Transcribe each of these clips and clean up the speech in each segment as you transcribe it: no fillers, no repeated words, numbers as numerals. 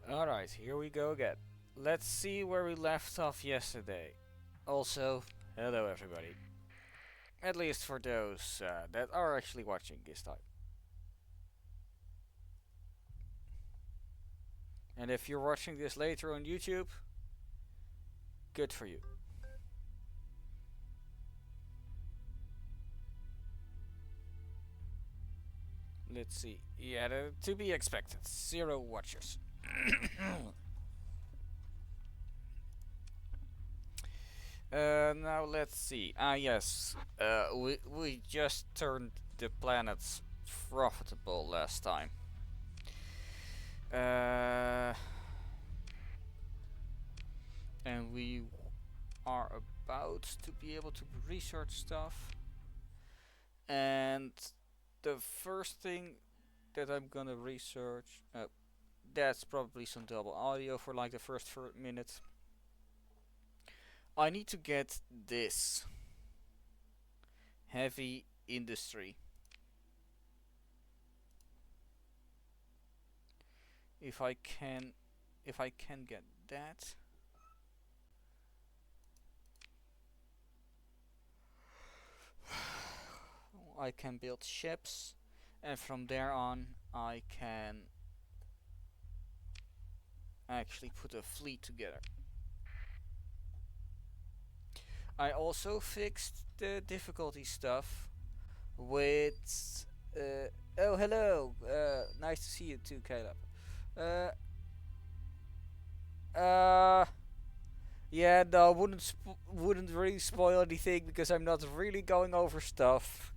Alright, here we go again. Let's see where we left off yesterday. Also, hello everybody. At least for those that are actually watching this time. And if you're watching this later on YouTube, good for you. Let's see. Yeah, to be expected. 0 watchers. Now let's see. Yes. We just turned the planets profitable last time. And we are about to be able to research stuff. And the first thing that I'm gonna research, that's probably some double audio for like the first minute. I need to get this heavy industry. If I can get that. I can build ships, and from there on I can actually put a fleet together. I also fixed the difficulty stuff with oh, hello, nice to see you too, Caleb. uh uh yeah, no, wouldn't really spoil anything because I'm not really going over stuff.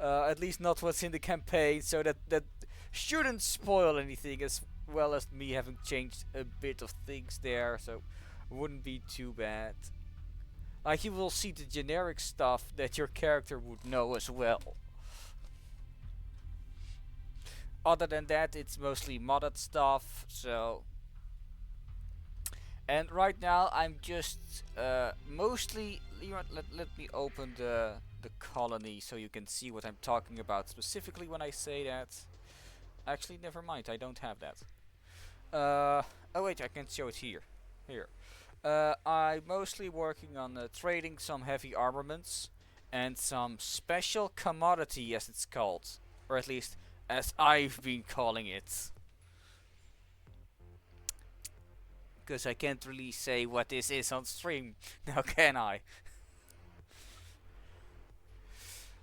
At least not what's in the campaign, so that shouldn't spoil anything, as well as me having changed a bit of things there, so wouldn't be too bad. Like, you will see the generic stuff that your character would know as well. Other than that, it's mostly modded stuff, so. And right now, I'm just mostly. Let me open the colony so you can see what I'm talking about specifically when I say that. Actually, never mind, I don't have that. Oh wait, I can show it here. Here. I'm mostly working on trading some heavy armaments and some special commodity, as it's called, or at least as I've been calling it. Because I can't really say what this is on stream, now can I?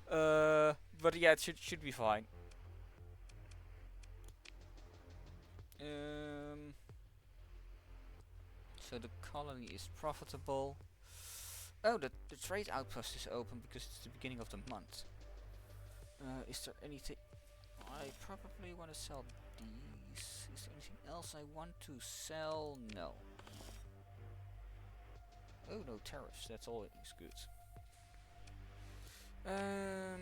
But yeah, it should be fine. Um, so the colony is profitable. Oh, the trade outpost is open because it's the beginning of the month. Is there anything? I probably want to sell these. Is there anything else I want to sell? No. Oh, no tariffs. That's always good. Oh.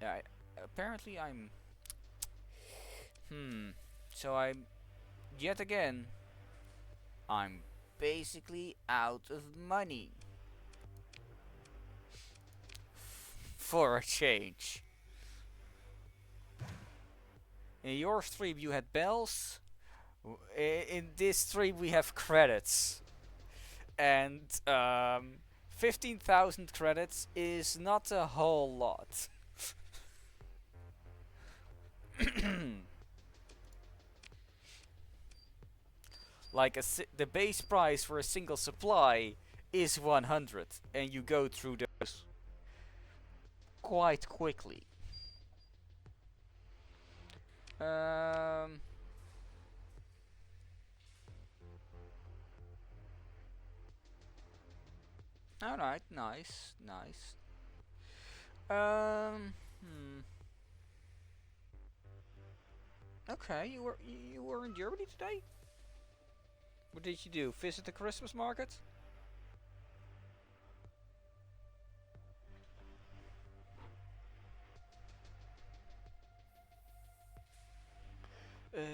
Yeah. Apparently, I'm. So I'm yet again. I'm basically out of money. For a change. In your stream you had bells. In this stream we have credits. And 15,000 credits is not a whole lot. Like the base price for a single supply is 100, and you go through those quite quickly. Um, Alright, nice, nice. Okay, you were in Germany today? What did you do? Visit the Christmas market? Let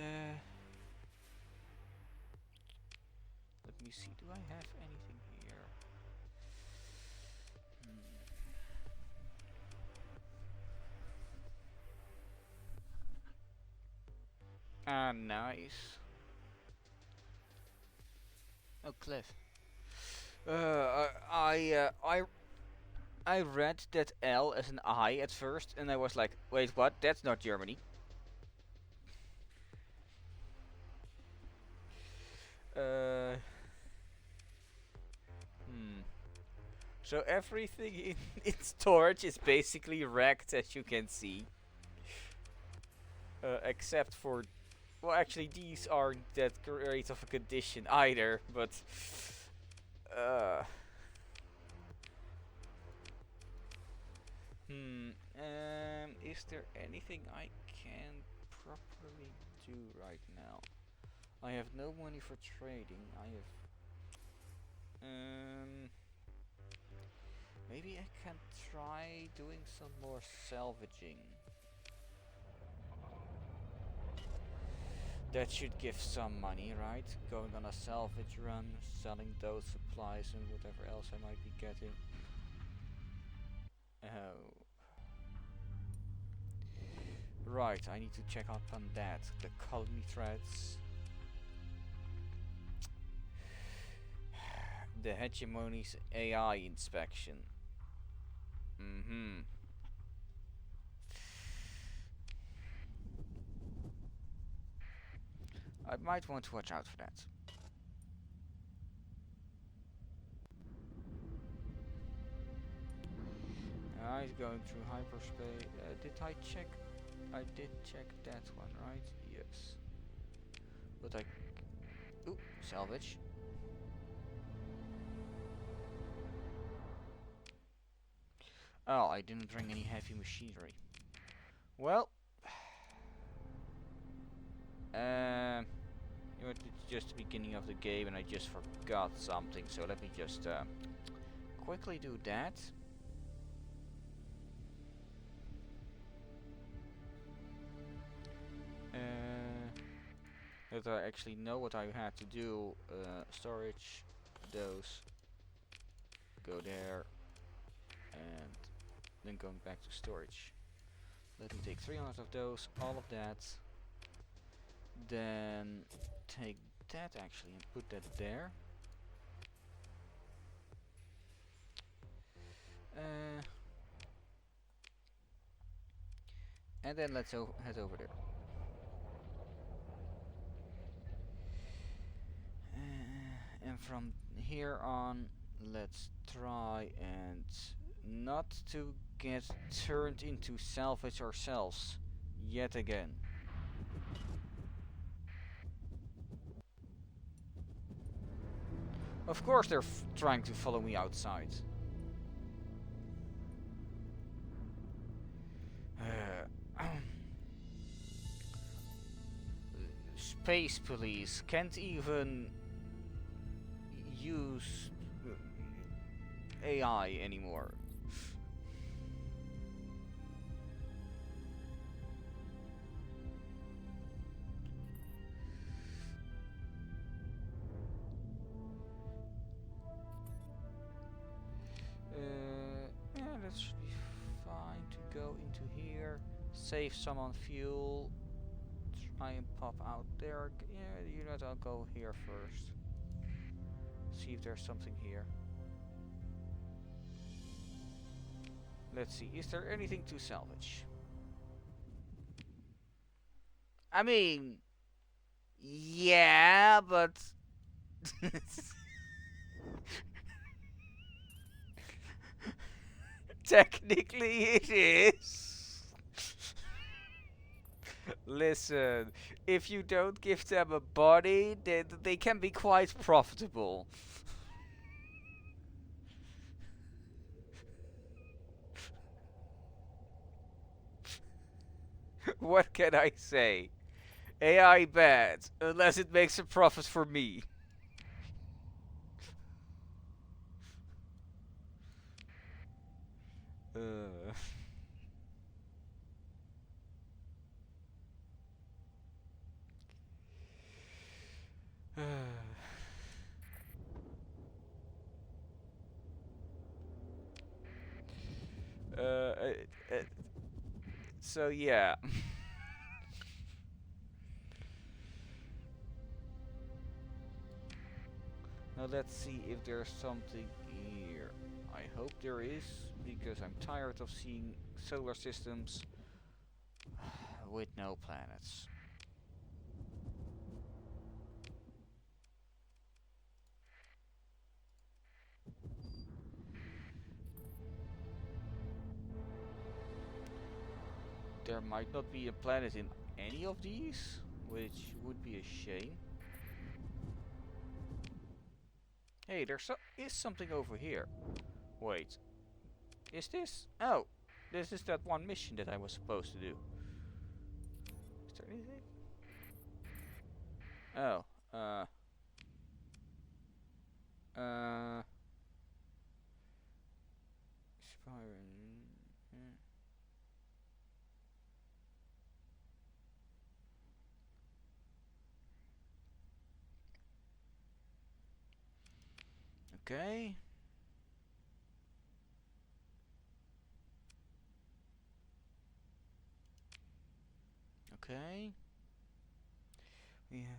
me see. Do I have anything here? Ah, nice. Oh, Cliff. I read that L as an I at first, and I was like, wait, what? That's not Germany. Uh, hmm. So everything in storage is basically wrecked, as you can see, except for, well, actually these aren't that great of a condition either. But uh, is there anything I can properly do right now? I have no money for trading. I have maybe I can try doing some more salvaging. That should give some money, right? Going on a salvage run, selling those supplies and whatever else I might be getting. Oh. Right, I need to check up on that. The colony threads. The hegemony's AI inspection. Mm-hmm. I might want to watch out for that. He's going through hyperspace. Did I check? I did check that one, right? Yes. But I... Ooh, salvage. Oh, I didn't bring any heavy machinery. Well... You know, it's just the beginning of the game and I just forgot something, so let me just quickly do that. That I actually know what I had to do. Storage, those, go there, and then going back to storage. Let me take 300 of those, all of that. Then take that actually and put that there. And then let's head over there. And from here on, let's try and not to get turned into salvage ourselves yet again. Of course they're trying to follow me outside. Space police can't even use AI anymore. Yeah, that should be fine to go into here, save some on fuel, try and pop out there. Yeah, you know what, I'll go here first. See if there's something here. Let's see, is there anything to salvage? I mean, yeah, but... Technically it is. Listen, if you don't give them a body, then they can be quite profitable. What can I say? AI bad, unless it makes a profit for me. Uh. uh, uh, uh, so yeah. Now let's see if there's something here. I hope there is, because I'm tired of seeing solar systems with no planets. There might not be a planet in any of these, which would be a shame. Hey, is something over here. Wait, is this? Oh, this is that one mission that I was supposed to do. Is there anything? Oh, Spyron. Okay. Okay. We have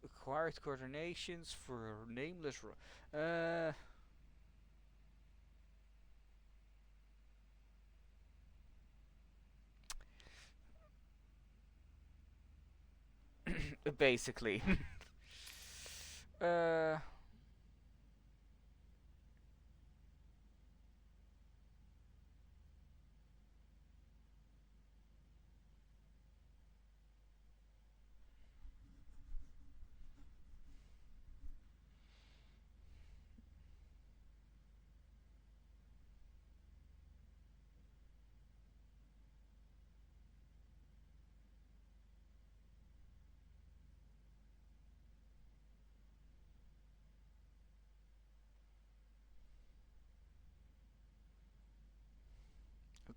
acquired coordinations for nameless. Basically. uh.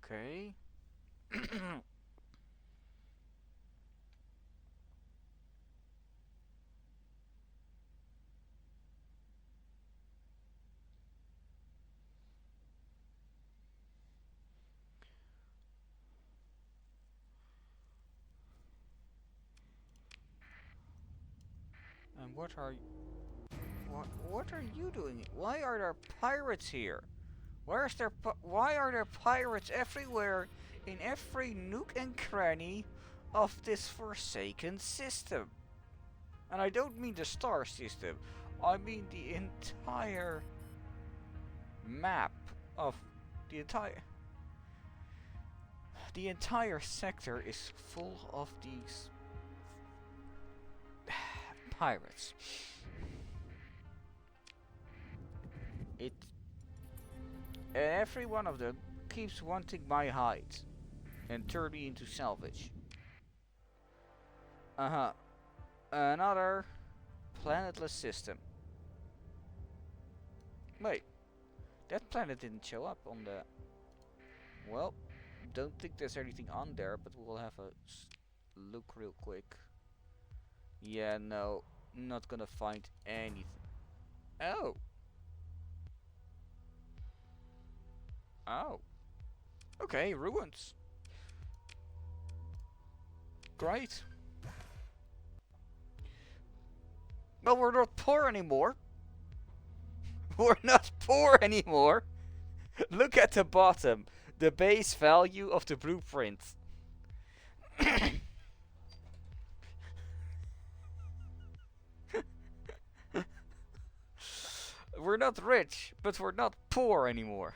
Okay. And what are you doing? Why are there pirates here? Why are there pirates everywhere in every nook and cranny of this forsaken system? And I don't mean the star system. I mean the entire map of the entire sector is full of these pirates. Every one of them keeps wanting my hide and turn me into salvage. Another planetless system. Wait, that planet didn't show up on the. Well, don't think there's anything on there, but we'll have a look real quick. Yeah, no, not gonna find anything. Oh. Oh. Okay, ruins. Great. Well, we're not poor anymore. We're not poor anymore. Look at the bottom. The base value of the blueprint. We're not rich, but we're not poor anymore.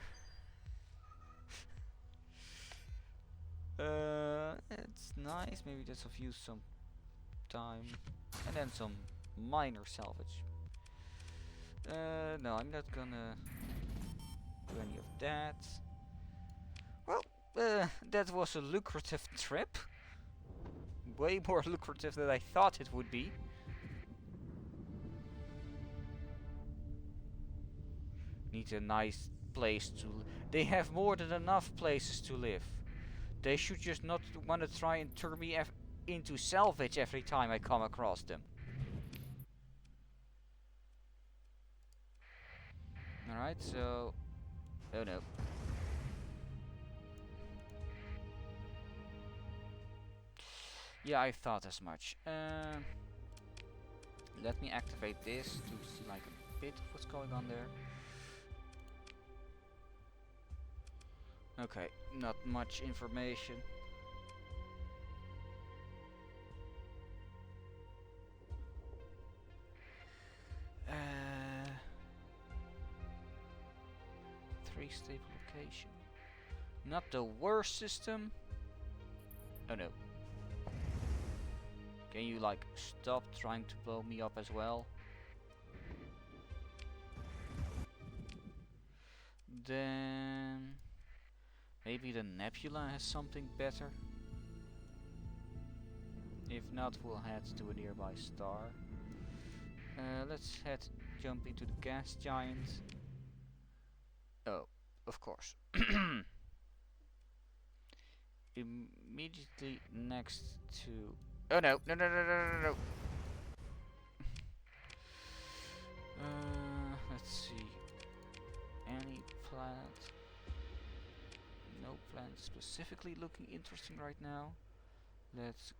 It's nice. Maybe this will use some time. And then some minor salvage. No, I'm not gonna do any of that. Well, that was a lucrative trip. Way more lucrative than I thought it would be. Need a nice place to. They have more than enough places to live. They should just not want to try and turn me into salvage every time I come across them. Alright, so... Oh no. Yeah, I thought as much. Let me activate this to see like a bit of what's going on there. Okay, not much information. Uh, 3 stable location. Not the worst system. Oh no. Can you like stop trying to blow me up as well? Then maybe the nebula has something better. If not, we'll head to a nearby star. Let's jump into the gas giant. Oh, of course. Immediately next to... Oh no, no, no, no, no, no, no. Let's see. Any planet? No planet specifically looking interesting right now. Let's...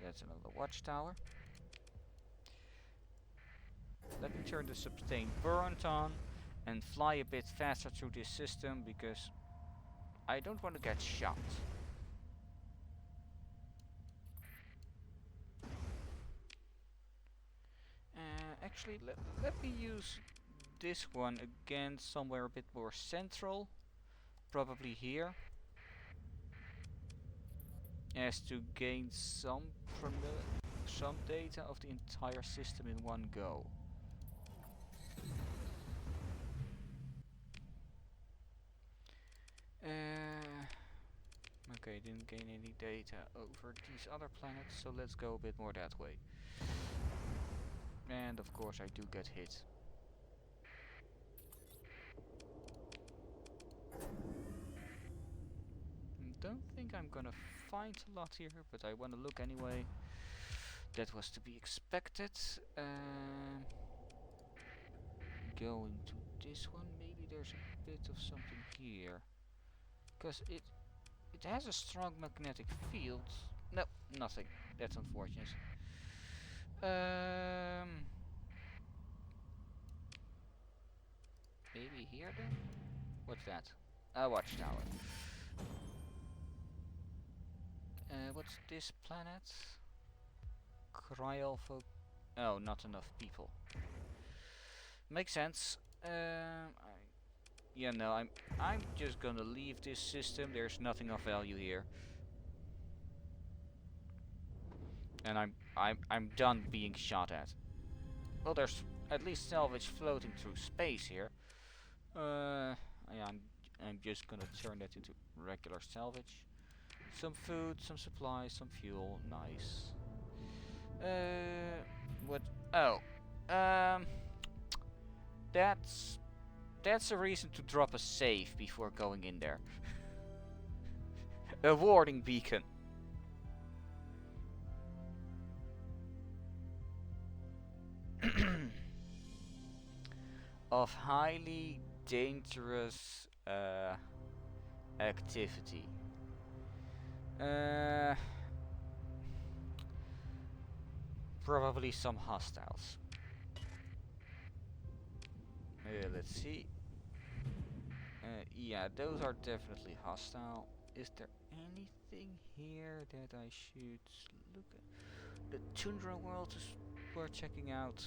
that's another watchtower. Let me turn the sustain burnt on and fly a bit faster through this system because I don't want to get shot. Actually, let me use this one again somewhere a bit more central. Probably here. As to gain some data of the entire system in one go. Okay, didn't gain any data over these other planets, so let's go a bit more that way. And of course I do get hit. Don't think I'm gonna find a lot here, but I wanna look anyway. That was to be expected. Go into this one, maybe there's a bit of something here. Because it has a strong magnetic field. No, nothing. That's unfortunate. Maybe here then? What's that? A watchtower. What's this planet? Cryopho... Oh, not enough people. Makes sense. Yeah, no, I'm just gonna leave this system. There's nothing of value here. And I'm done being shot at. Well, there's at least salvage floating through space here. Yeah, I'm just gonna turn that into regular salvage. Some food, some supplies, some fuel. Nice. What? Oh, that's a reason to drop a save before going in there. A warning beacon. Of highly dangerous activity. Probably some hostiles. Let's see. Yeah, those are definitely hostile. Is there anything here that I should look at? The tundra world is worth checking out.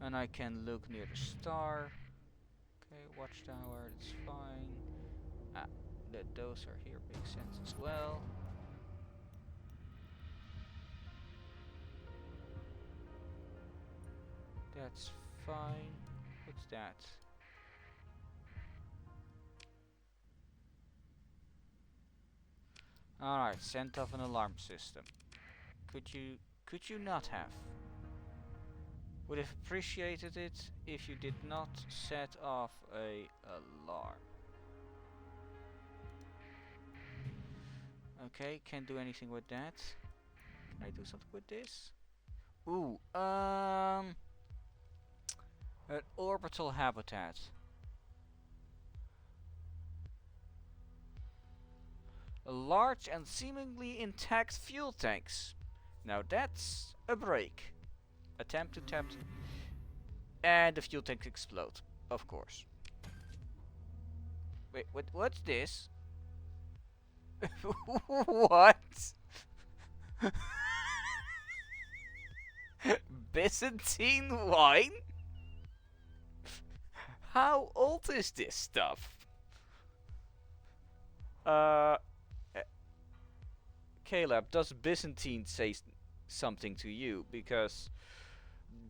And I can look near the star. Okay, watchtower, that's fine. Ah, those are here makes sense as well. That's fine. What's that? Alright, sent off an alarm system. Could you not have? Would have appreciated it if you did not set off a alarm. Okay, can't do anything with that. Can I do something with this? Ooh, an orbital habitat. Large and seemingly intact fuel tanks. Now that's a break. Attempt. And the fuel tanks explode. Of course. Wait, what's this? What? Byzantine wine? How old is this stuff? Uh, Caleb, does Byzantine say something to you? Because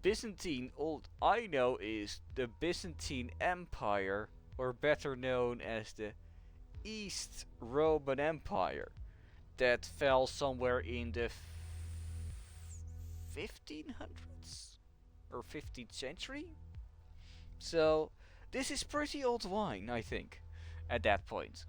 Byzantine, all I know is the Byzantine Empire, or better known as the East Roman Empire, that fell somewhere in the 1500s or 15th century. So this is pretty old wine, I think, at that point.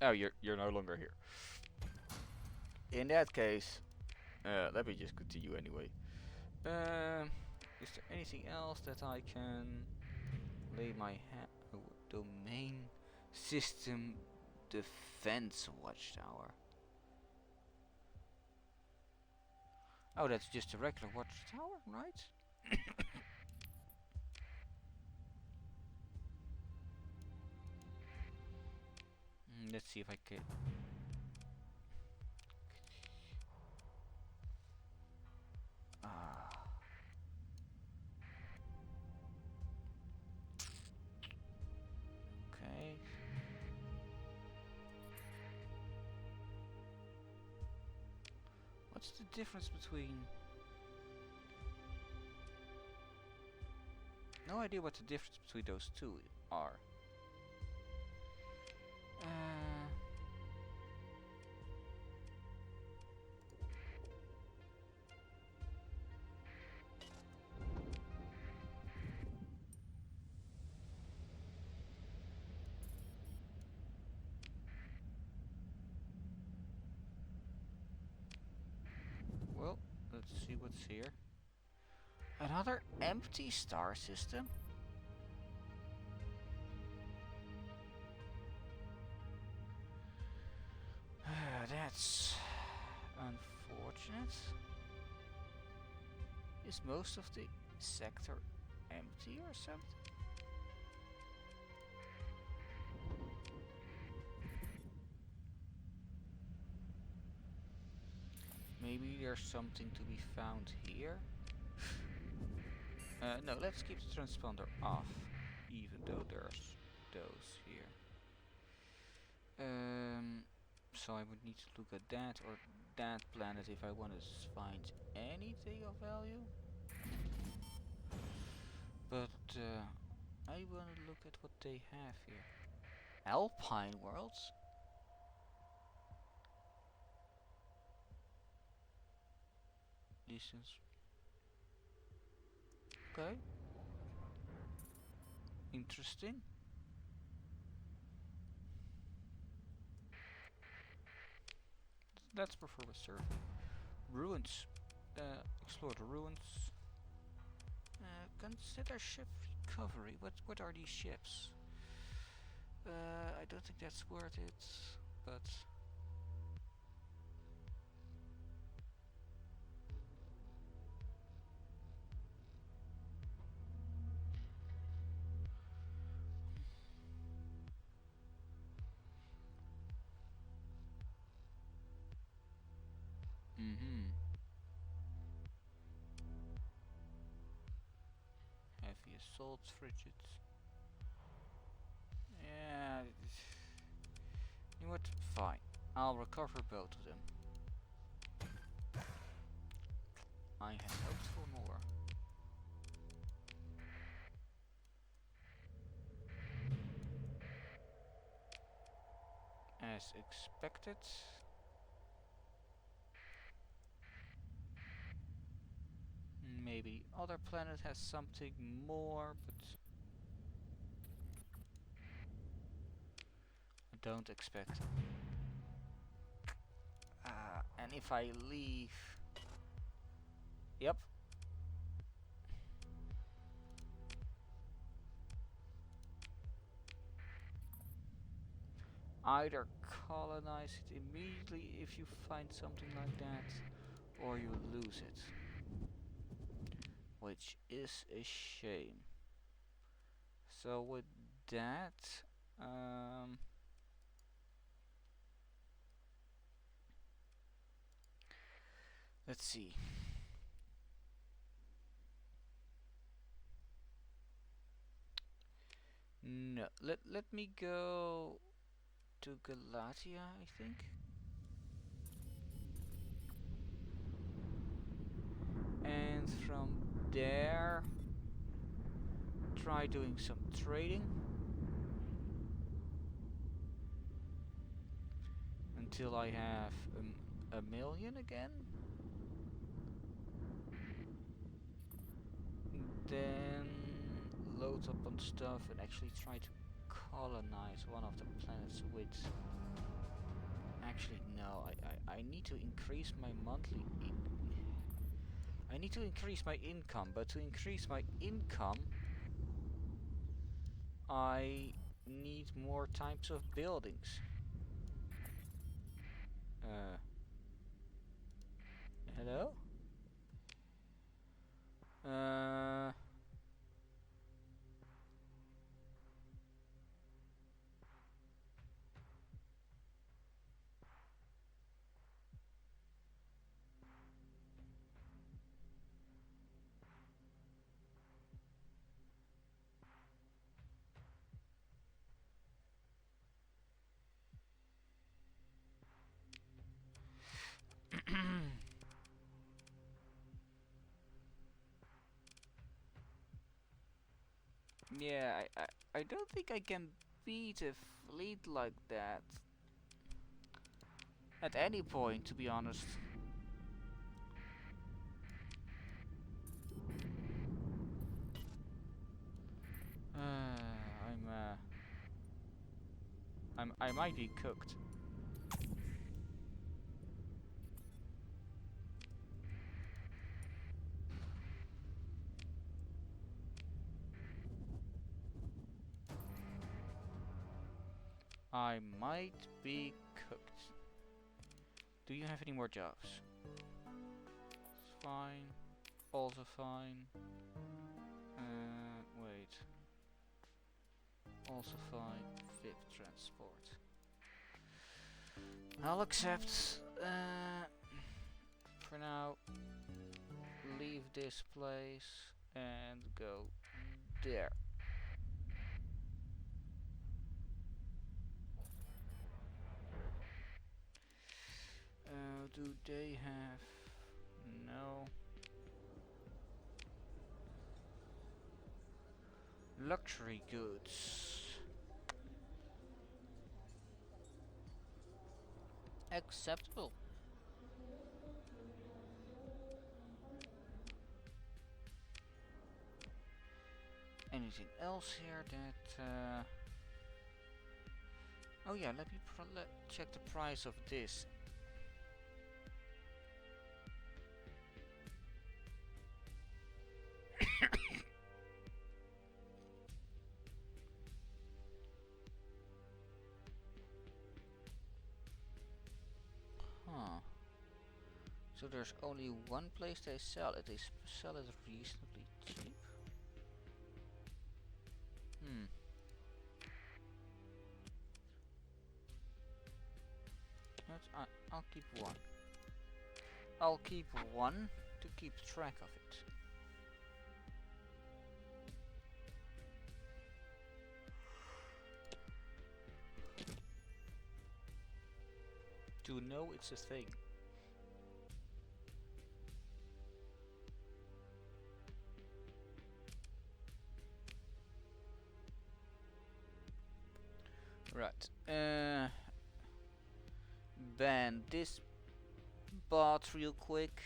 Oh, you're no longer here. In that case, let me just continue anyway. Is there anything else that I can lay my hand? Oh, domain system defense watchtower. Oh, that's just a regular watchtower, right? Let's see if I can. Ah. Okay. What's the difference between? No idea what the difference between those two are. Uh, well, let's see what's here. Another empty star system? That's unfortunate. Is most of the sector empty or something? Maybe there's something to be found here? No, let's keep the transponder off, even though there's those here. So I would need to look at that or that planet if I want to find anything of value. But I want to look at what they have here. Alpine worlds? Distance. Okay. Interesting. Let's perform a survey. Ruins. Explore the ruins. Consider ship recovery. What are these ships? I don't think that's worth it, but heavy assault frigates. Yeah, you know what? Fine. I'll recover both of them. I had hoped for more. As expected. maybe other planet has something more, but I don't expect it. And if I leave... Yep. Either colonize it immediately if you find something like that, or you lose it. Which is a shame. So with that, let's see. No, let me go to Galatia, I think. And from there, try doing some trading until I have a million again. Then load up on stuff and actually try to colonize one of the planets with... Actually, no, I need to increase my monthly... I need to increase my income, but to increase my income, I need more types of buildings. Hello? Yeah, I don't think I can beat a fleet like that at any point, to be honest. I might be cooked. I might be cooked. Do you have any more jobs? It's fine. Also fine. Wait. Also fine. Fifth transport. I'll accept. For now, leave this place and go there. Do they have... No. Luxury goods. Acceptable. Anything else here that... Oh yeah, let me check the price of this. Huh. So there's only one place they sell it. They sell it reasonably cheap. I'll keep one. I'll keep one to keep track of it. To know it's a thing. Right. Ban this bot real quick.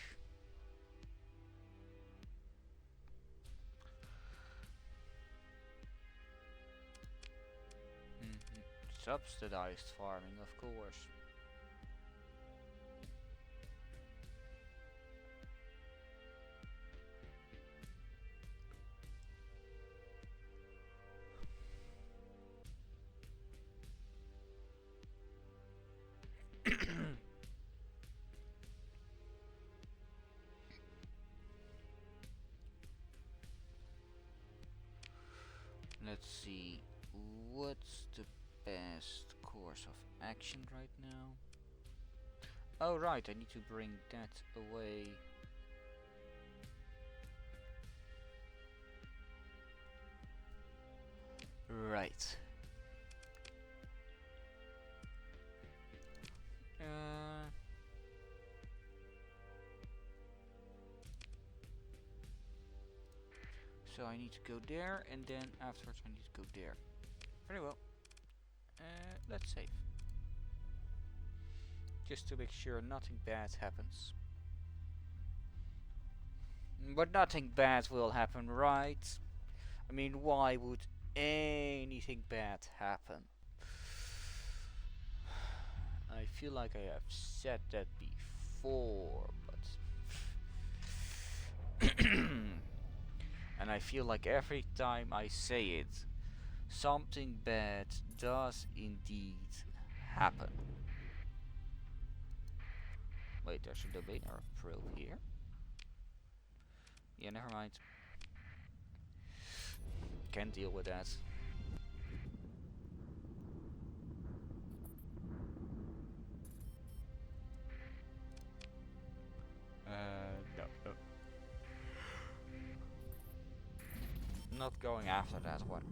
Subsidized farming, of course. Let's see, what's the best course of action right now? Oh right, I need to bring that away. Right. So I need to go there, and then afterwards I need to go there. Very well. Let's save. Just to make sure nothing bad happens. But nothing bad will happen, right? I mean, why would anything bad happen? I feel like I have said that before, but and I feel like every time I say it, something bad does indeed happen. Wait, there's a domain or a probe here. Yeah, never mind. Can't deal with that. No, no. Not going after that one.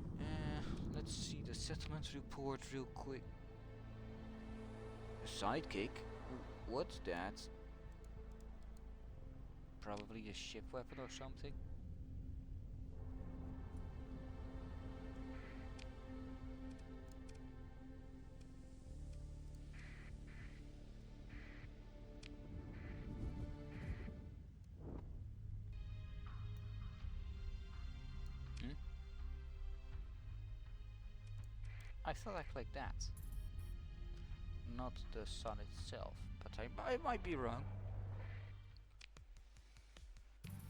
Let's see the settlement report real quick. A sidekick? What's that? Probably a ship weapon or something? Hmm? I thought I clicked that. Not the sun itself, but I might be wrong.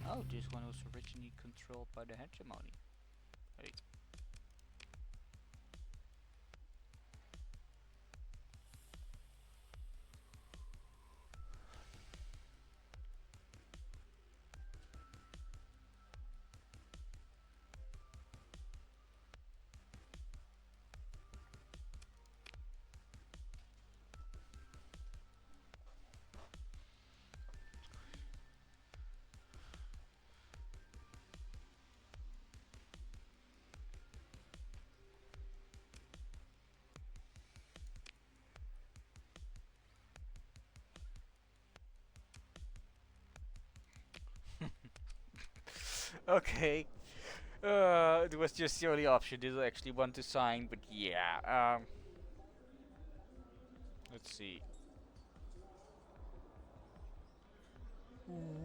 Oh, this one was originally controlled by the hegemony. Wait. Okay. It was just the only option. Didn't actually want to sign, but yeah. Let's see.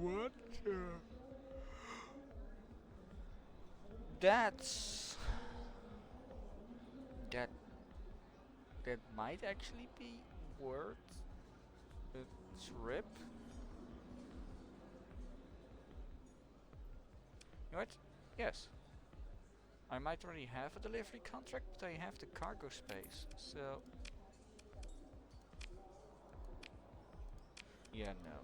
What? That's that. That might actually be worth a trip. You know what? Yes. I might already have a delivery contract, but I have the cargo space, so yeah, no.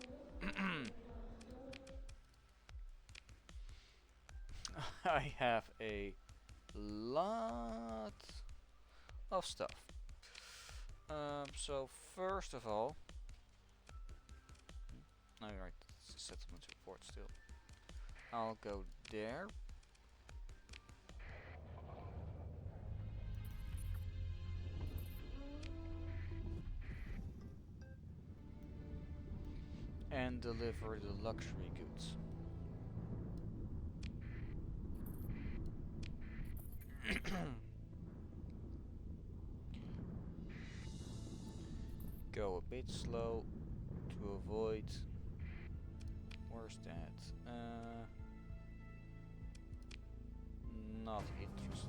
I have a lot of stuff. So first of all, alright, it's a settlement report still. I'll go there. And deliver the luxury goods. Go a bit slow to avoid. Where's that? Not interested.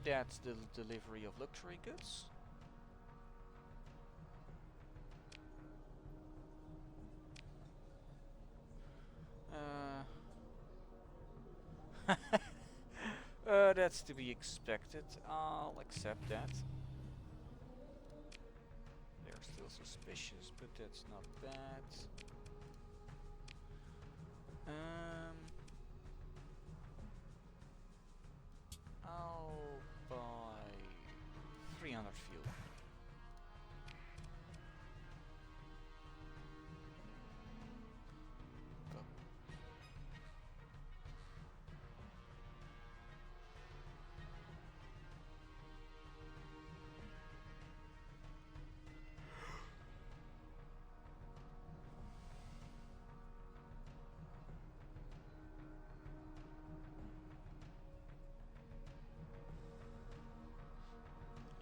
That's the delivery of luxury goods. That's to be expected. I'll accept that. They're still suspicious, but that's not bad. I'll buy 300 fuel. Go.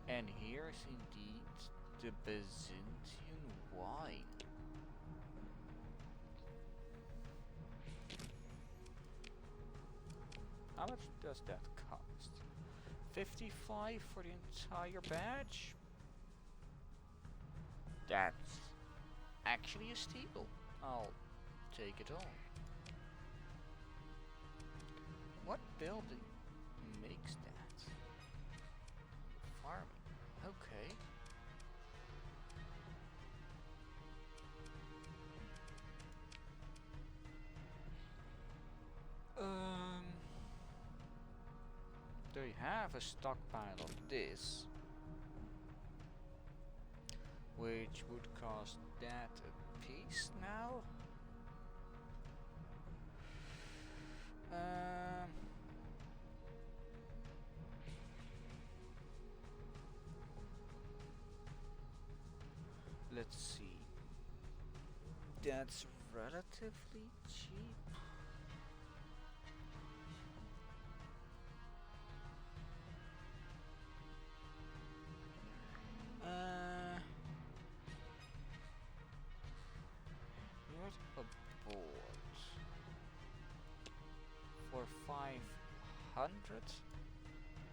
And here's indeed the Byzantine wine. How much does that cost? 55 for the entire batch? That's actually a steal. I'll take it all. What building makes that? Farming. Okay. They have a stockpile of this, which would cost that a piece now. Let's see. That's relatively cheap. Here's a board for 500.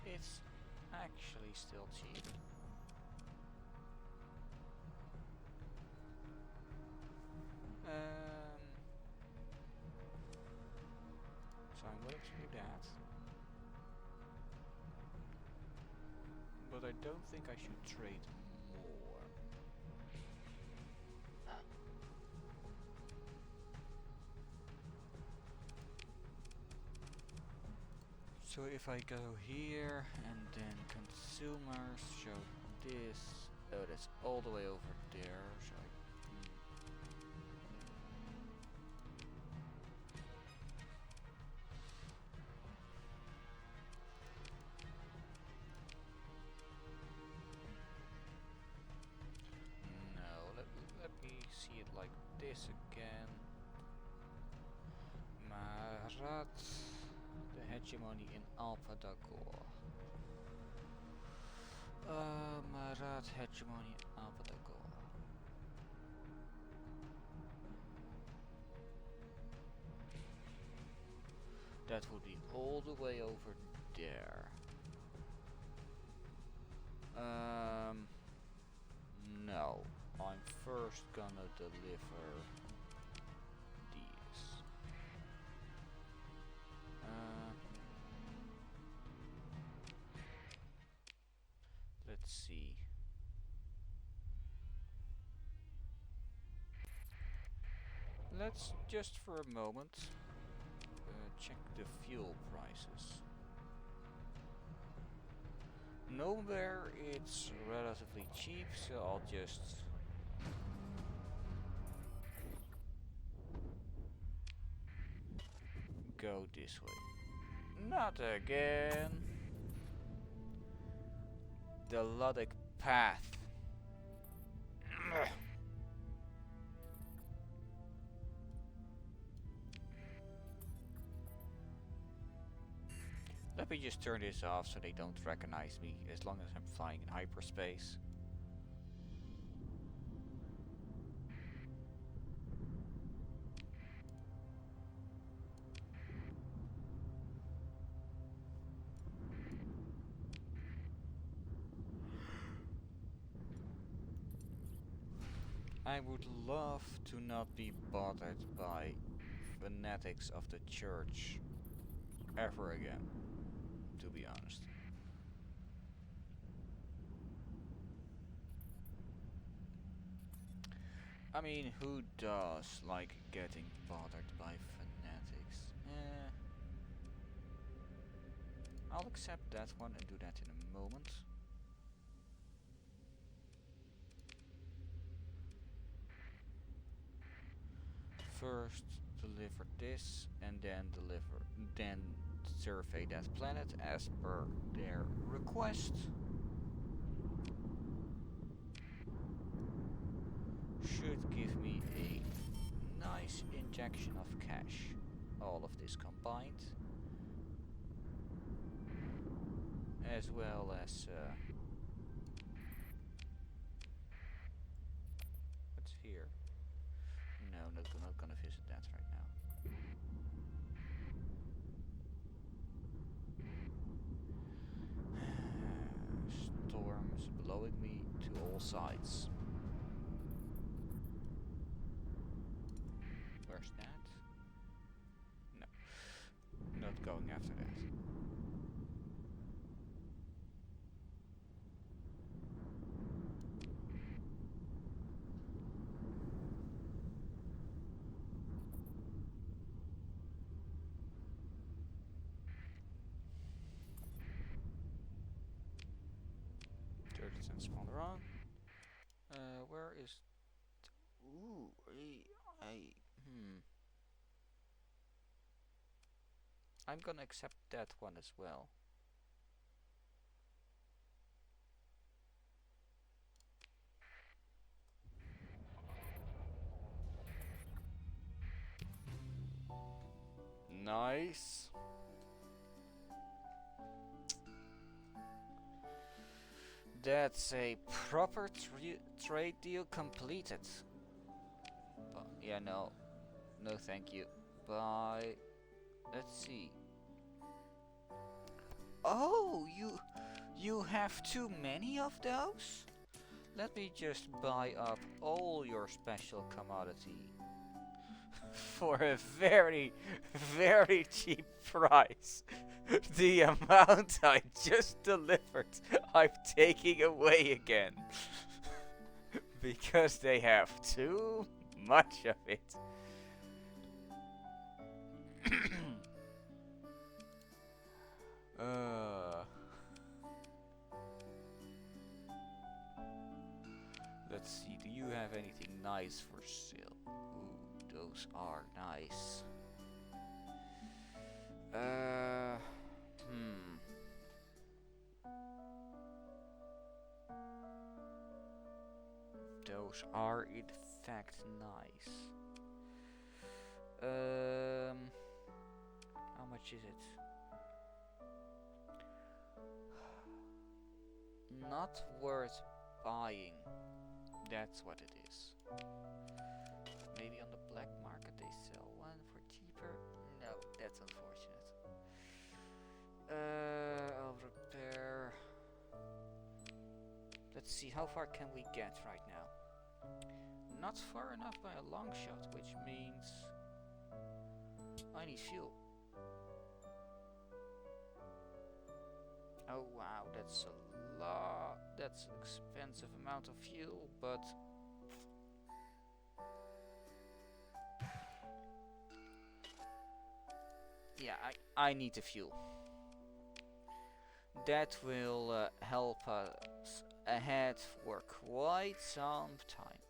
It's actually still cheap. So I'm willing to do that. But I don't think I should trade more. So if I go here and then consumers show this, oh that's all the way over there, so no, let me see it like this again. Marat, the hegemony in Alpha Dagor. Marat hegemony in Alpha Dagor. That would be all the way over there. No. I'm first gonna deliver these. Let's see. Let's just for a moment check the fuel prices. Nowhere it's relatively cheap, so I'll just go this way. Not again. The Luddic path. Let me just turn this off so they don't recognize me as long as I'm flying in hyperspace. I would love to not be bothered by fanatics of the church ever again, to be honest. I mean, who does like getting bothered by fanatics? I'll accept that one and do that in a moment. First deliver this and then survey that planet as per their request. Should give me a nice injection of cash. All of this combined. As well as what's here? No, not gonna visit that right now. Storms blowing me to all sides. Where's that? No, not going after that. Smaller on. Where is? Ooh, I'm gonna accept that one as well. Nice. That's a proper trade deal completed. Yeah, no thank you. Bye. Let's see. Oh, you have too many of those? Let me just buy up all your special commodity for a very, very cheap price. The amount I just delivered, I'm taking away again. Because they have too much of it. Let's see, do you have anything nice for sale? Ooh, those are nice. Those are in fact nice. How much is it? Not worth buying. That's what it is. Maybe on the black market they sell one for cheaper. No, that's unfortunate. I'll repair. Let's see, how far can we get right now? Not far enough by a long shot, which means I need fuel. Oh wow, that's a lot. That's an expensive amount of fuel, but yeah, I need the fuel. That will help us ahead for quite some time.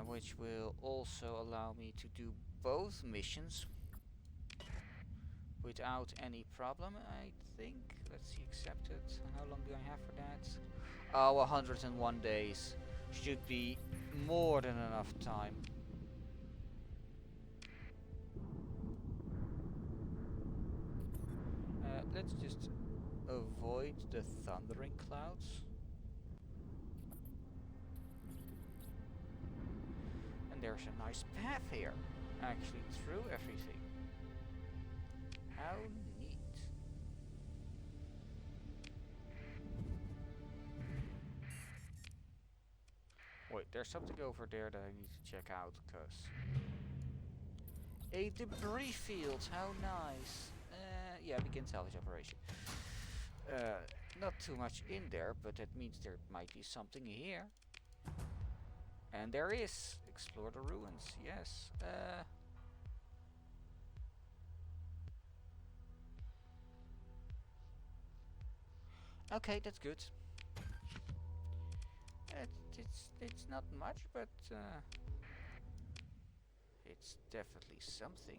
Which will also allow me to do both missions without any problem, I think. Let's see, accepted. How long do I have for that? Oh, 101 days. Should be more than enough time. Let's just avoid the thundering clouds. And there's a nice path here, actually through everything. How neat. wait, there's something over there that I need to check out, cause a debris field, how nice. Yeah, begin salvage operation. Not too much in there, but that means there might be something here. And there is. Explore the ruins, yes. Okay, that's good. It's not much, but it's definitely something.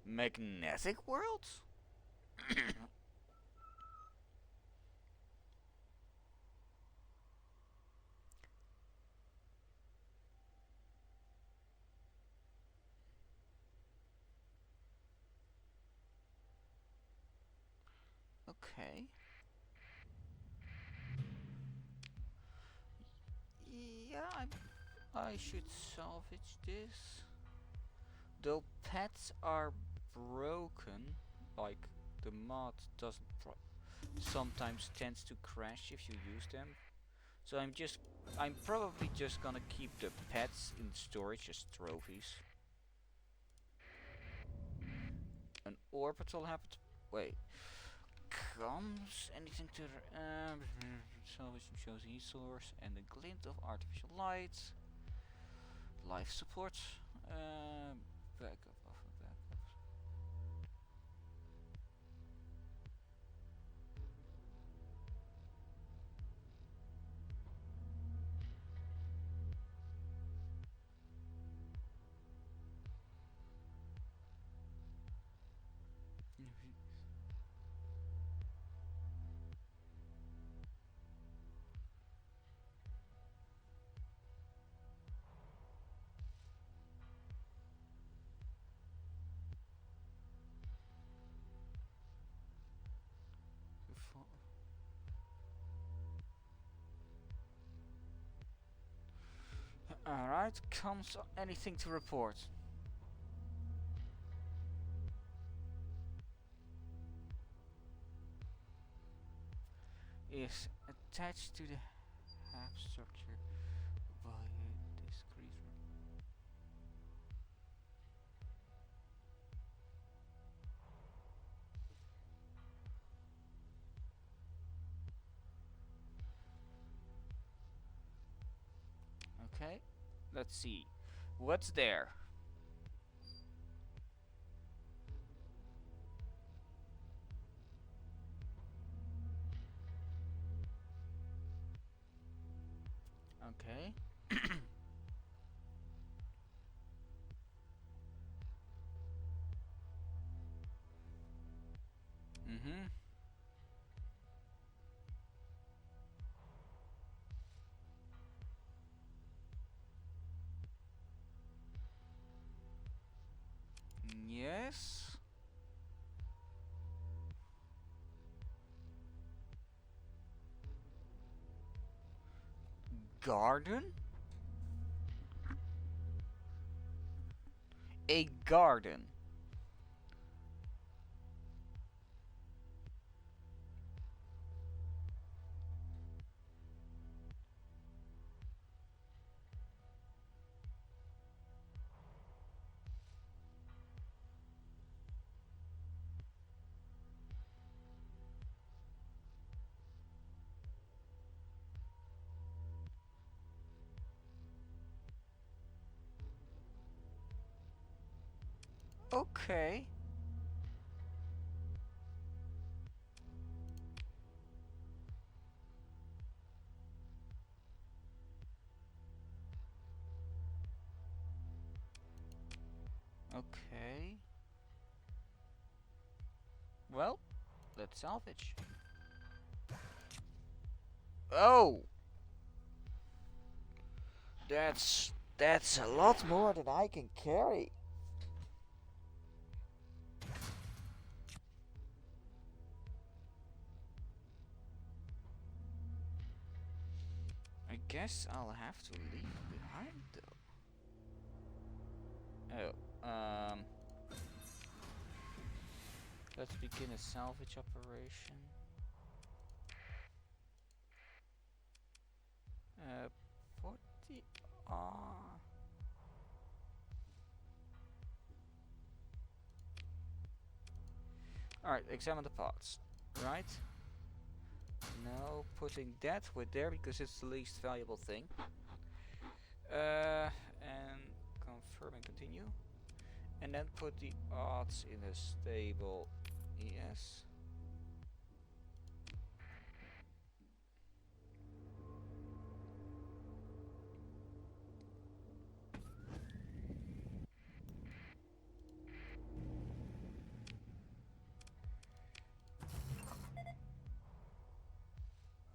Magnetic worlds? Okay. Yeah, I should salvage this. Though pets are broken, like the mod doesn't sometimes tends to crash if you use them. So I'm probably just gonna keep the pets in storage as trophies. An orbital habit. Wait. Comes anything to salvage shows resource and a glint of artificial light. Life support. Backup of backups. Alright, comes anything to report? Is attached to the half structure by a discrete. Okay, let's see. What's there? Okay. Mm-hmm. Yes. Garden? A garden. Okay. Okay. Well, let's salvage. Oh! That's a lot more than I can carry. I guess I'll have to leave behind though. Oh, Let's begin a salvage operation. What the... Alright, examine the pots. Right? No, putting that with there because it's the least valuable thing. And confirm and continue. And then put the odds in a stable. Yes.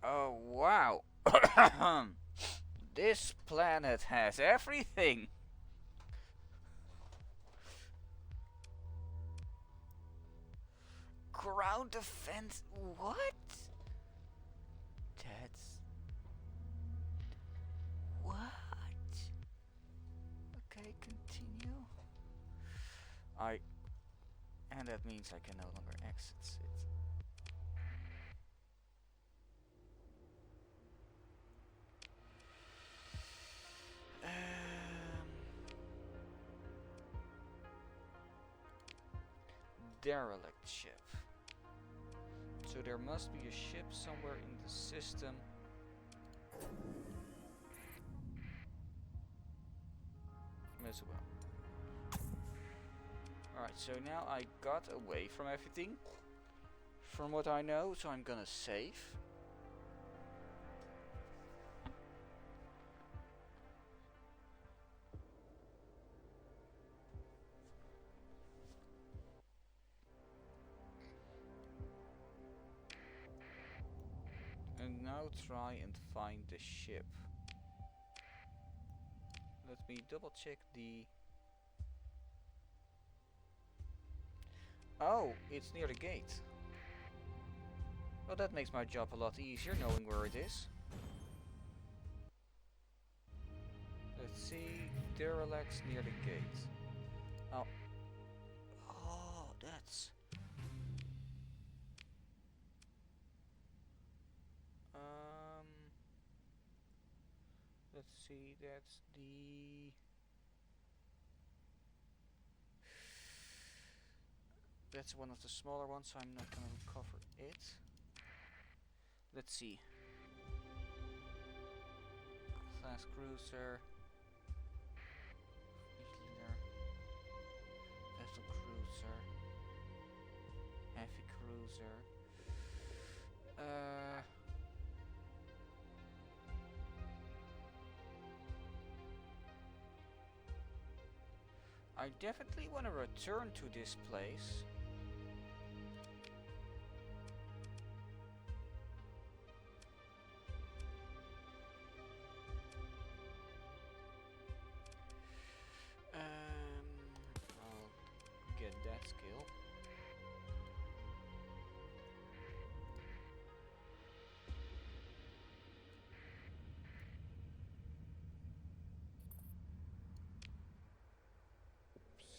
Oh wow. This planet has everything. Ground defense. What? That's... What? Okay, continue. And that means I can no longer exit it. Derelict ship. So there must be a ship somewhere in the system. As well. Alright, so now I got away from everything. From what I know, so I'm gonna save. And now try and find the ship. Let me double check the... Oh, it's near the gate. Well, that makes my job a lot easier, knowing where it is. Let's see, derelicts near the gate. Oh. Oh, that's... Let's see, that's the... That's one of the smaller ones, so I'm not gonna recover it. Let's see. Class cruiser. Leader. Vessel cruiser. Heavy cruiser. I definitely want to return to this place. I'll get that skill.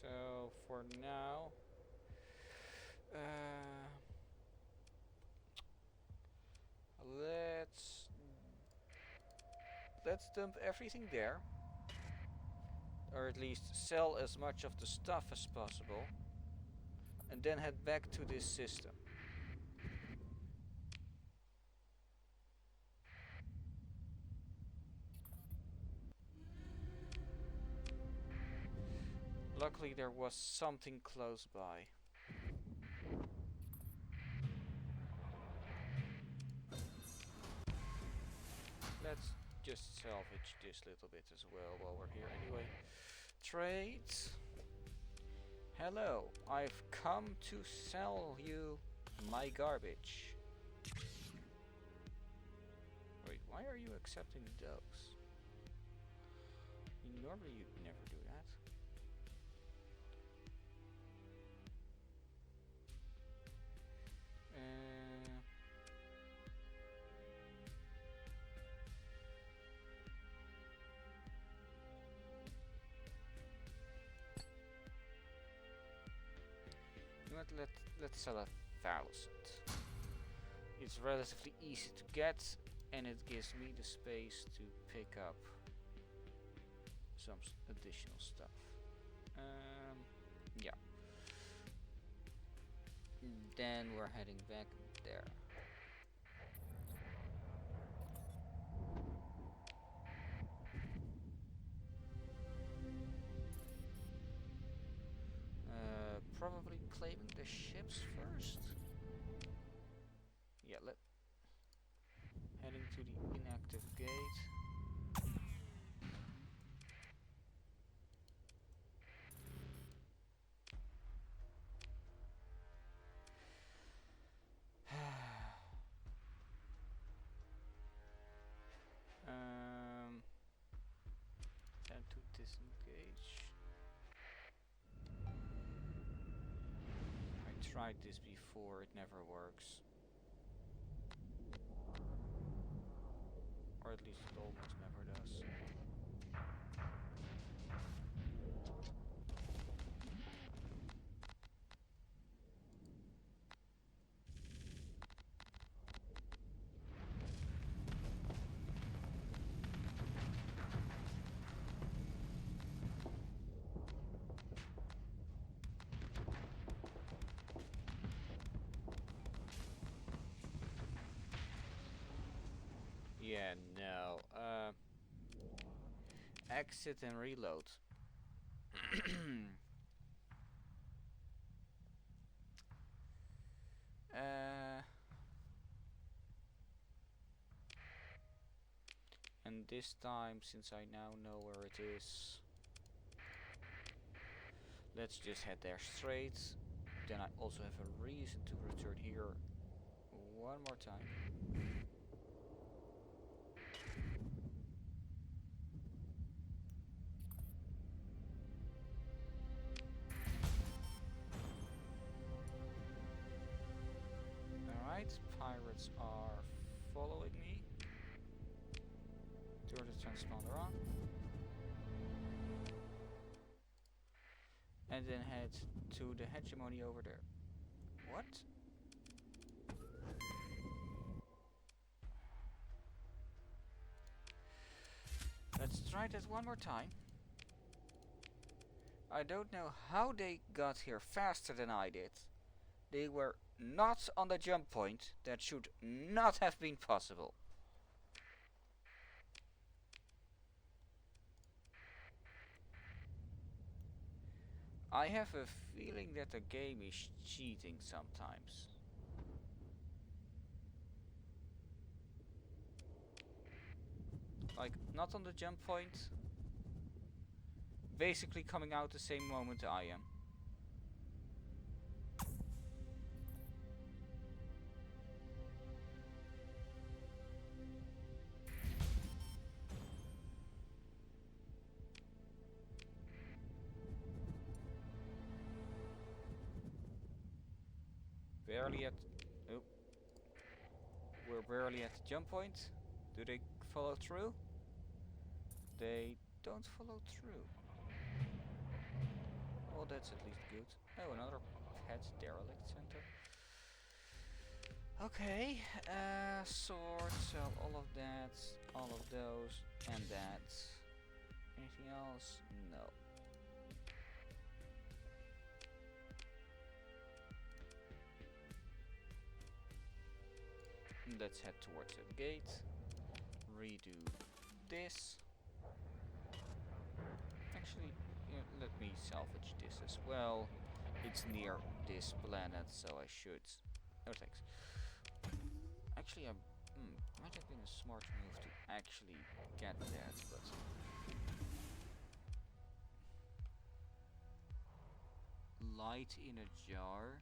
So for now, let's dump everything there, or at least sell as much of the stuff as possible, and then head back to this system. Luckily there was something close by. Let's just salvage this little bit as well while we're here anyway. Trades. Hello, I've come to sell you my garbage. Wait, why are you accepting those? Normally you'd never do that. let's sell 1,000. It's relatively easy to get, and it gives me the space to pick up some additional stuff. Yeah. Then we're heading back there. Probably claiming the ships first. Yeah, heading to the inactive gate. Time to disengage. I tried this before, it never works. Or at least it almost never does. Yeah, no. Exit and reload. And this time, since I now know where it is, let's just head there straight. Then I also have a reason to return here one more time. Alright, pirates are following me. Turn the transponder on. And then head to the hegemony over there. What? Let's try that one more time. I don't know how they got here faster than I did. They were not on the jump point. That should not have been possible. I have a feeling that the game is cheating sometimes. Like, not on the jump point. Basically coming out the same moment I am. Barely at... Oh. We're barely at the jump point. Do they follow through? They don't follow through. Well, that's at least good. Oh, another pet derelict center. Okay, sword, sell all of that, all of those, and that. Anything else? No. Let's head towards the gate. Redo this. Actually, let me salvage this as well. It's near this planet, so I should. No thanks. Actually, might have been a smart move to actually get that, but light in a jar.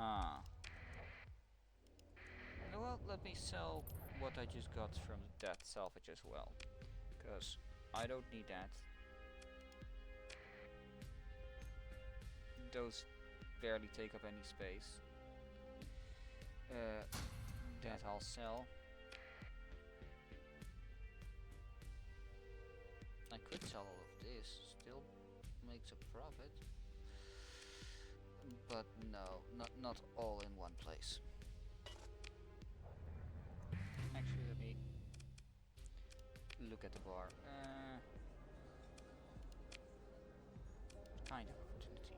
Ah. Well, let me sell what I just got from that salvage as well. Because I don't need that. Those barely take up any space. That I'll sell. I could sell all of this, still makes a profit. But no, not all in one place. Actually, let me look at the bar. Kind of opportunity.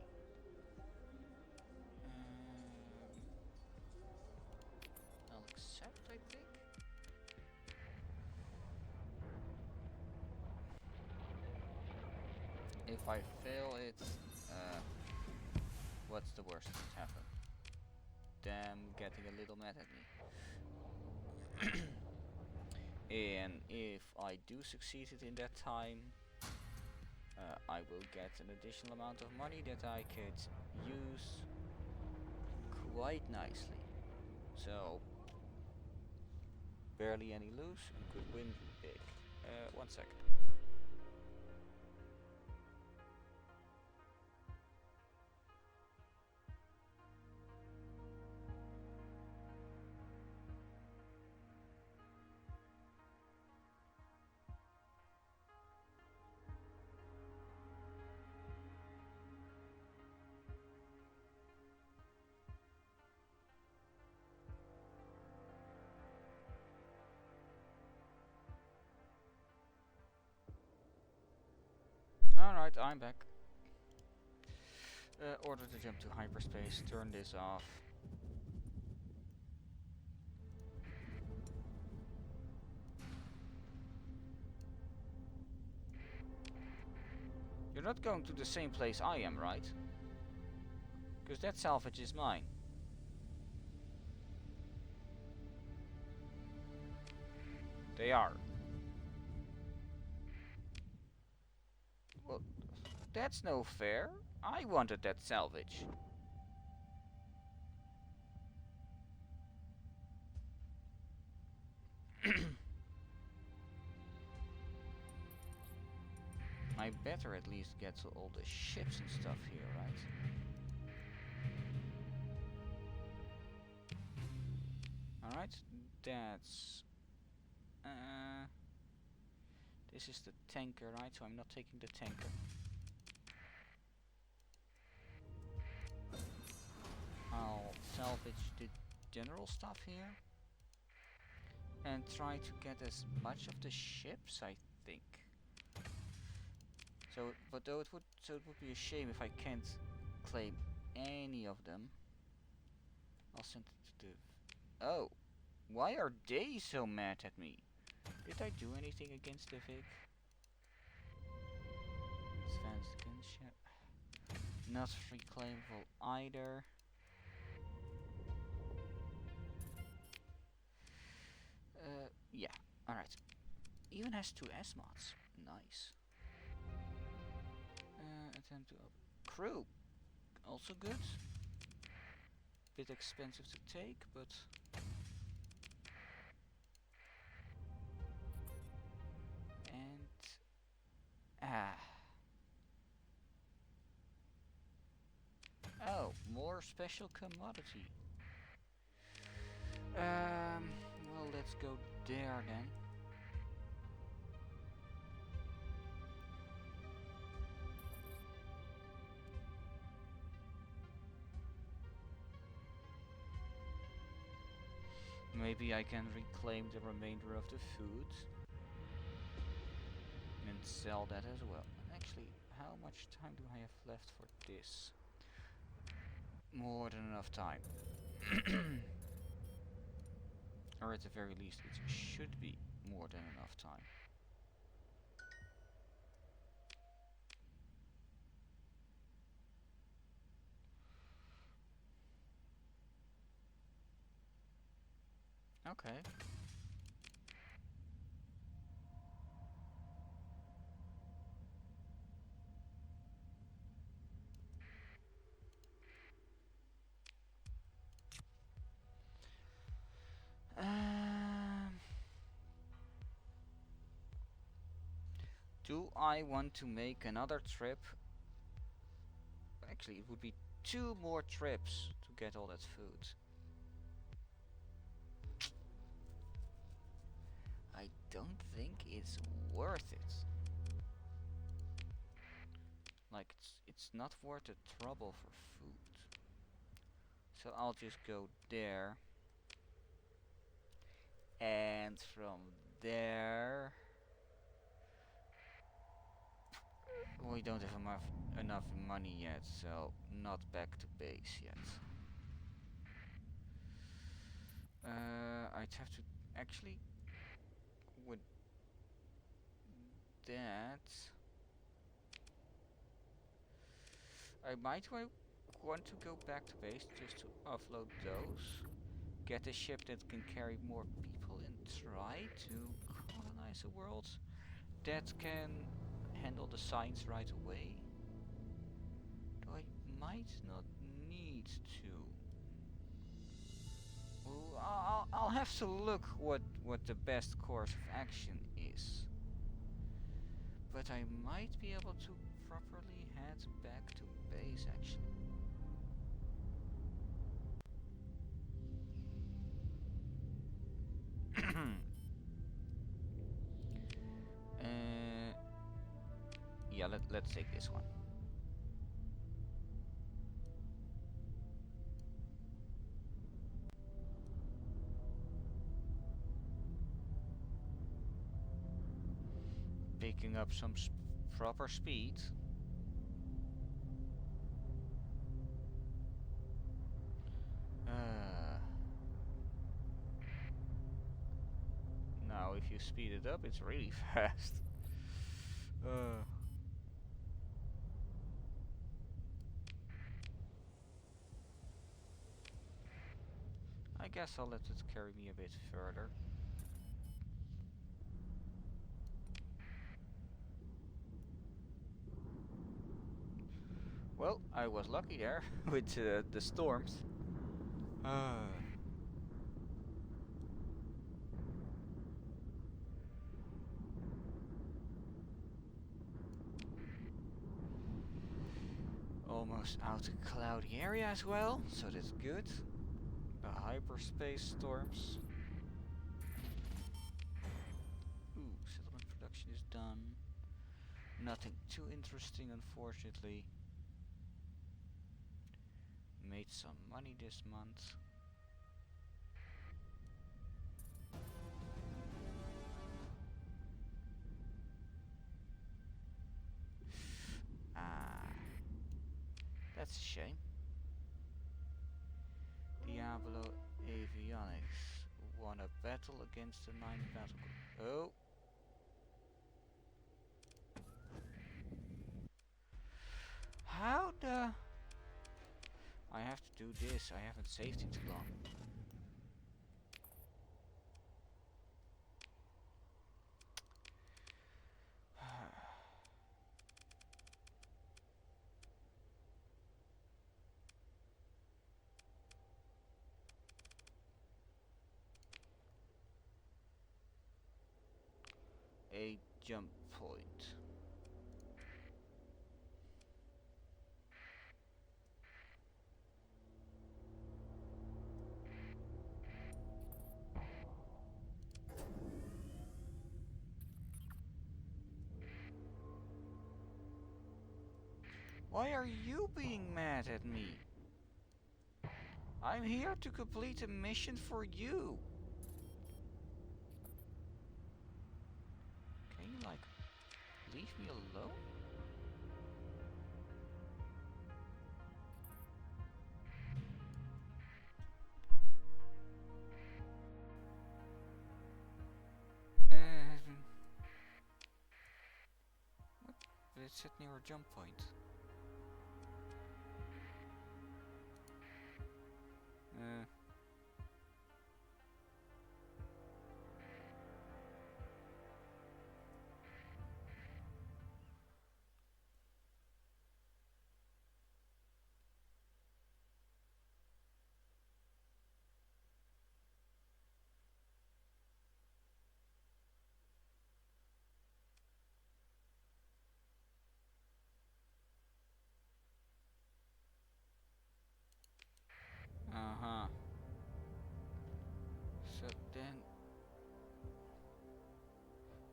I'll accept, I think. If I fail it, what's the worst that could happen? Them getting a little mad at me. And if I do succeed it in that time, I will get an additional amount of money that I could use quite nicely. So, barely any lose and could win big. 1 second. Alright, I'm back. Order to jump to hyperspace, turn this off. You're not going to the same place I am, right? Because that salvage is mine. They are. Well, that's no fair. I wanted that salvage. I better at least get to all the ships and stuff here, right? Alright, that's... this is the tanker, right? So I'm not taking the tanker. I'll salvage the general stuff here. And try to get as much of the ships, I think. So, but though it would be a shame if I can't claim any of them. I'll send it to the... Oh! Why are they so mad at me? Did I do anything against the Vic? Advanced gunship. Not reclaimable either. Yeah, alright. Even has 2 S-mods. Nice. Attempt to crew. Also good. Bit expensive to take, but... Oh, more special commodity. Well, let's go there then. Maybe I can reclaim the remainder of the food and sell that as well. Actually, how much time do I have left for this? More than enough time. Or at the very least, it should be more than enough time. Okay. Do I want to make another trip? Actually, it would be 2 more trips to get all that food. I don't think it's worth it. Like, it's not worth the trouble for food. So I'll just go there. And from there... We don't have enough money yet, so not back to base yet. I'd have to actually with that I might want to go back to base just to offload those, get a ship that can carry more people and try to colonize the world that can handle the signs right away. Though I might not need to. Well, I'll have to look what the best course of action is. But I might be able to properly head back to base actually. Yeah, let's take this one. Picking up some proper speed. Now if you speed it up, it's really fast. I guess I'll let it carry me a bit further. Well, I was lucky there with the storms. Almost out of cloudy area as well, so that's good. The hyperspace storms. Ooh, settlement production is done. Nothing too interesting, unfortunately. Made some money this month. That's a shame. Diablo Avionics won a battle against the 9th battle group. Oh! How the... I have to do this, I haven't saved in too long. A jump point. Why are you being mad at me? I'm here to complete a mission for you. Can you, like, leave me alone? What? But it's set near a jump point.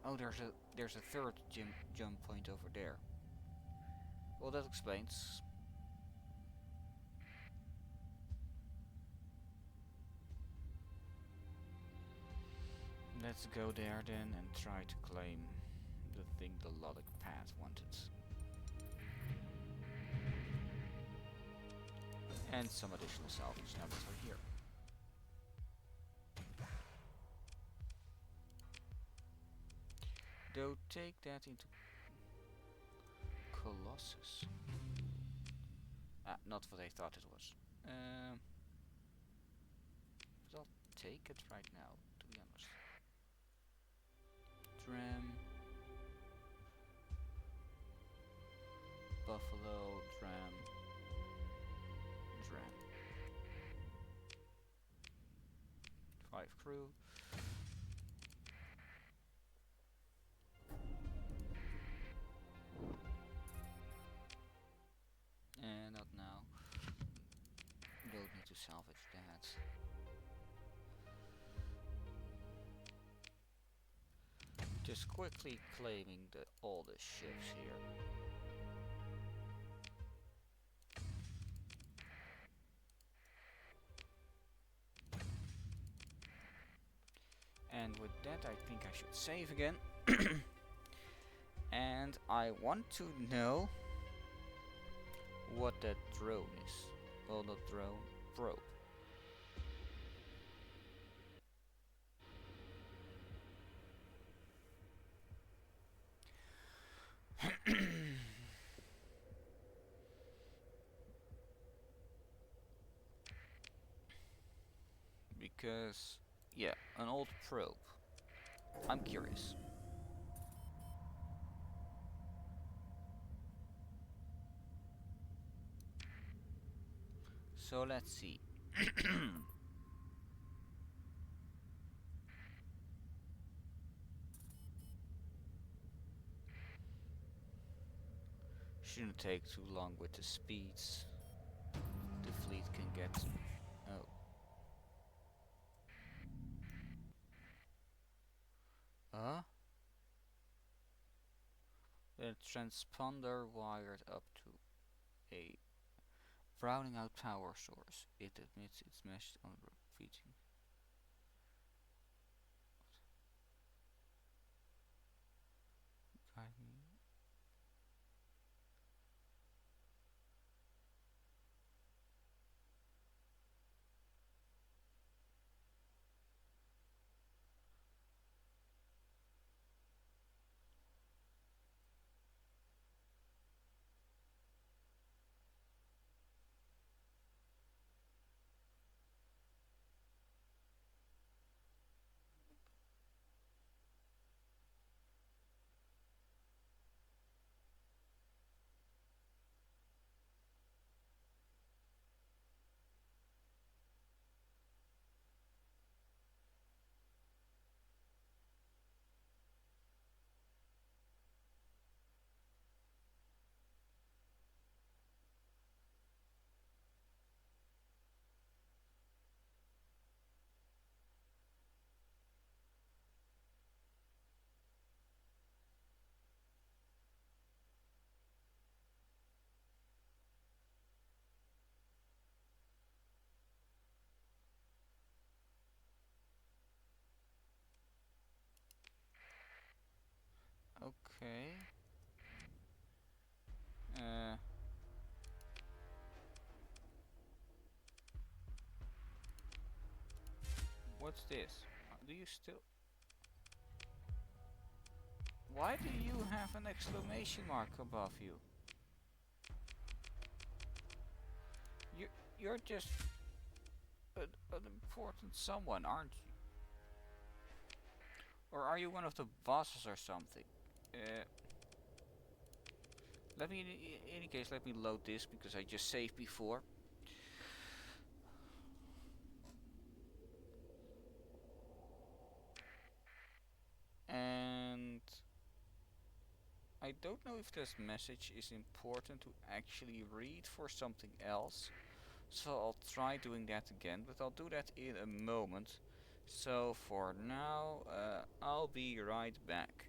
Oh, there's a third jump point over there. Well, that explains. Let's go there then and try to claim the thing the Lodic Path wanted. And some additional salvage now that we're here. Though take that into Colossus. Ah, not what I thought it was. But I'll take it right now, to be honest. Dram. Buffalo, Dram. Dram. 5 crew. Not now. Don't need to salvage that. Just quickly claiming all the ships here. And with that I think I should save again. And I want to know what that drone is. Well, not drone, probe. Because, yeah, an old probe. I'm curious. So let's see. Shouldn't take too long with the speeds. The fleet can get. Oh. The transponder wired up to a browning out power source. It admits it's meshed on repeating. Guide me. Okay. What's this? Do you still? Why do you have an exclamation mark above you? You're just an important someone, aren't you? Or are you one of the bosses or something? Let me, in any case, let me load this because I just saved before. And I don't know if this message is important to actually read for something else. So I'll try doing that again, but I'll do that in a moment. So for now, I'll be right back.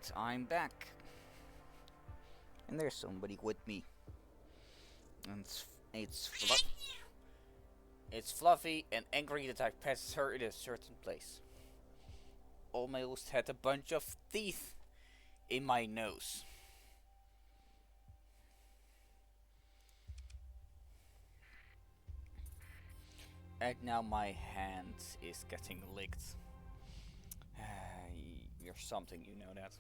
Alright, I'm back. And there's somebody with me. And it's fluffy and angry that I passed her in a certain place. Almost had a bunch of teeth in my nose. And now my hand is getting licked. You're something, you know that.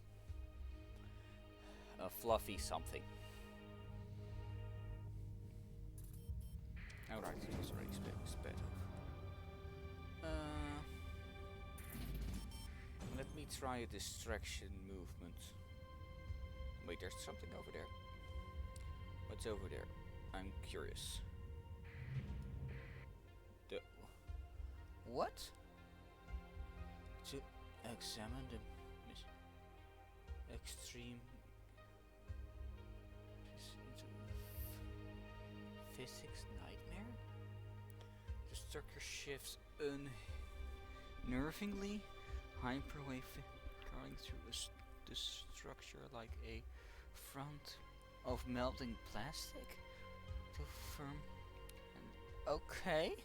A fluffy something. Alright, it was already sped up. Let me try a distraction movement. Wait, there's something over there. What's over there? I'm curious. What? To examine the extreme physics nightmare? The structure shifts unnervingly, hyperwave going through the structure like a front of melting plastic to firm. And okay,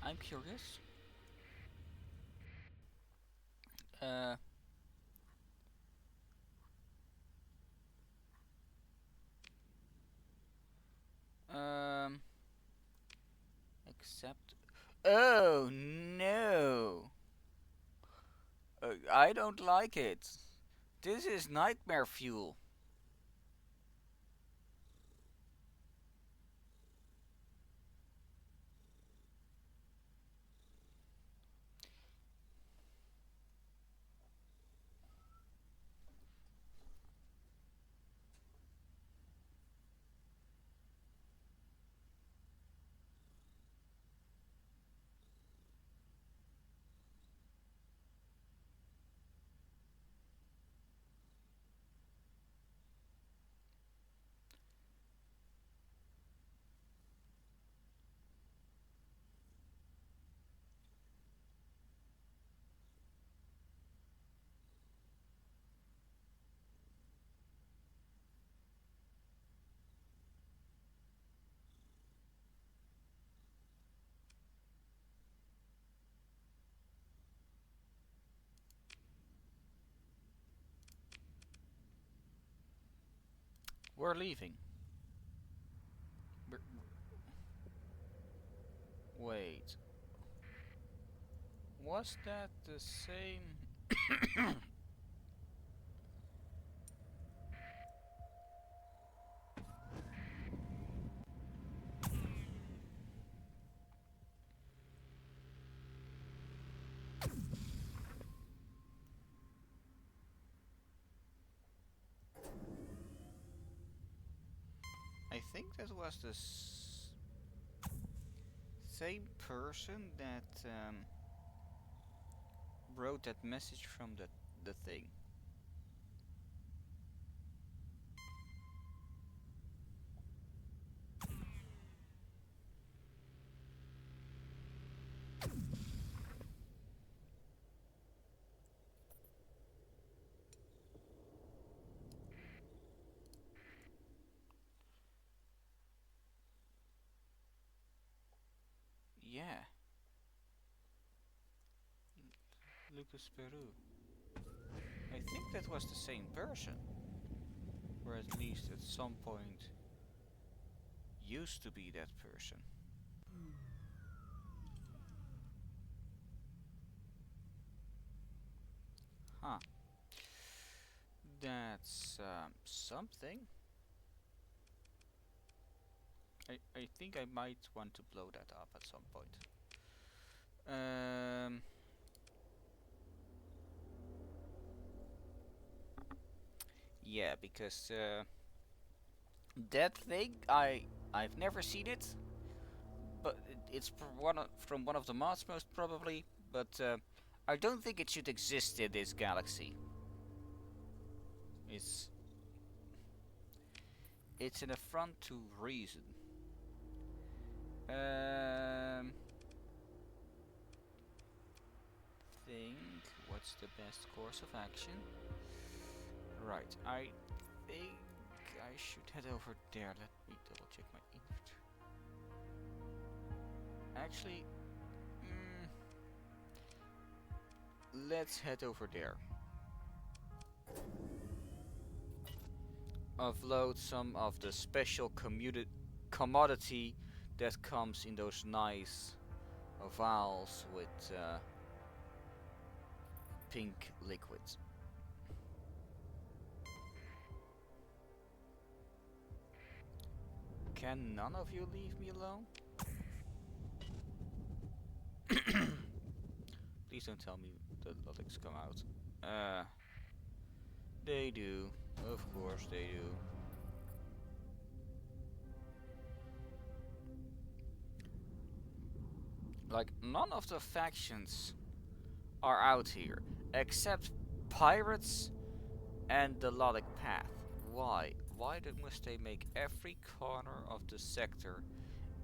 I'm curious. Except. Oh no! I don't like it. This is nightmare fuel. We're leaving. Wait. Was that the same? I think that was the same person that wrote that message from the thing. Yeah. Lucas Peru. I think that was the same person. Or at least at some point used to be that person. Huh. That's something. I think I might want to blow that up at some point. Yeah, because that thing I've never seen it, but it's from one of the mods most probably. But I don't think it should exist in this galaxy. It's an affront to reason. Think what's the best course of action? Right, I think I should head over there. Let me double check my inventory. Actually, let's head over there. Offload some of the special commodity that comes in those nice vials with pink liquids. Can none of you leave me alone? Please don't tell me the logics come out. They do. Of course they do. Like, none of the factions are out here, except pirates and the Lodic Path. Why? Why must they make every corner of the sector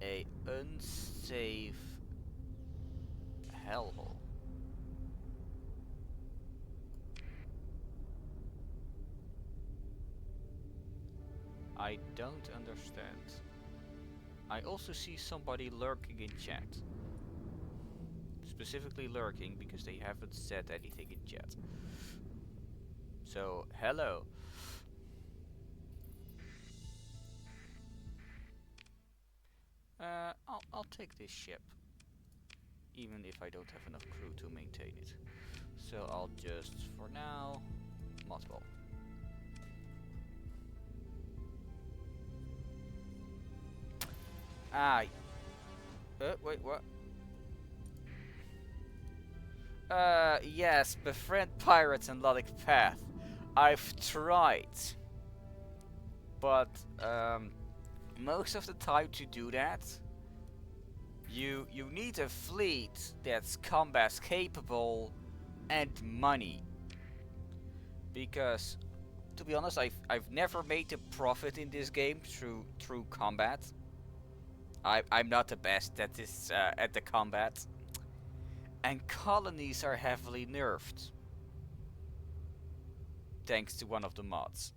a unsafe hellhole? I don't understand. I also see somebody lurking in chat. Specifically lurking because they haven't said anything in chat. So, hello. I'll take this ship, even if I don't have enough crew to maintain it. So I'll just, for now, mothball. Ah, wait, what? Yes, befriend pirates and Lodic Path. I've tried, but most of the time to do that, you need a fleet that's combat capable and money. Because, to be honest, I've never made a profit in this game through combat. I'm not the best at this at the combat. And colonies are heavily nerfed, thanks to one of the mods.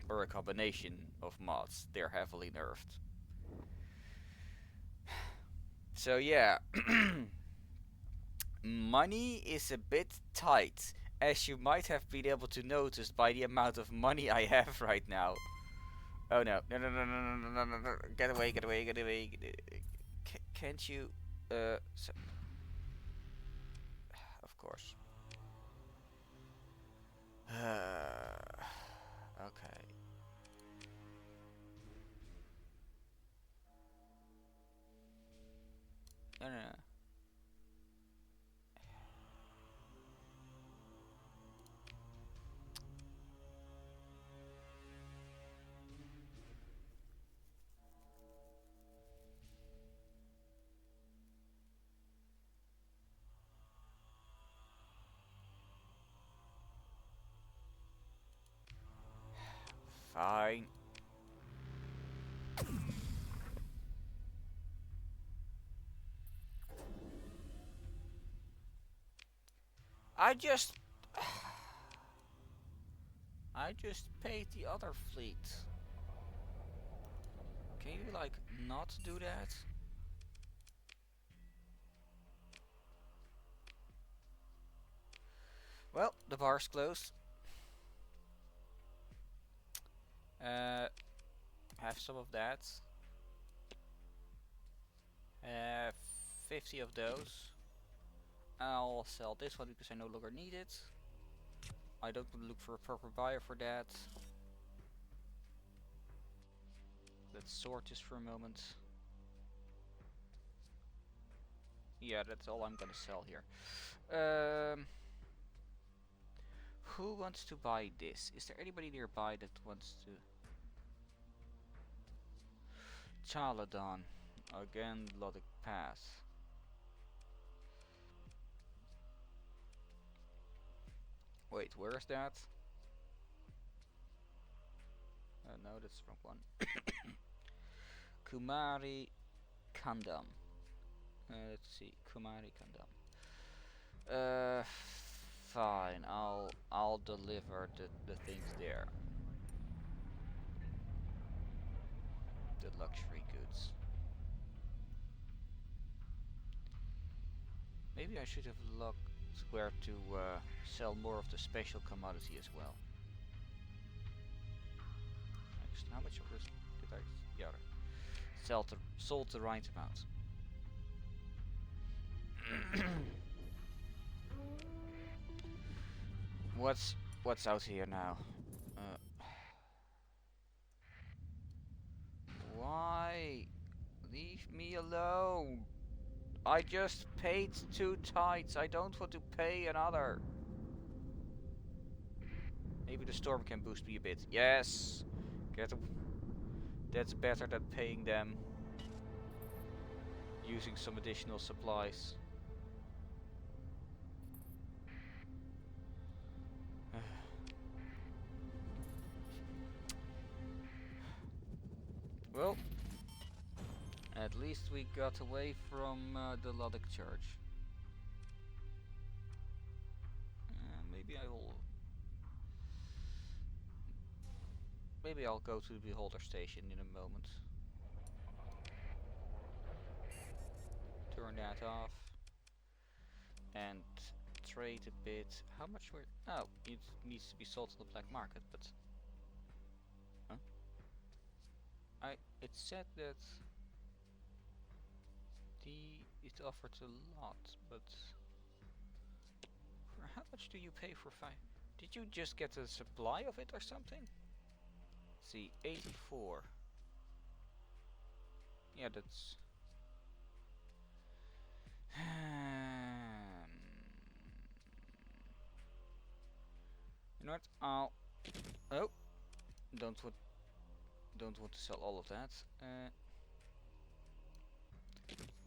Or a combination of mods, they're heavily nerfed. So yeah, money is a bit tight, as you might have been able to notice by the amount of money I have right now. Oh no, no, get away, get away, get away. Can't you, of course. Okay. No, no, no. Fine. I just... I just paid the other fleet. Can you, like, not do that? Well, the bar's closed. Have some of that. 50 of those. I'll sell this one because I no longer need it. I don't want to look for a proper buyer for that. Let's sort this for a moment. Yeah, that's all I'm gonna sell here. Who wants to buy this? Is there anybody nearby that wants to? Chaladon. Again, Lodic Path. Wait, where is that? No, that's the wrong one. Kumari Kandam. Let's see, Kumari Kandam. 5. I'll deliver the things there. The luxury goods. Maybe I should have looked where to sell more of the special commodity as well. Actually, how much of this did I? Yeah, sold the right amount. What's out here now? Why? Leave me alone. I just paid 2 tides. I don't want to pay another. Maybe the storm can boost me a bit. Yes. That's better than paying them. Using some additional supplies. Well, at least we got away from the Luddic Church. Maybe I'll go to the Beholder Station in a moment. Turn that off. And trade a bit. How much were... Oh, it needs to be sold on the black market, but... Huh? It said that... It offered a lot, but... For how much do you pay for 5? Did you just get a supply of it or something? Let's see, 84. Yeah, that's... You know what? Oh, don't want to sell all of that.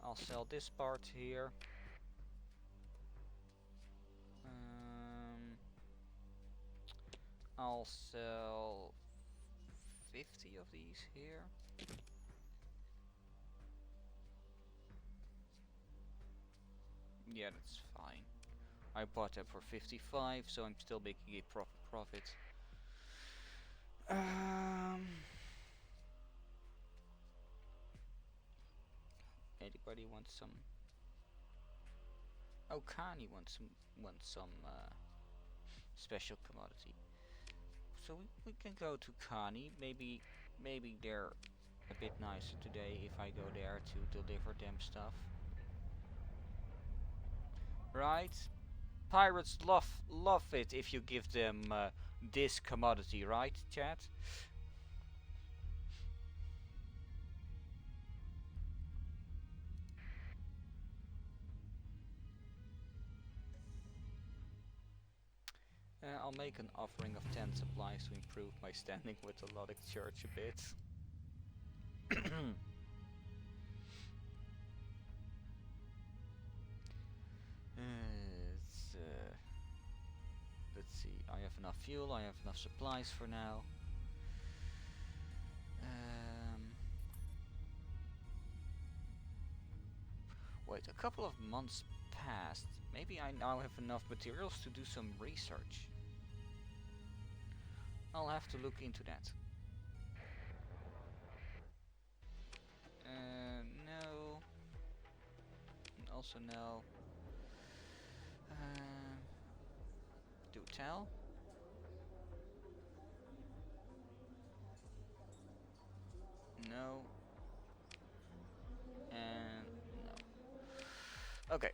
I'll sell this part here. I'll sell 50 of these here. Yeah, that's fine. I bought them for 55, so I'm still making a profit. Anybody want some? Oh, Kani wants some special commodity. So we can go to Kani. Maybe they're a bit nicer today if I go there to deliver them stuff. Right? Pirates love it if you give them this commodity, right, chat? I'll make an offering of 10 supplies to improve my standing with the Luddic Church a bit. Let's see, I have enough fuel, I have enough supplies for now. Wait, a couple of months passed. Maybe I now have enough materials to do some research. I'll have to look into that. No. Also no. Do tell. No. And no. Okay.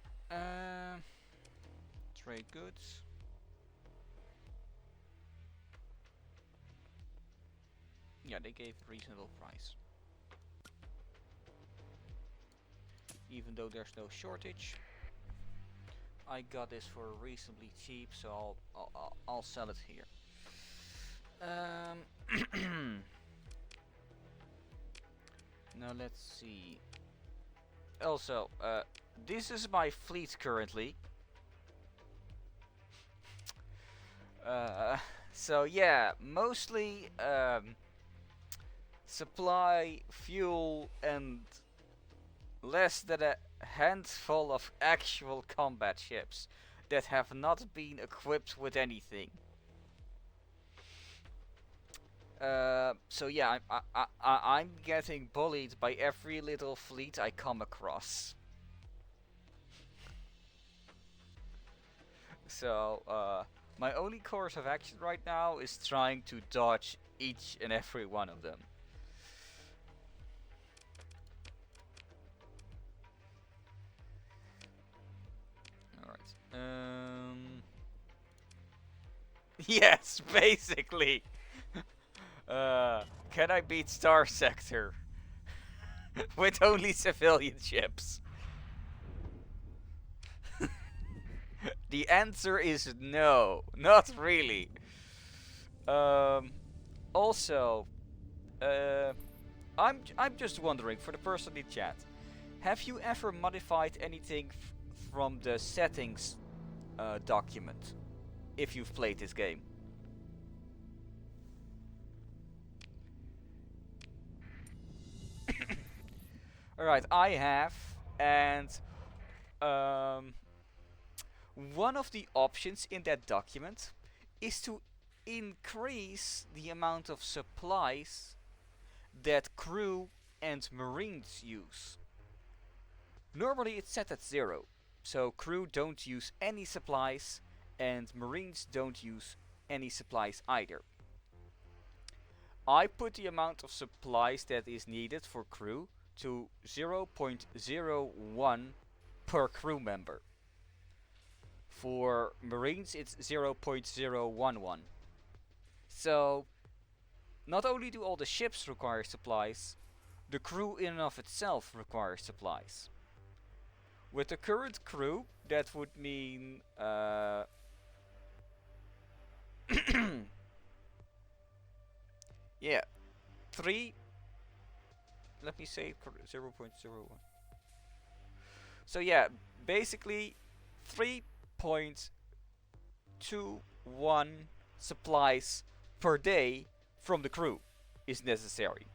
Trade goods. Yeah, they gave a reasonable price. Even though there's no shortage, I got this for reasonably cheap, so I'll sell it here. Now let's see. Also, this is my fleet currently. So yeah, mostly supply, fuel, and less than a handful of actual combat ships that have not been equipped with anything. So yeah, I'm getting bullied by every little fleet I come across. So my only course of action right now is trying to dodge each and every one of them. All right. Yes, basically. Can I beat Starsector with only civilian ships? The answer is no, not really. Um, also, uh, I'm just wondering for the person in chat, have you ever modified anything from the settings document if you've played this game? Alright, I have, and um, one of the options in that document is to increase the amount of supplies that crew and marines use. Normally it's set at 0, so crew don't use any supplies and marines don't use any supplies either. I put the amount of supplies that is needed for crew to 0.01 per crew member. For marines it's 0.011. So not only do all the ships require supplies, the crew in and of itself requires supplies. With the current crew, that would mean yeah, 3, let me say 0.01. So yeah, basically 3.21 supplies per day from the crew is necessary.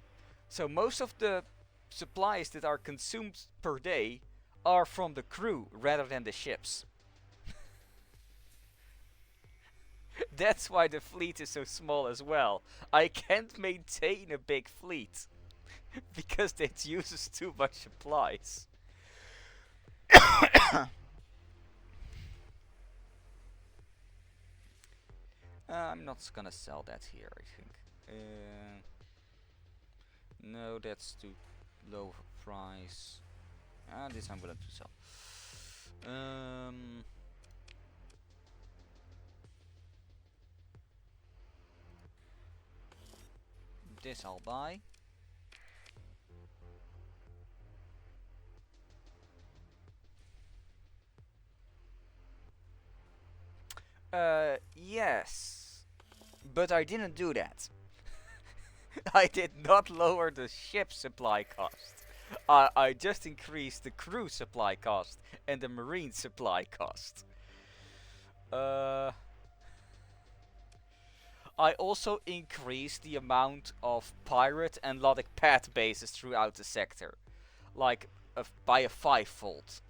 So most of the supplies that are consumed per day are from the crew rather than the ships. That's why the fleet is so small as well. I can't maintain a big fleet because it uses too much supplies. I'm not gonna sell that here, I think. No, that's too low of a price. This I'm gonna to sell. This I'll buy. Yes. But I didn't do that. I did not lower the ship supply cost. I just increased the crew supply cost and the marine supply cost. I also increased the amount of pirate and Lodic pad bases throughout the sector. Like, by a 5-fold.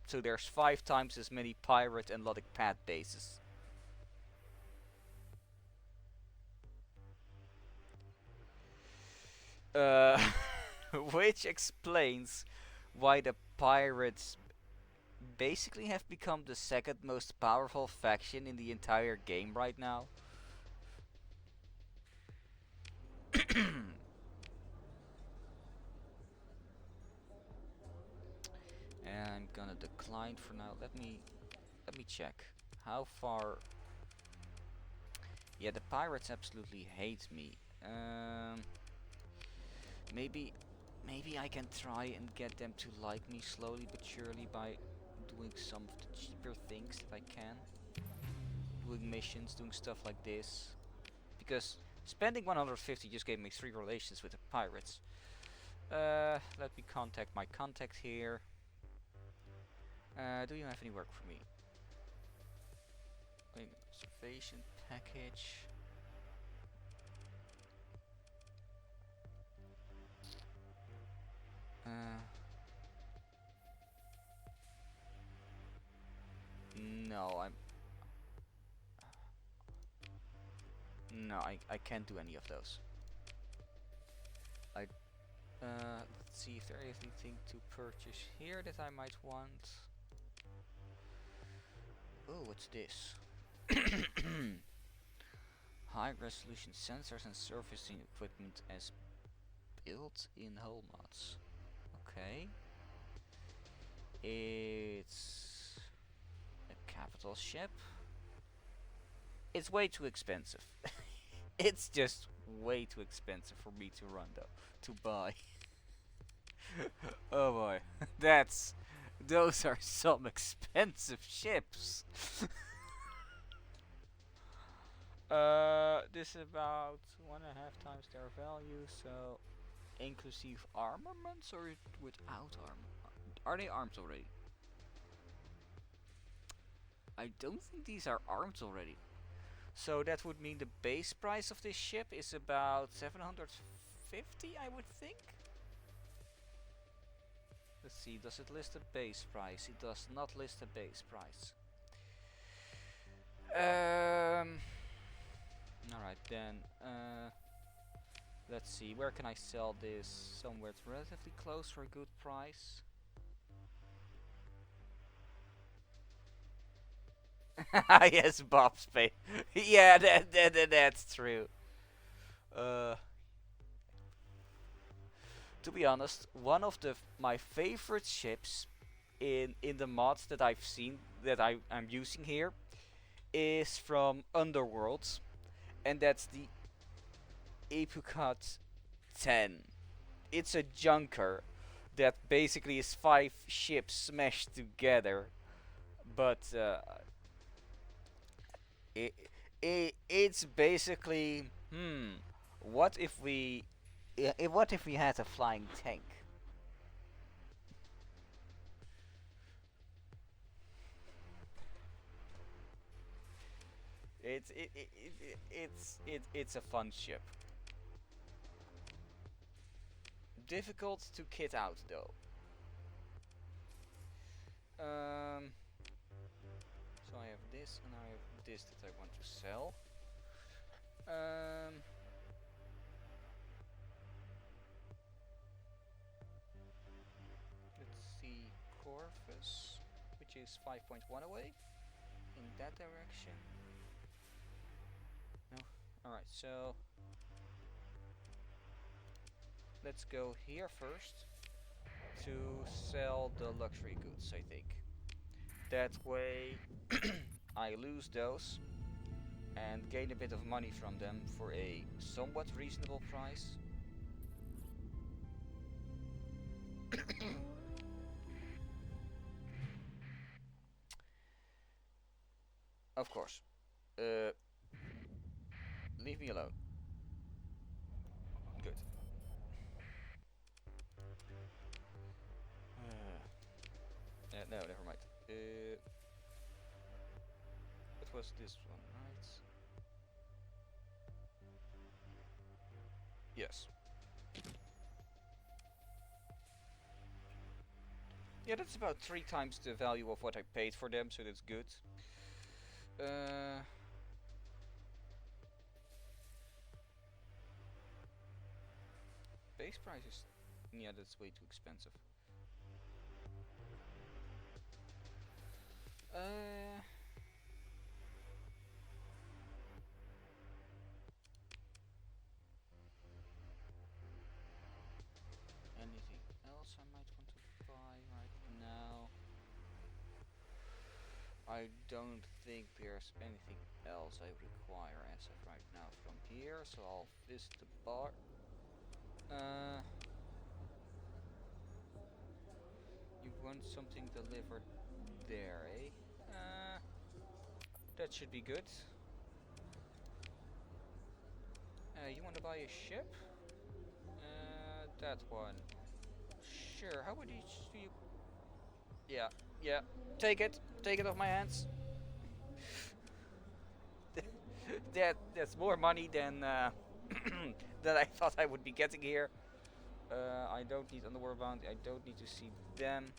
So there's 5 times as many pirate and Lodic pad bases. Uh, which explains why the pirates basically have become the second most powerful faction in the entire game right now. And I'm gonna decline for now. Let me check. How far? Yeah, the pirates absolutely hate me. Maybe I can try and get them to like me slowly but surely by doing some of the cheaper things that I can. Doing missions, doing stuff like this. Because spending 150 just gave me 3 relations with the pirates. Let me contact my contact here. Do you have any work for me? Observation package. No, No, I can't do any of those. I let's see if there is anything to purchase here that I might want. Oh, what's this? High resolution sensors and surfacing equipment as built in hull mods. Okay. It's a capital ship. It's way too expensive. It's just way too expensive for me to run though, to buy. Oh boy, those are some expensive ships. This is about 1.5 times their value, so inclusive armaments or without armor? Are they armed already? I don't think these are armed already. So that would mean the base price of this ship is about 750, I would think. Let's see, does it list a base price? It does not list a base price. Alright then, let's see, where can I sell this? Somewhere it's relatively close for a good price. Yes, Bob's pay. Yeah, that's true. To be honest, one of my favorite ships in the mods that I've seen that I'm using here is from Underworlds, and that's the Apricot 10. It's a junker that basically is 5 ships smashed together, but it, it's basically what if we what if we had a flying tank? It's a fun ship. Difficult to kit out though. So I have this and I have this that I want to sell. Let's see, Corvus, which is 5.1 away, in that direction. No, all right. So let's go here first to sell the luxury goods. I think that way I lose those and gain a bit of money from them for a somewhat reasonable price. Of course. Leave me alone. Good. No, never mind. What was this one, right? Yes. Yeah, that's about 3 times the value of what I paid for them, so that's good. Base price is... yeah, that's way too expensive. Anything else I might want to buy right now? I don't think there's anything else I require as of right now from here, so I'll visit the bar. You want something delivered there, eh? That should be good. You want to buy a ship? That one. Sure, how would you... yeah, yeah. Take it. Take it off my hands. That's more money than than I thought I would be getting here. I don't need Underworld Bounty. I don't need to see them.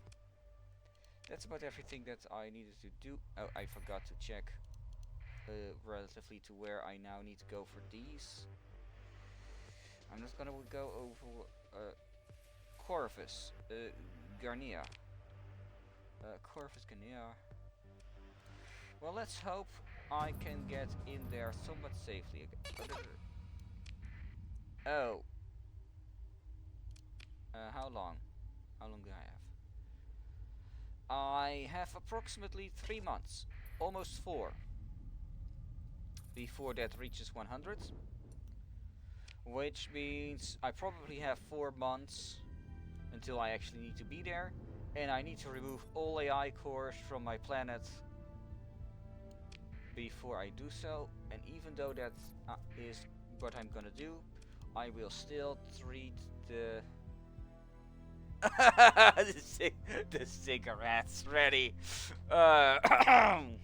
That's about everything that I needed to do. Oh, I forgot to check relatively to where I now need to go for these. I'm just gonna go over Corvus Garnia. Corvus Garnia. Well, let's hope I can get in there somewhat safely again. Oh. How long? How long do I have? I have approximately 3 months. Almost 4. Before that reaches 100. Which means I probably have 4 months until I actually need to be there. And I need to remove all AI cores from my planet before I do so. And even though that is what I'm gonna do, I will still treat the the cigarettes ready. I'm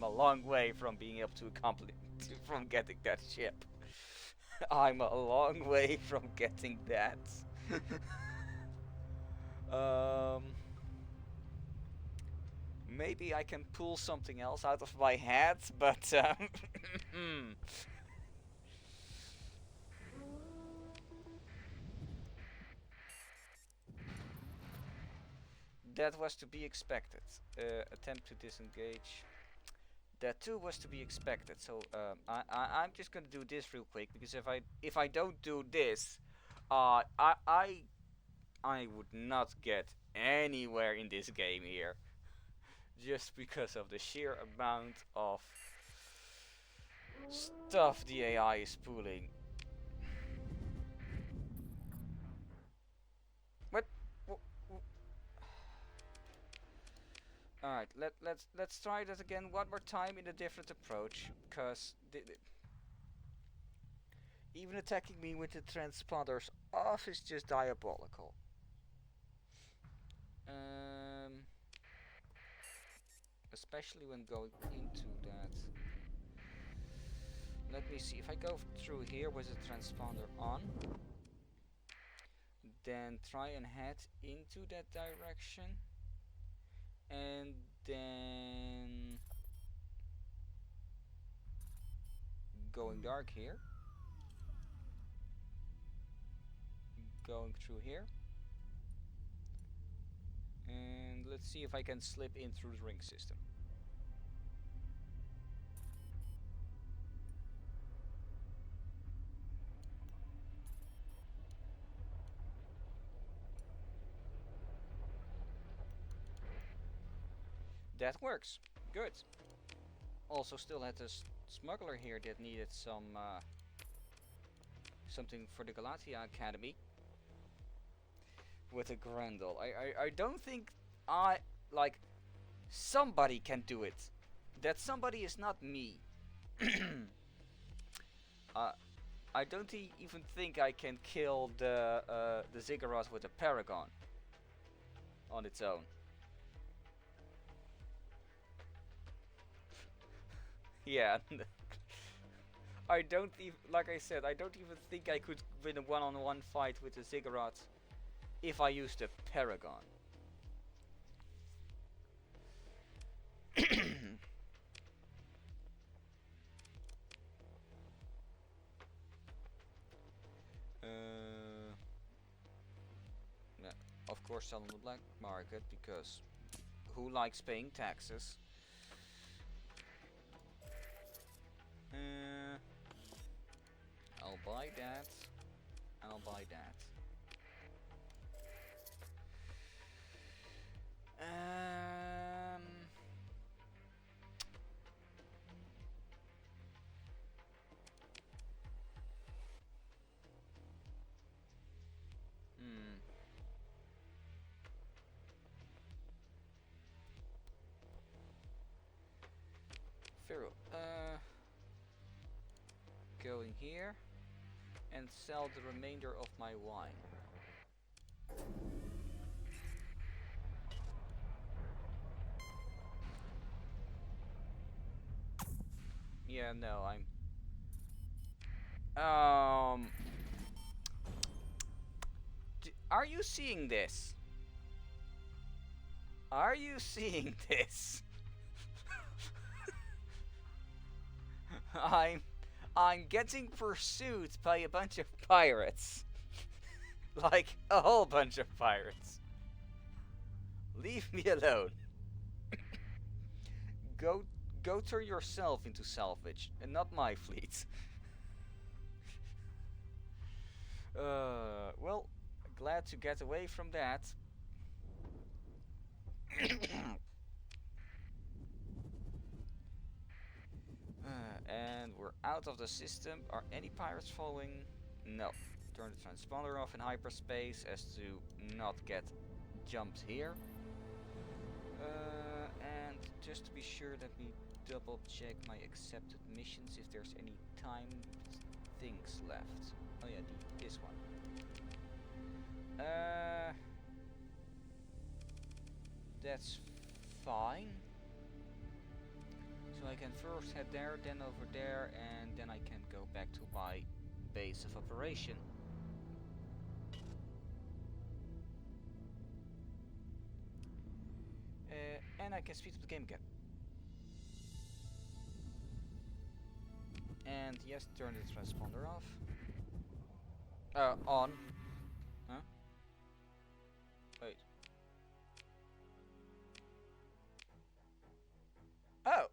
a long way from being able to accomplish from getting that ship. I'm a long way from getting that. um, Maybe I can pull something else out of my head, but that was to be expected. Attempt to disengage. That too was to be expected. So I'm just gonna do this real quick because if I don't do this, I would not get anywhere in this game here, just because of the sheer amount of stuff the AI is pulling. What? Alright, let's try that again one more time in a different approach, because even attacking me with the transponders off is just diabolical. Especially when going into that. Let me see, if I go through here with the transponder on, then try and head into that direction, and then going dark here, going through here, and let's see if I can slip in through the ring system. That works. Good. Also still had this smuggler here that needed something for the Galatia Academy with a Grendel. I don't think somebody can do it. That somebody is not me. I don't even think I can kill the Ziggurat with a Paragon on its own. Yeah. I don't even, like I said, I don't even think I could win a one-on-one fight with the Ziggurat if I used a Paragon. Yeah, of course sell on the black market, because who likes paying taxes? I'll buy that. I'll buy that. Pharaoh, going here and sell the remainder of my wine. Yeah, no, are you seeing this? Are you seeing this? I'm I'm getting pursued by a bunch of pirates. Like a whole bunch of pirates. Leave me alone. Go go turn yourself into salvage and not my fleet. Well, glad to get away from that. And we're out of the system. Are any pirates following? No. Turn the transponder off in hyperspace as to not get jumped here. And just to be sure, let me double check my accepted missions if there's any time things left. Oh yeah, this one. That's fine. So I can first head there, then over there, and then I can go back to my base of operation. And I can speed up the game again. And yes, turn the transponder off. On. Huh? Wait. Oh.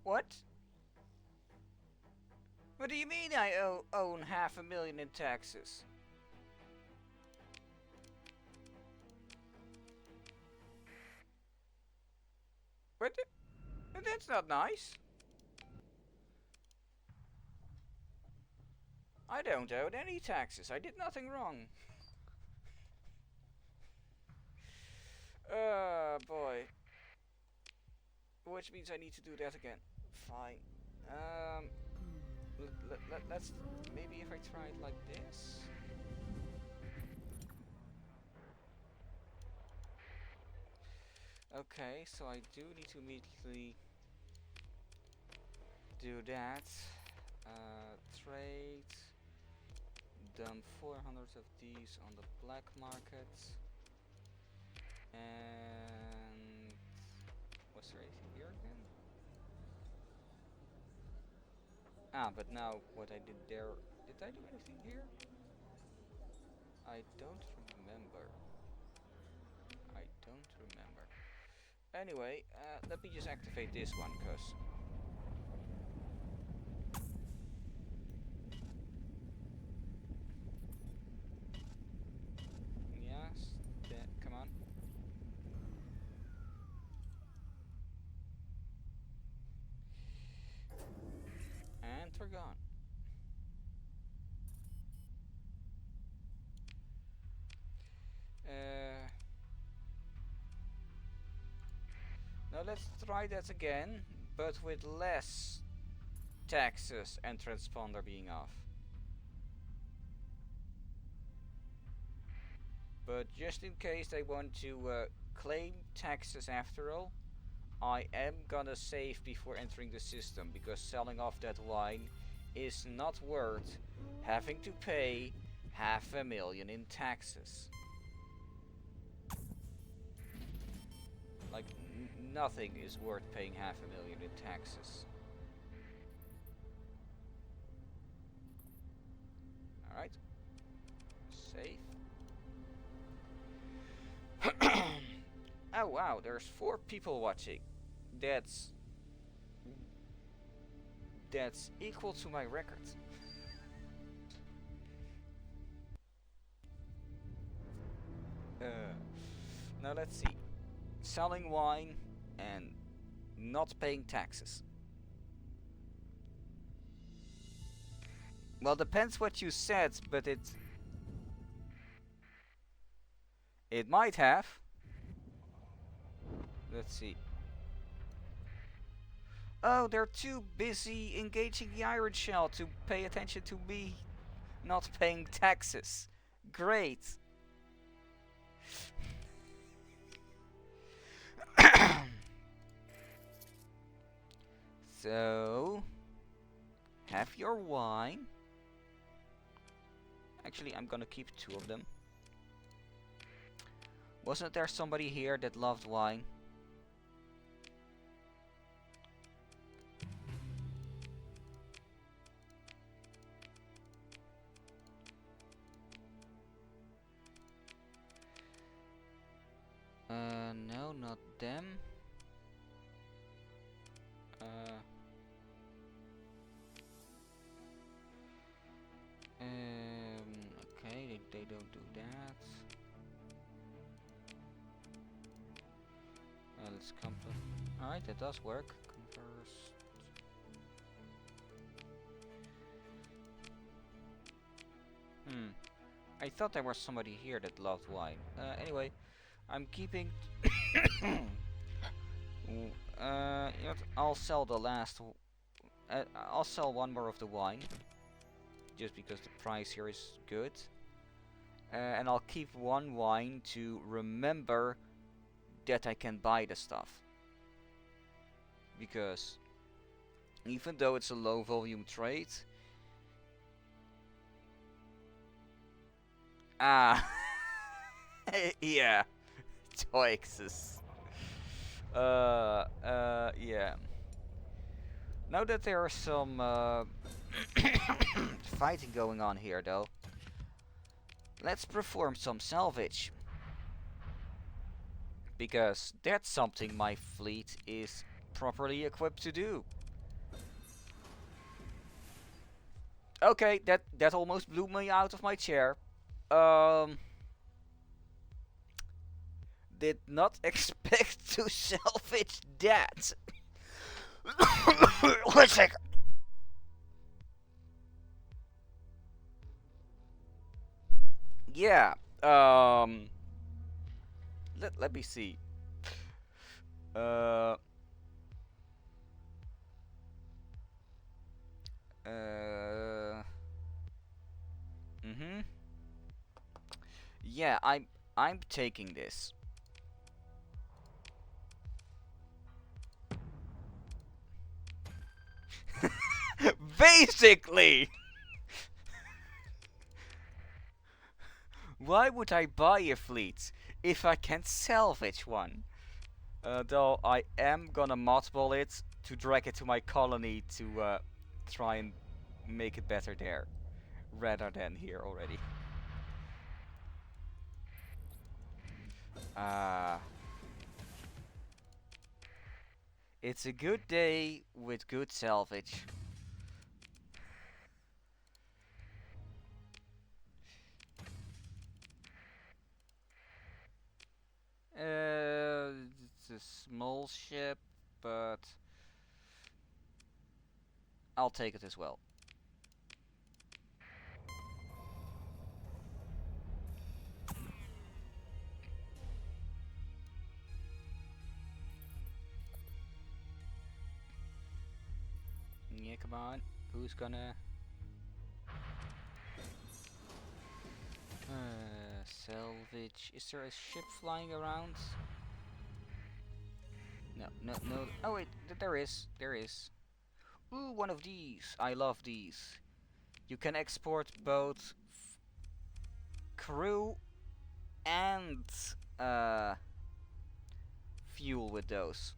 What? What do you mean I own $500,000 in taxes? But that's not nice. I don't owe any taxes. I did nothing wrong. Boy. Which means I need to do that again. Fine. Let's maybe if I try it like this. Okay, so I do need to immediately do that. Trade. Dump 400 of these on the black market. And was there anything here again? But now what I did there, did I do anything here? I don't remember. I don't remember. Anyway, let me just activate this one, cause yes, come on. And we're gone. Now let's try that again, but with less taxes and transponder being off. But just in case they want to claim taxes after all, I am gonna save before entering the system, because selling off that wine is not worth having to pay $500,000 in taxes. Like, nothing is worth paying $500,000 in taxes. Alright. Save. Oh wow, there's 4 people watching. That's equal to my record. Now let's see. Selling wine and not paying taxes. Well, depends what you said, but it might have. Let's see. Oh, they're too busy engaging the Iron Shell to pay attention to me not paying taxes. Great. So, have your wine. Actually, I'm gonna keep 2 of them. Wasn't there somebody here that loved wine? Okay, they don't do that. Let's complete. Alright, that does work. Converse. I thought there was somebody here that loved wine. Anyway, I'm keeping. You know what? I'll sell the last. I'll sell one more of the wine, just because the price here is good. And I'll keep one wine to remember that I can buy the stuff. Because even though it's a low volume trade, yeah, Toixes. Yeah. Now that there are some fighting going on here, though, let's perform some salvage. Because that's something my fleet is properly equipped to do. Okay, that almost blew me out of my chair. Did not expect to salvage that. One second. Yeah. Let me see. Uh. Mhm. Yeah, I'm taking this. Basically. Why would I buy a fleet if I can salvage one? Though I am gonna mothball it to drag it to my colony to try and make it better there, rather than here already. Ah. It's a good day with good salvage. It's a small ship, but I'll take it as well. Yeah, come on. Who's gonna... salvage. Is there a ship flying around? No, no, no. Oh wait, there is. There is. Ooh, one of these. I love these. You can export both crew and fuel with those.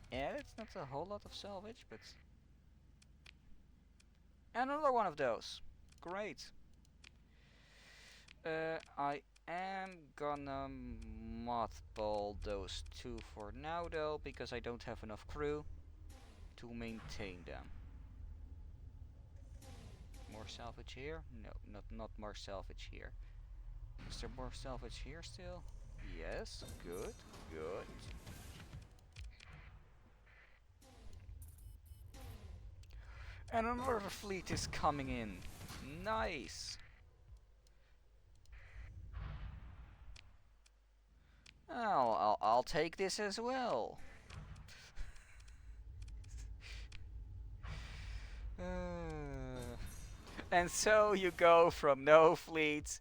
Yeah, it's not a whole lot of salvage, but... Another one of those. Great. I am gonna mothball those two for now, though, because I don't have enough crew to maintain them. More salvage here? No, not more salvage here. Is there more salvage here still? Yes, good, good. And another fleet is coming in. Nice. I'll take this as well. And so you go from no fleet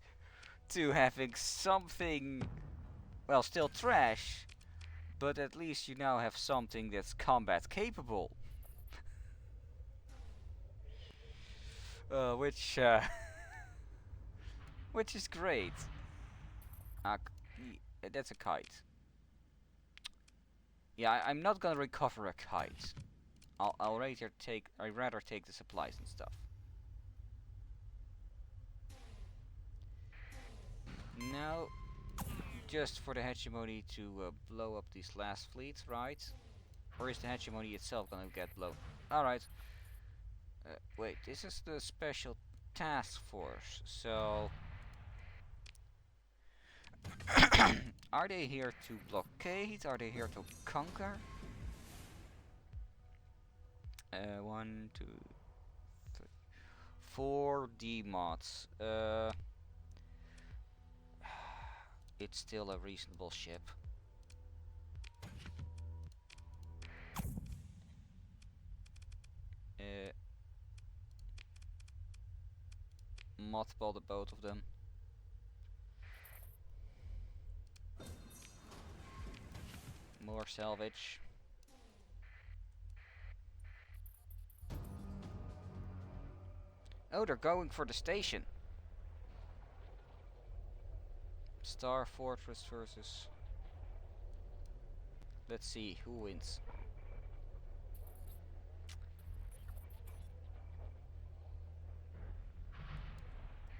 to having something, well, still trash, but at least you now have something that's combat capable. Which which is great. That's a kite. Yeah, I'm not gonna recover a kite. I'd rather take the supplies and stuff. just for the hegemony to blow up these last fleets, right? Or is the hegemony itself gonna get blown? Alright. Wait, this is the special task force, so... Are they here to blockade? Are they here to conquer? 1, 2, 3, 4 D-mods. It's still a reasonable ship. Mothball the both of them. More salvage. Oh, they're going for the station. Star Fortress versus... Let's see, who wins?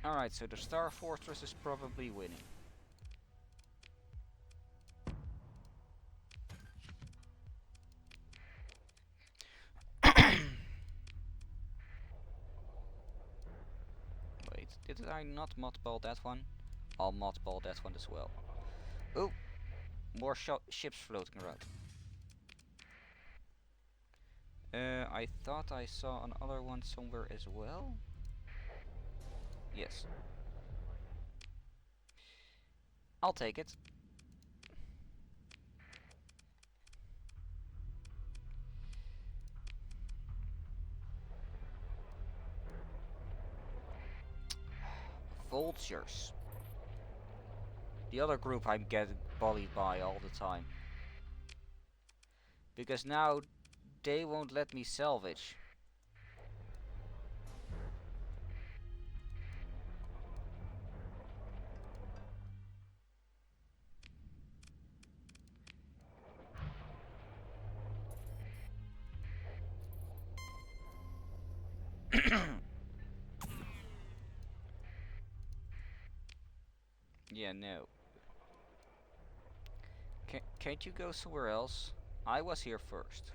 Alright, so the Star Fortress is probably winning. Wait, did I not mothball that one? I'll mothball that one as well. Oh, more ships floating around. I thought I saw another one somewhere as well. Yes. I'll take it. Vultures. The other group I'm getting bullied by all the time. Because now they won't let me salvage. Yeah, no. Can't you go somewhere else? I was here first.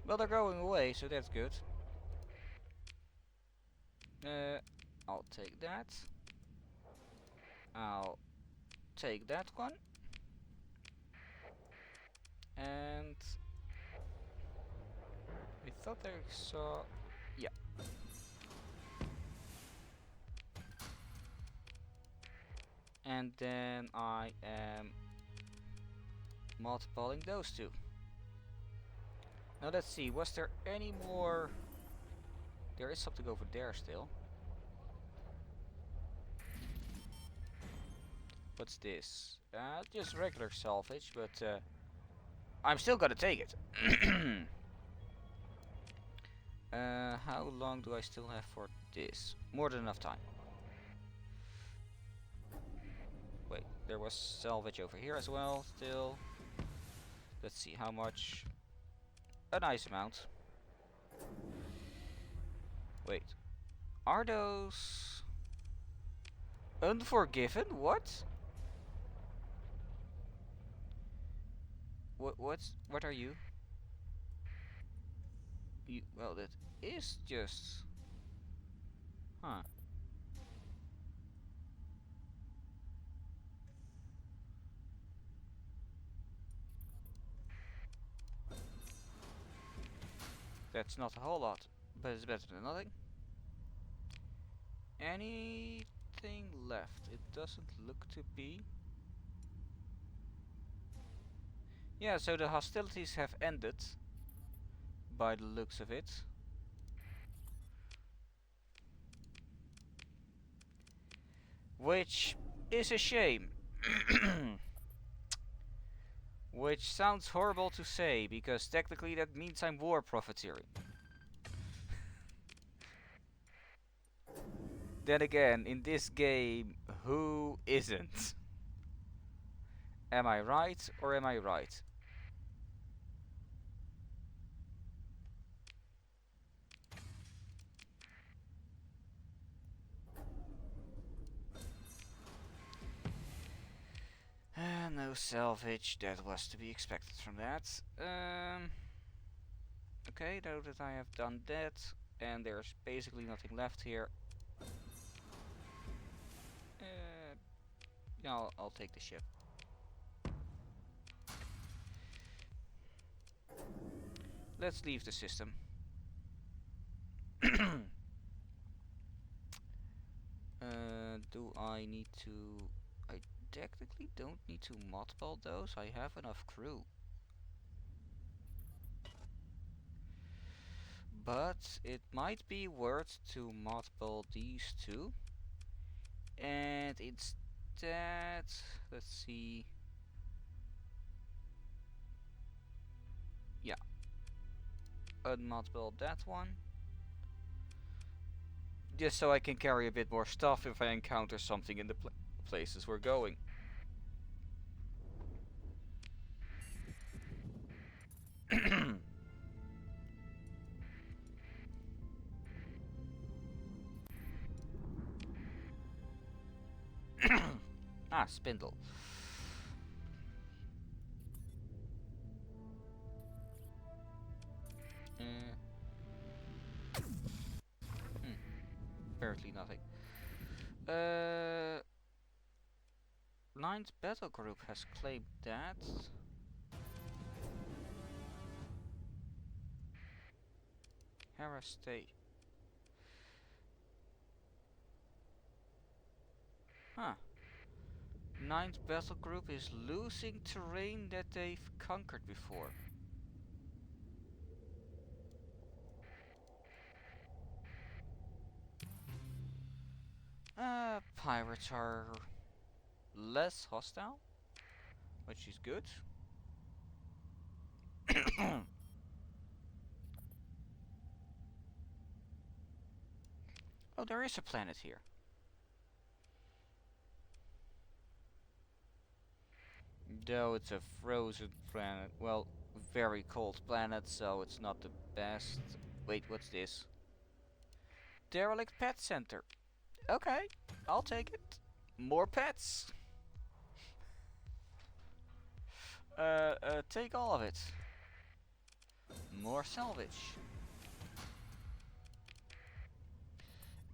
Well, they're going away, so that's good. I'll take that. I'll take that one. And I thought I saw... Yeah. And then I am multiplying those two. Now let's see, was there any more... There is something over there still. What's this? Just regular salvage, but I'm still gonna take it. How long do I still have for this? More than enough time. Wait, there was salvage over here as well, still. Let's see, how much? A nice amount. Wait, are those Unforgiven? What? What are you? Well, that is just... Huh. That's not a whole lot, but it's better than nothing. Anything left? It doesn't look to be. Yeah, so the hostilities have ended, by the looks of it. Which is a shame. Which sounds horrible to say, because technically that means I'm war profiteering. Then again, in this game, who isn't? Am I right or am I right? No salvage, that was to be expected from that. Okay, now that I have done that, and there's basically nothing left here. Yeah, I'll take the ship. Let's leave the system. Do I need to... I technically don't need to mothball those, I have enough crew. But it might be worth to mothball these two. And instead, let's see. Yeah, unmothball that one. Just so I can carry a bit more stuff if I encounter something in the places we're going. Ah, spindle. Apparently nothing. Ninth battle group has claimed that. Hera State. Huh. Ninth battle group is losing terrain that they've conquered before. Pirates are less hostile, which is good. Oh, there is a planet here. Though it's a frozen planet. Well, very cold planet, so it's not the best. Wait, what's this? Derelict Pet Center. Okay, I'll take it. More pets. Take all of it. More salvage.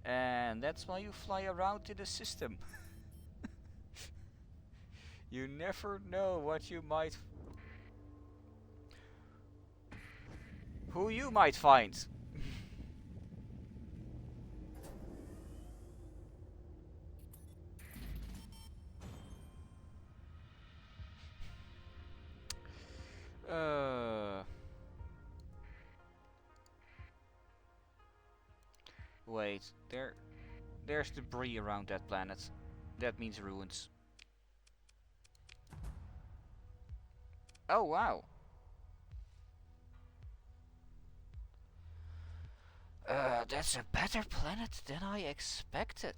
And that's why you fly around in the system. You never know what you might... who you might find. uh... Wait, there's debris around that planet. That means ruins. Oh wow. That's a better planet than I expected.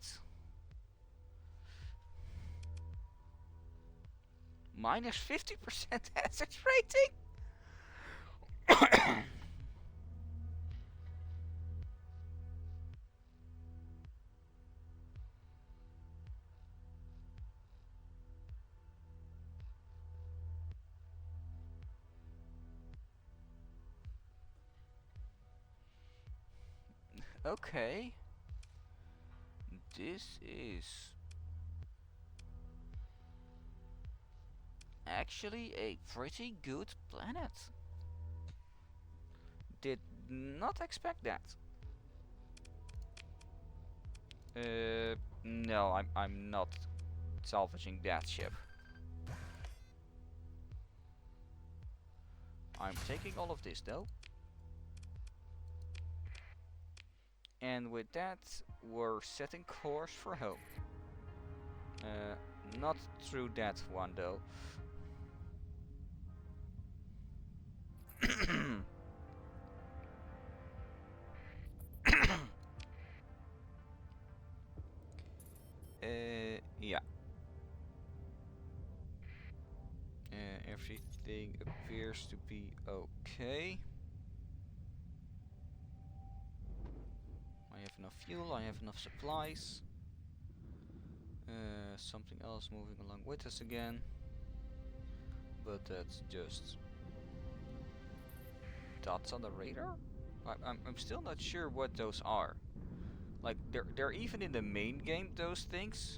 Minus 50% hazard rating? Okay. This is actually a pretty good planet. Did not expect that. No, I'm not salvaging that ship. I'm taking all of this though. And with that, we're setting course for home. Not through that one though. Everything appears to be okay. I have enough fuel, I have enough supplies. Something else moving along with us again. But that's just dots on the radar? I'm still not sure what those are. Like, they're even in the main game, those things.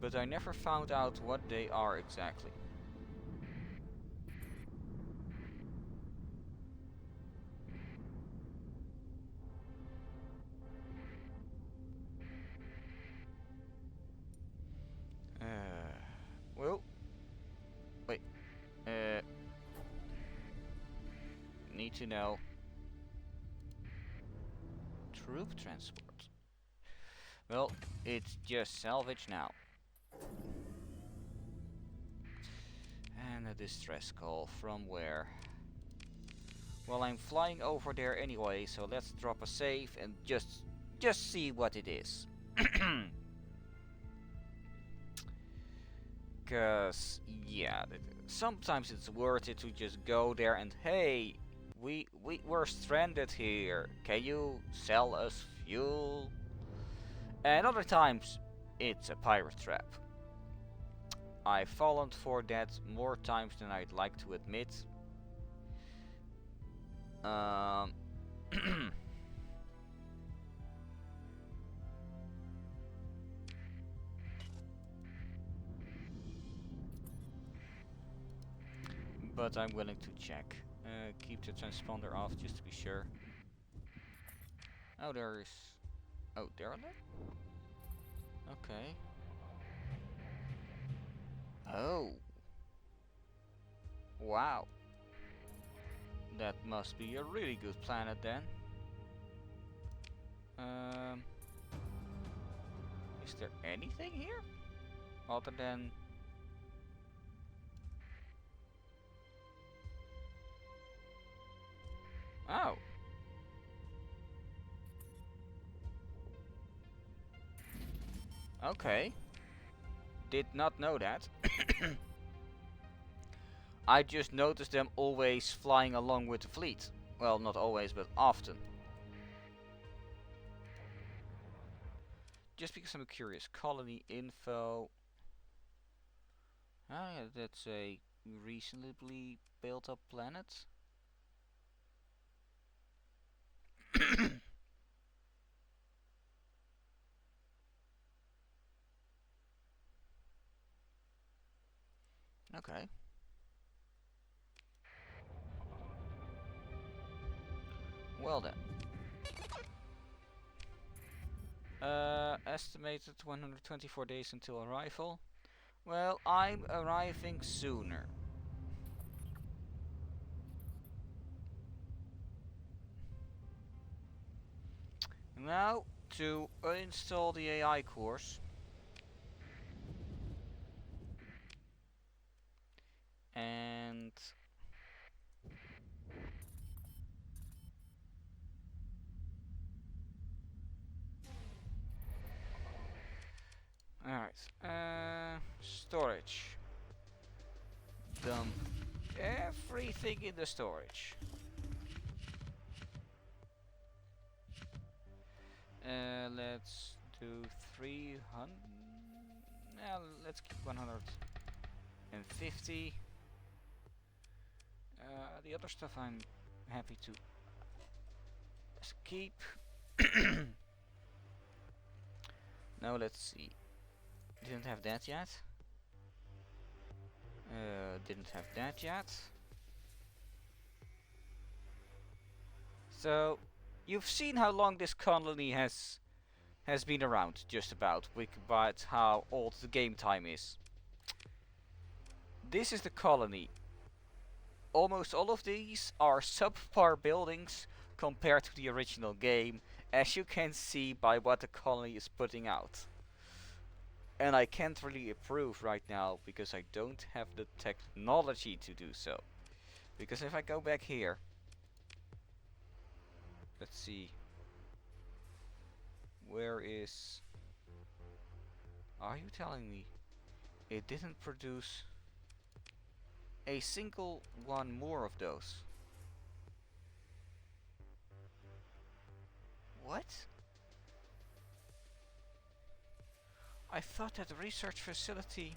But I never found out what they are exactly. Well, wait. Need to know. Troop transport. Well, it's just salvage now. And a distress call from where? Well, I'm flying over there anyway, so let's drop a save and just see what it is. Cause yeah, sometimes it's worth it to just go there and hey, we're stranded here. Can you sell us fuel? And other times, it's a pirate trap. I've fallen for that more times than I'd like to admit. But I'm willing to check. Keep the transponder off just to be sure. Oh, there is. Oh, there are they? Okay. Oh. Wow. That must be a really good planet then. Is there anything here? Other than... Oh. Okay. Did not know that. I just noticed them always flying along with the fleet. Well, not always, but often. Just because I'm curious. Colony info. Ah, yeah, that's a recently built up planet. Okay. Well then. Estimated 124 days until arrival. Well, I'm arriving sooner. Now, to uninstall the AI course. And... Alright, storage. Dump everything in the storage. Let's do 300. Let's keep 150. The other stuff I'm happy to just keep. Now let's see. Didn't have that yet. Didn't have that yet. So, you've seen how long this colony has been around, just about, but how old the game time is. This is the colony. Almost all of these are subpar buildings compared to the original game, as you can see by what the colony is putting out. And I can't really approve right now because I don't have the technology to do so. Because if I go back here, let's see, where is... Are you telling me it didn't produce a single one more of those. What? I thought that the research facility...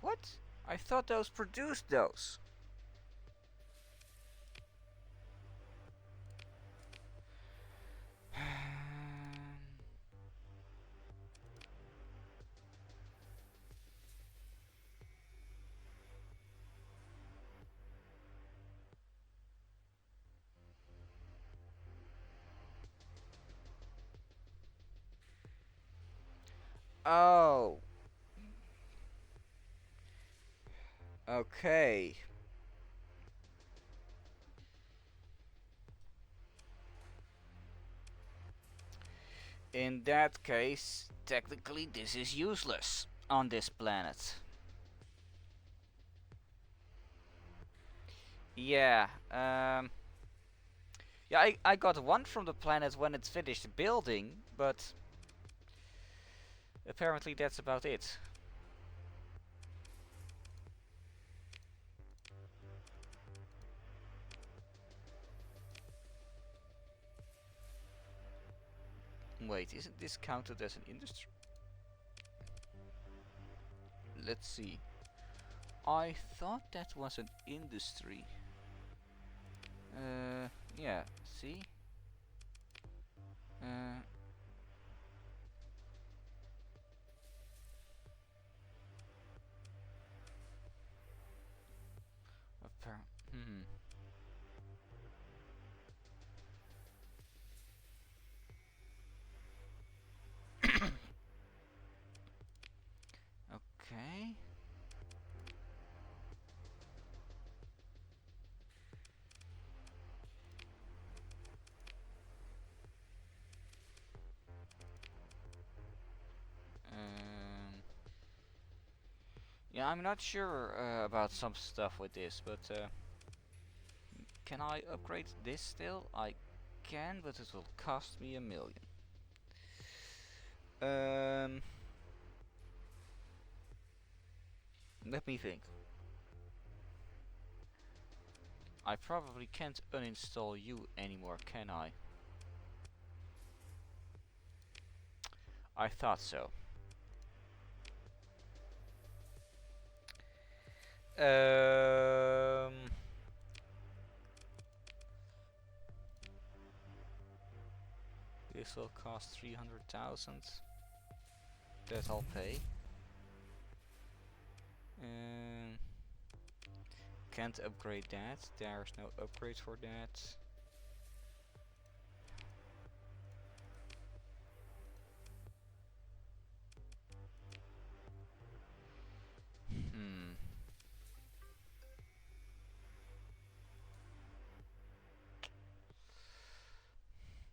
What? I thought those produced those. Oh. Okay. In that case, technically this is useless on this planet. Yeah, yeah, I got one from the planet when it's finished building, but apparently that's about it. Wait, isn't this counted as an industry? Let's see. I thought that was an industry. Yeah, see? Uh, hmm. Okay. Yeah, I'm not sure about some stuff with this, but can I upgrade this still? I can, but it will cost me 1,000,000. Let me think. I probably can't uninstall you anymore, can I? I thought so. This will cost 300,000. That I'll pay. Can't upgrade that. There's no upgrade for that.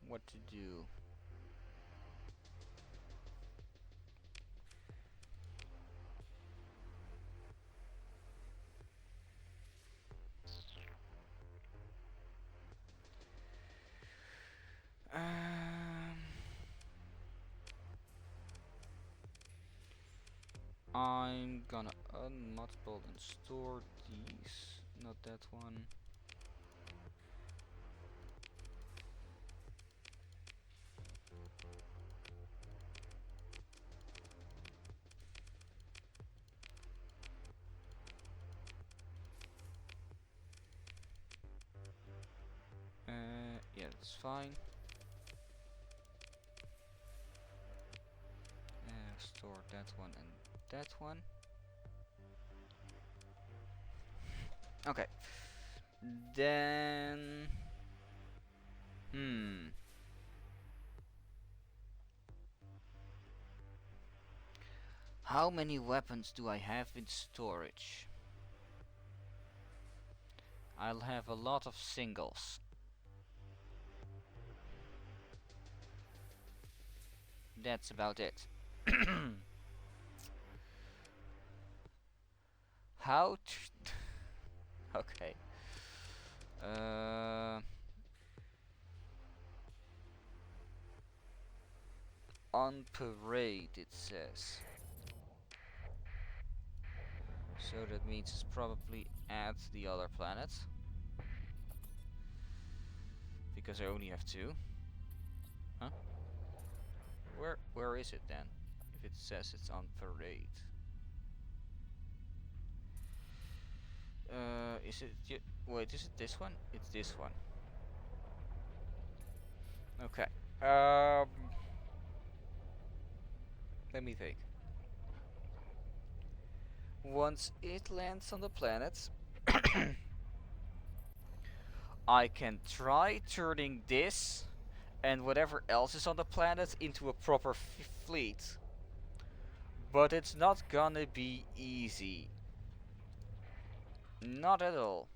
What to do? I'm gonna unmothball and store these. Not that one. Yeah, that's fine. Store that one and that one. Okay. Then... How many weapons do I have in storage? I'll have a lot of singles. That's about it. How okay. Uh, on parade, it says. So that means it's probably at the other planet. Because I only have two. Huh? Where is it then? If it says it's on parade. Is it wait, is it this one? It's this one. Okay. Let me think. Once it lands on the planet, I can try turning this and whatever else is on the planet into a proper fleet. But it's not gonna be easy. Not at all.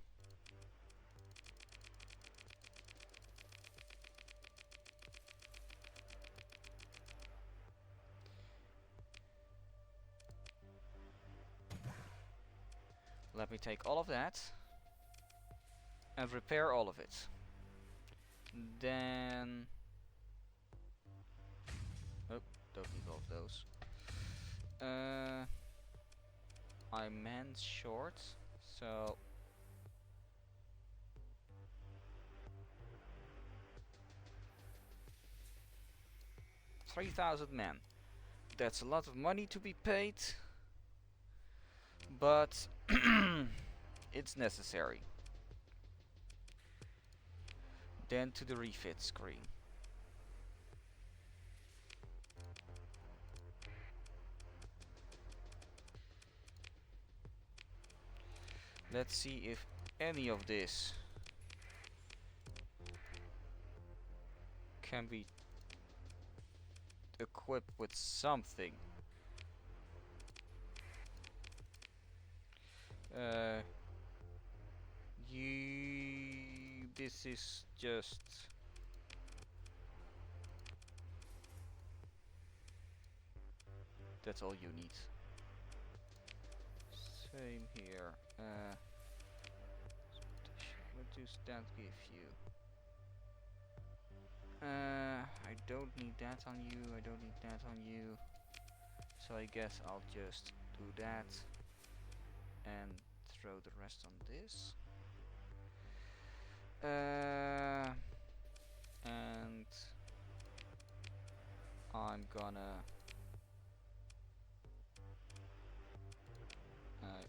Let me take all of that and repair all of it. Then... oh, don't need all of those. I'm man short, so... 3,000 men. That's a lot of money to be paid, but it's necessary. Then to the refit screen. Let's see if any of this can be equipped with something. This is just... that's all you need. Same here. What does that give you? I don't need that on you, I don't need that on you. So I guess I'll just do that and throw the rest on this. And I'm gonna...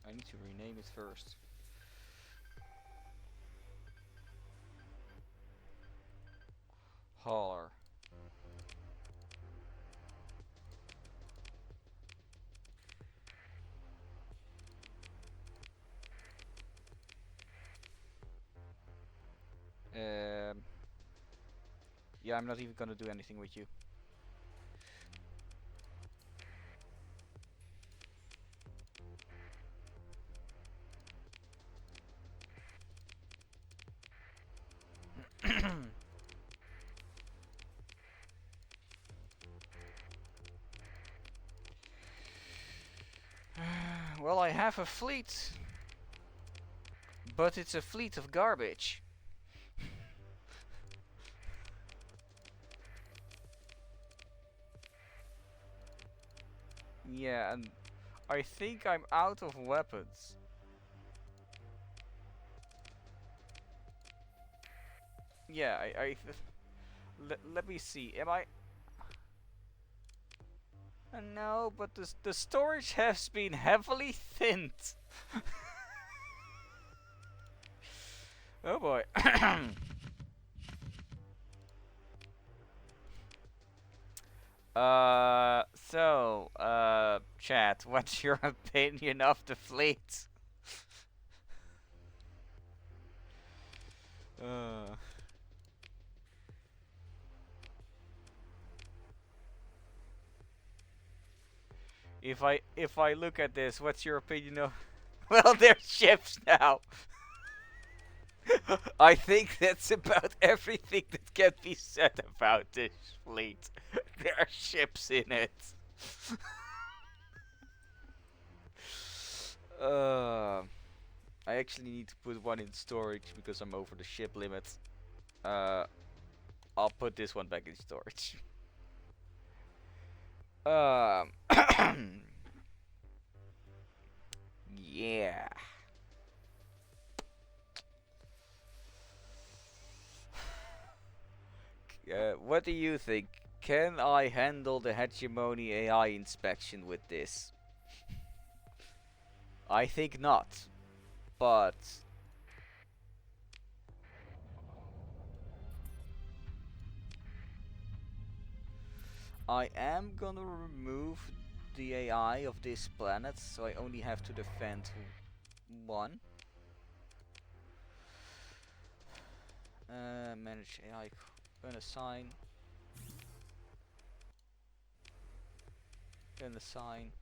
I need to rename it first. Hauler. Yeah, I'm not even gonna do anything with you. Well, I have a fleet, but it's a fleet of garbage. Yeah, and I think I'm out of weapons. Yeah, let me see. Am I? No, but the storage has been heavily thinned. Oh boy. Chat, what's your opinion of the fleet? Uh. If I look at this, what's your opinion of? Well, they're ships now. I think that's about everything that can be said about this fleet. There are ships in it. uh, I actually need to put one in storage because I'm over the ship limit. Uh, I'll put this one back in storage. Um, yeah. What do you think? Can I handle the hegemony AI inspection with this? I think not, but I am gonna remove the AI of this planet, so I only have to defend one. Manage AI, unassign, unassign.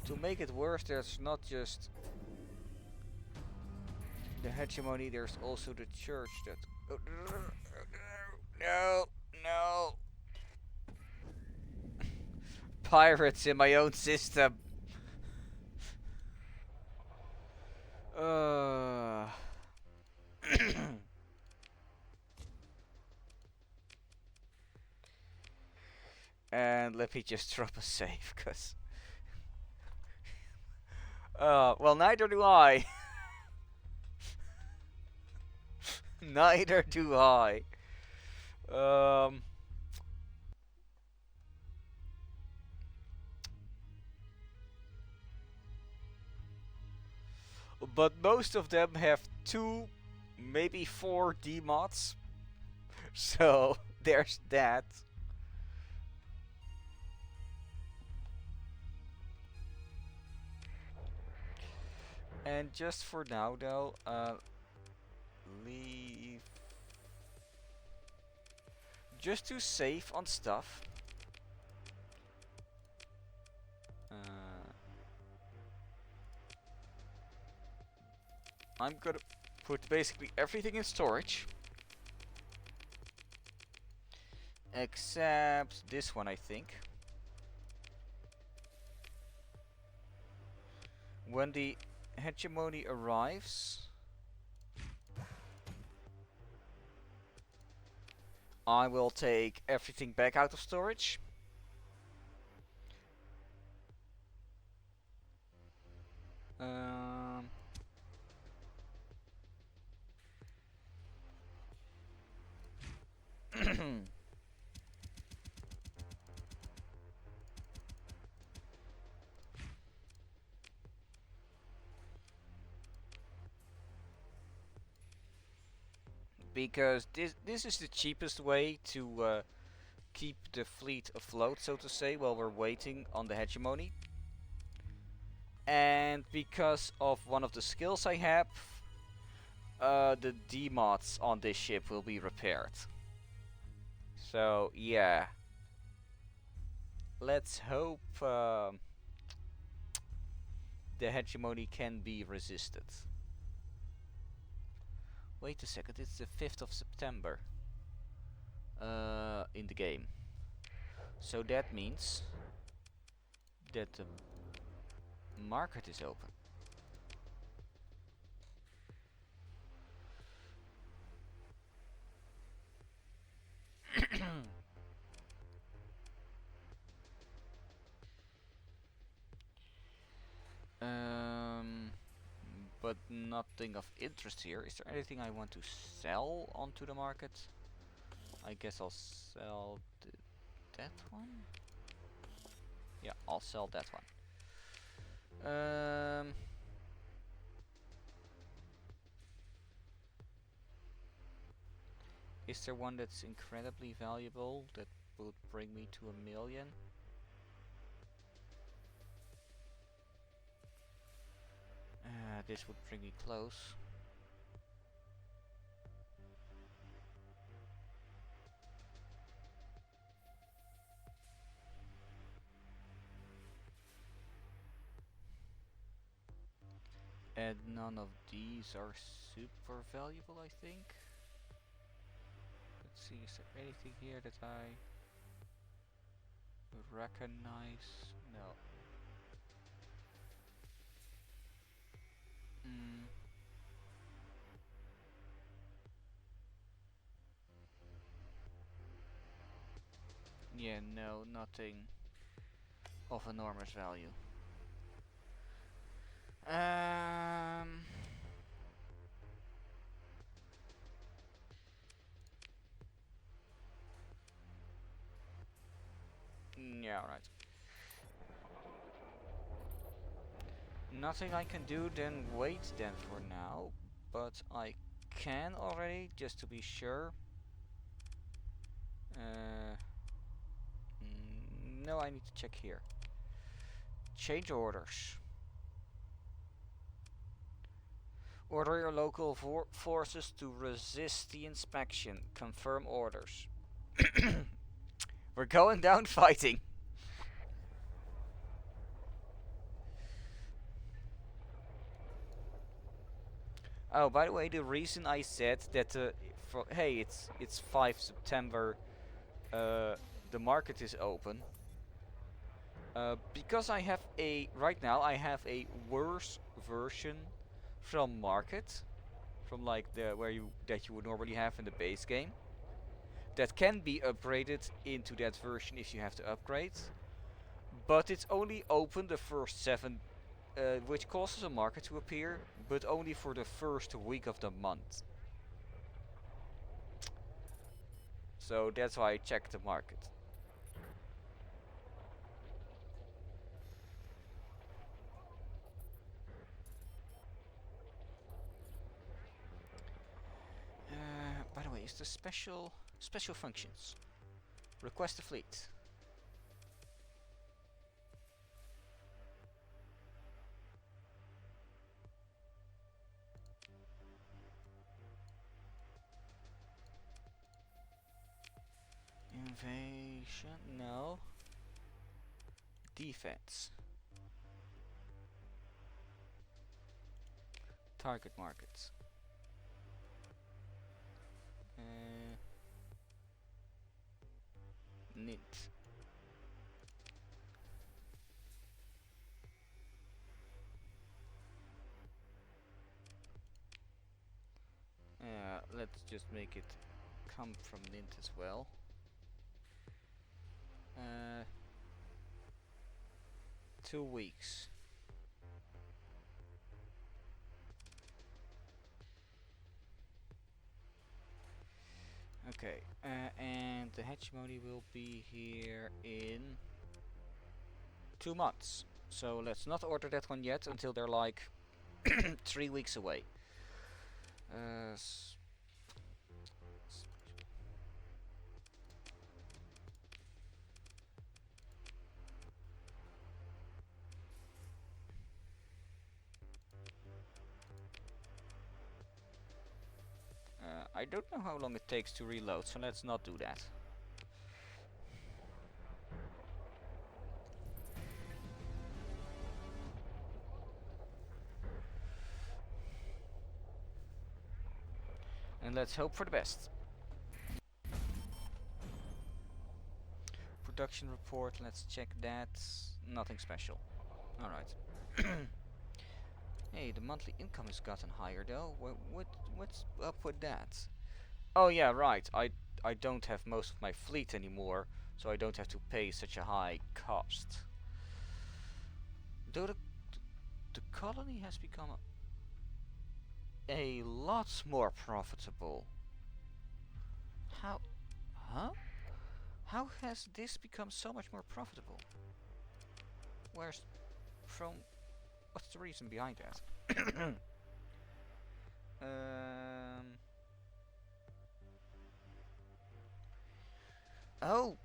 To make it worse, there's not just the hegemony, there's also the church that... Oh, no, no. Pirates in my own system. Uh... and let me just drop a save, cause... well, neither do I. Neither do I. Um... But most of them have 2, maybe 4 demods. So, there's that. And just for now though, leave... Just to save on stuff. I'm gonna put basically everything in storage. Except this one, I think. When the hegemony arrives, I will take everything back out of storage. Um, because this is the cheapest way to keep the fleet afloat, so to say, while we're waiting on the hegemony. And because of one of the skills I have, the demods on this ship will be repaired. So yeah, let's hope the hegemony can be resisted. Wait a second, it's the 5th of September in the game. So that means that the market is open. But nothing of interest here. Is there anything I want to sell onto the market? I guess I'll sell that one. Yeah, I'll sell that one. Is there one that's incredibly valuable that would bring me to 1,000,000? This would bring me close. And none of these are super valuable, I think. Let's see, is there anything here that I... Recognize? No. Mm, yeah, no, nothing of enormous value. Um, yeah, right. Nothing I can do, then wait then for now. But I can already, just to be sure. Uh, no, I need to check here. Change orders. Order your local forces to resist the inspection. Confirm orders. We're going down fighting. Oh, by the way, the reason I said that hey, it's 5 September. Uh, the market is open. Because I have a right now I have a worse version from market, from like the where you that you would normally have in the base game. That can be upgraded into that version if you have to upgrade. But it's only open the first 7, which causes a market to appear, but only for the first week of the month. So that's why I checked the market. By the way, is the special functions? Request a fleet. Invasion? No. Defense. Target markets. Uh, Nint. Let's just make it come from Nint as well. Uh, 2 weeks. Okay, and the hegemony will be here in 2 months. So let's not order that one yet until they're like 3 weeks away. Uh, I don't know how long it takes to reload, so let's not do that. And let's hope for the best. Production report, let's check that. Nothing special. Alright. Hey, the monthly income has gotten higher though. What's up with that? Oh yeah, right. I don't have most of my fleet anymore, so I don't have to pay such a high cost. Though the colony has become a lot more profitable. How? Huh? How has this become so much more profitable? Where's from? What's the reason behind that? um. Oh,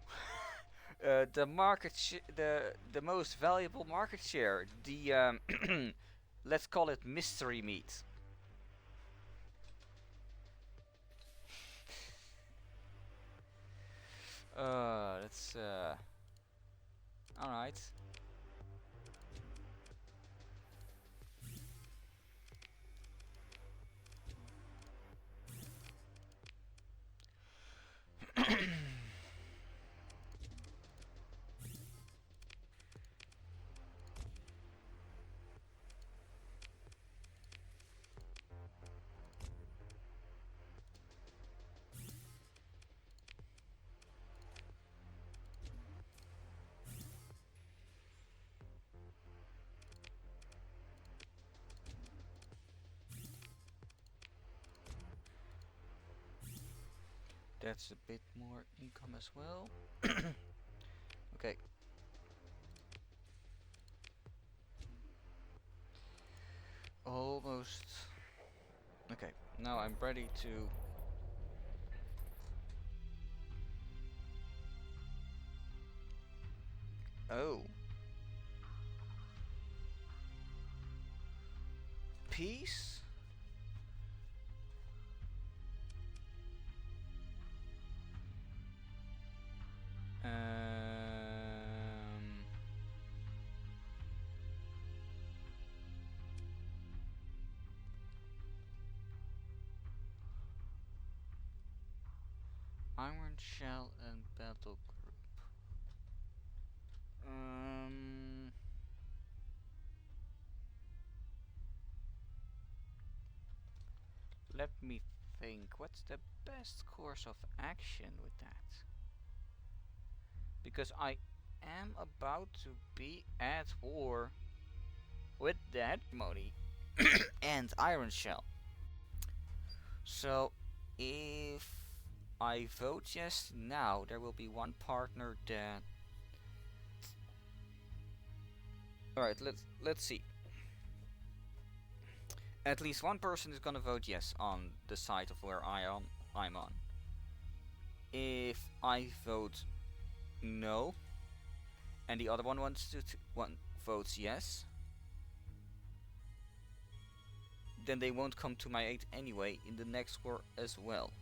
the the most valuable market share. The let's call it mystery meat. That's all right. That's a bit more income as well. Okay. Almost. Okay, now I'm ready to... Oh. Peace? Um... Iron Shell and Battle Group. Let me think. What's the best course of action with that? Because I am about to be at war with the hegemony and Iron Shell. So if I vote yes now, there will be one partner that... Alright, let's see. At least one person is gonna vote yes on the side of where I'm on. If I vote no, and the other one wants to votes yes, then they won't come to my aid anyway in the next war as well.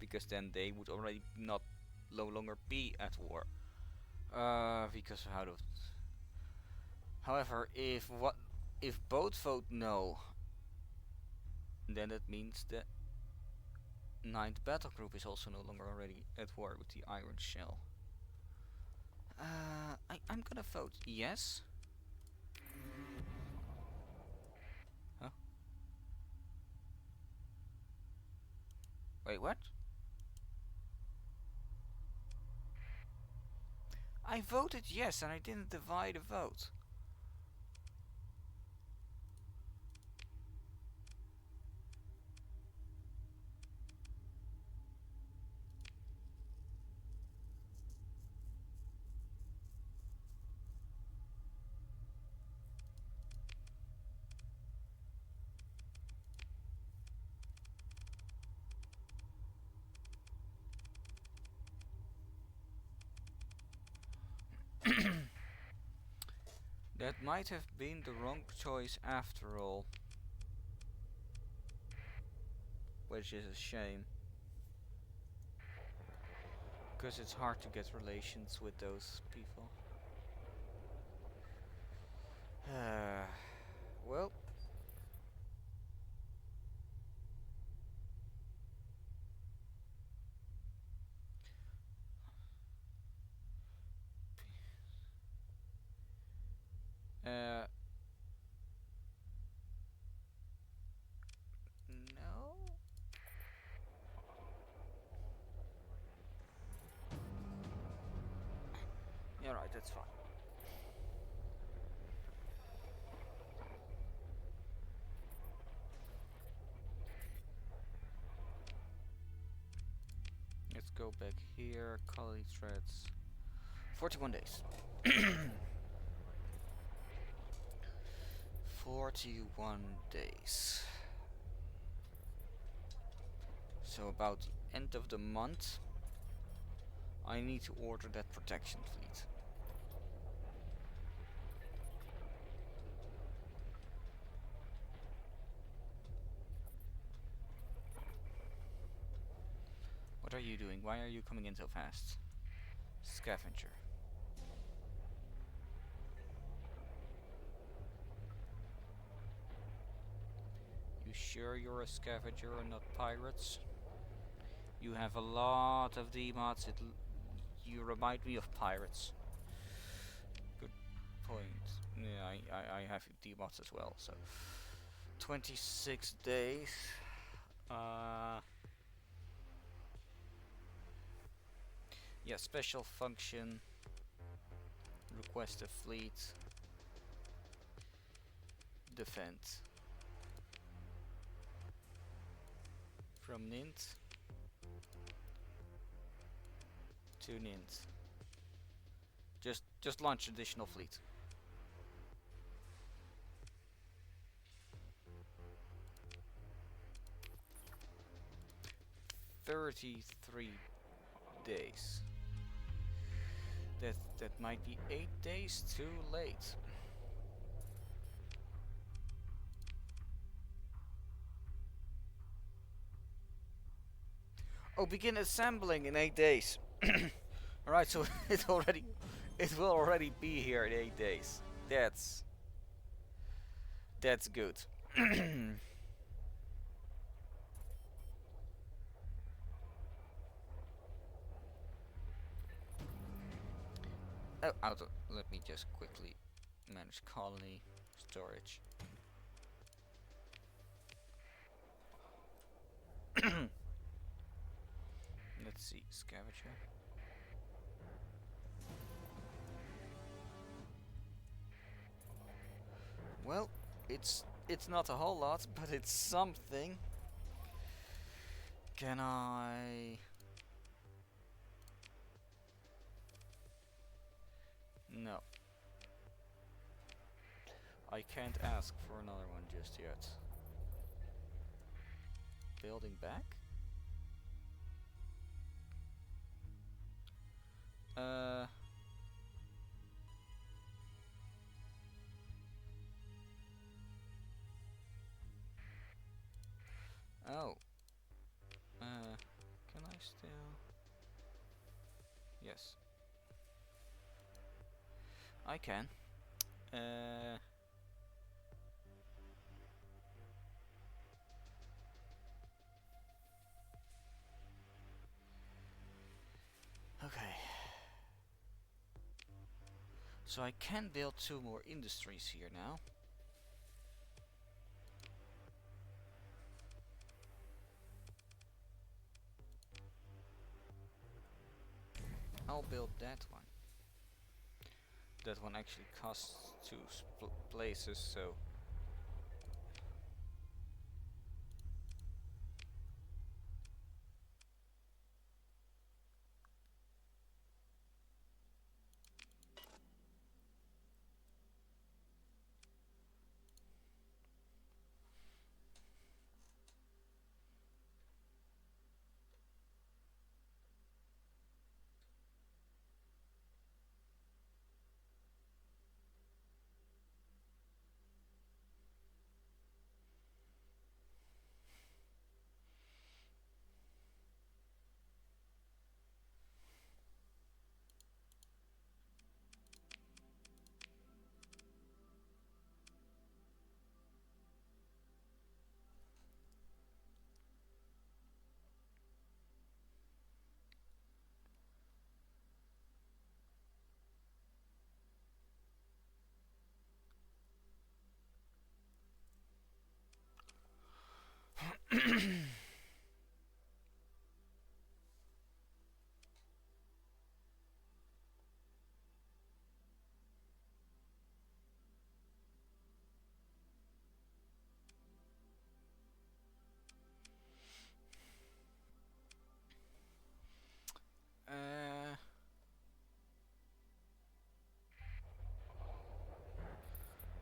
Because then they would already no longer be at war. Because of how to... However, if both vote no, then that means the 9th battle group is also no longer already at war with the Iron Shell. I'm gonna vote yes. Huh? Wait, what? I voted yes and I didn't divide a vote. That might have been the wrong choice after all. Which is a shame. Because it's hard to get relations with those people. Well. No. Yeah, right, that's fine. Let's go back here, colony threads. 41 days. 41 days. So about the end of the month, I need to order that protection fleet. What are you doing? Why are you coming in so fast? Scavenger. You sure you're a scavenger and not pirates? You have a lot of D-mods. You remind me of pirates. Good point. Yeah, I have D-mods as well. So 26 days. Yeah, special function. Request a fleet. Defend. From Nint to Nint. Just launch additional fleet. "33 days. That might be 8 days too late." Oh, begin assembling in 8 days. Alright, so it will already be here in 8 days. That's good. Oh, let me just quickly manage colony storage. Let's see, scavenger. Well, it's not a whole lot, but it's something. Can I? No. I can't ask for another one just yet. Building back? Oh. Can I still? Yes. I can. Okay. So I can build 2 more industries here now. I'll build that one. That one actually costs 2 places, so...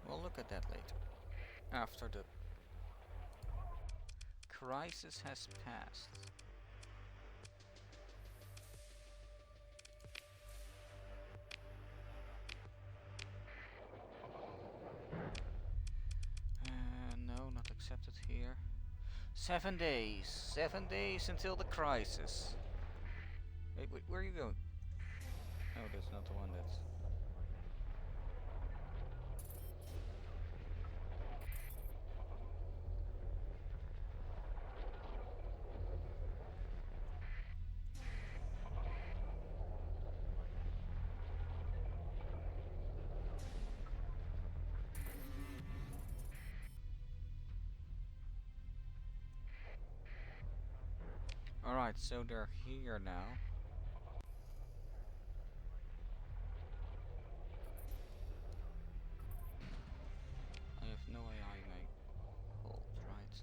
We'll look at that later. After the crisis has passed. No, not accepted here. 7 days. 7 days until the crisis. Wait, where are you going? Oh, that's not the one that's... Alright, so they're here now. I have no AI may hold, right?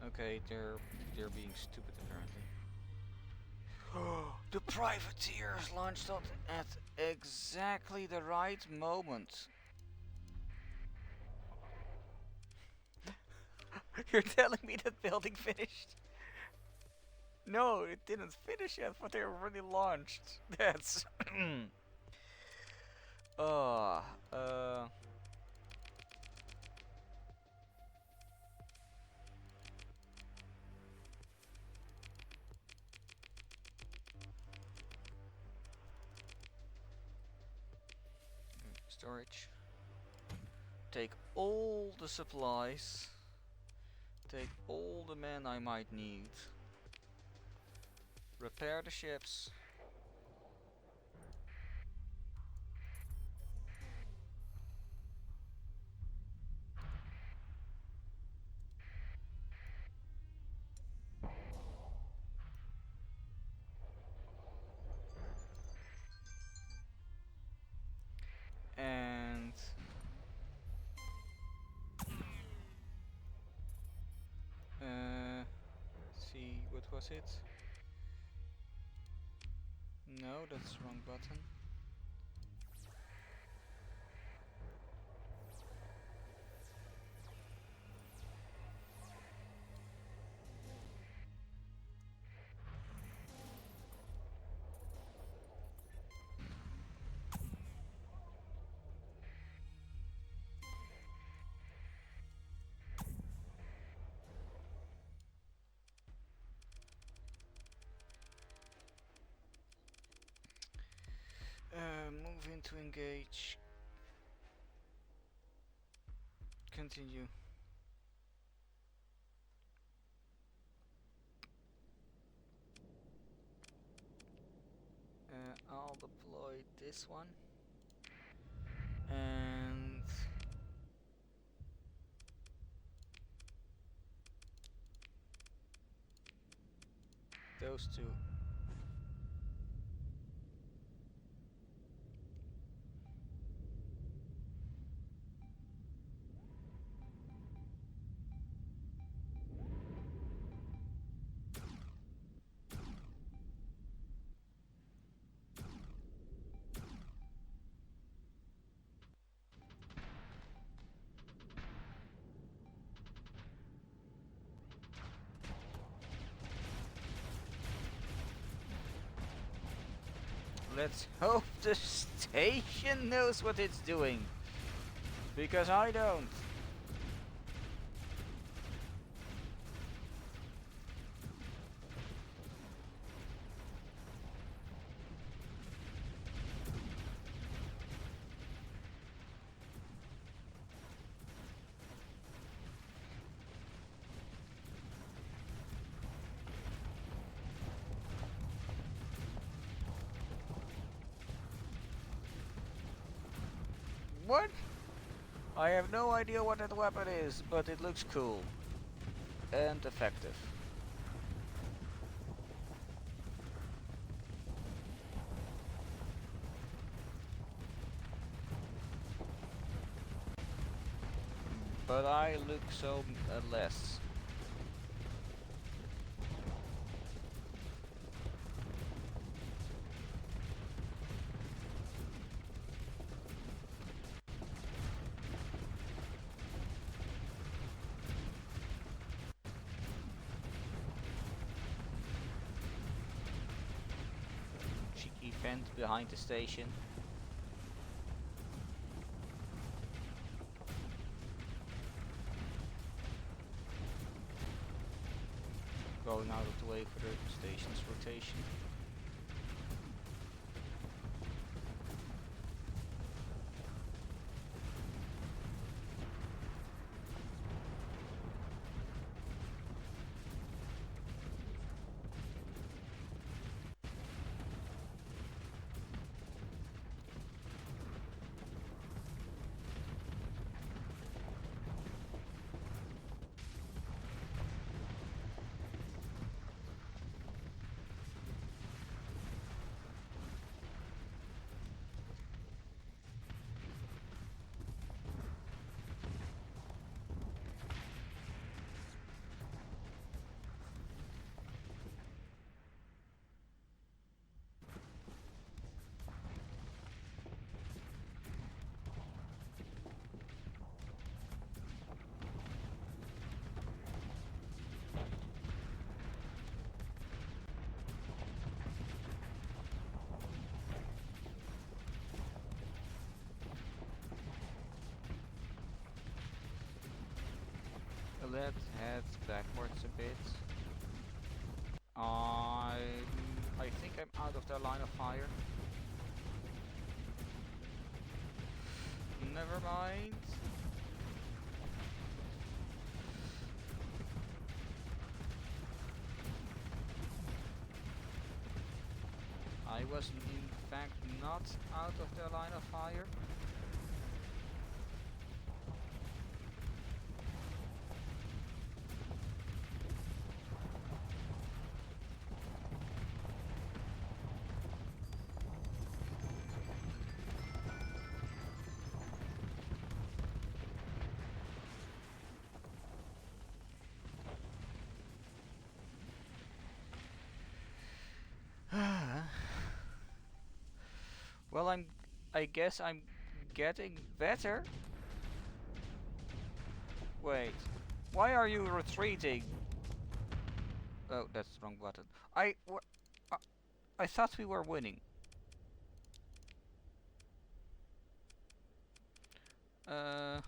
Okay, they're being stupid apparently. The privateers launched out at exactly the right moment. You're telling me that building finished? No, it didn't finish yet, but they already launched. That's uh uh storage. Take all the supplies. Take all the men I might need. Repair the ships. And see, what was it? No, that's the wrong button. Move in to engage. Continue. I'll deploy this one. And those two. Let's hope the station knows what it's doing. Because I don't. What? I have no idea what that weapon is, but it looks cool. And effective. But I look so less. Cheeky vent behind the station. Going out of the way for the station's rotation. let's head backwards a bit. I think I'm out of their line of fire. Never mind. I was in fact not out of their line of fire. Well, I guess I'm getting better. Wait, why are you retreating? Oh, that's the wrong button. I, I thought we were winning. Uh,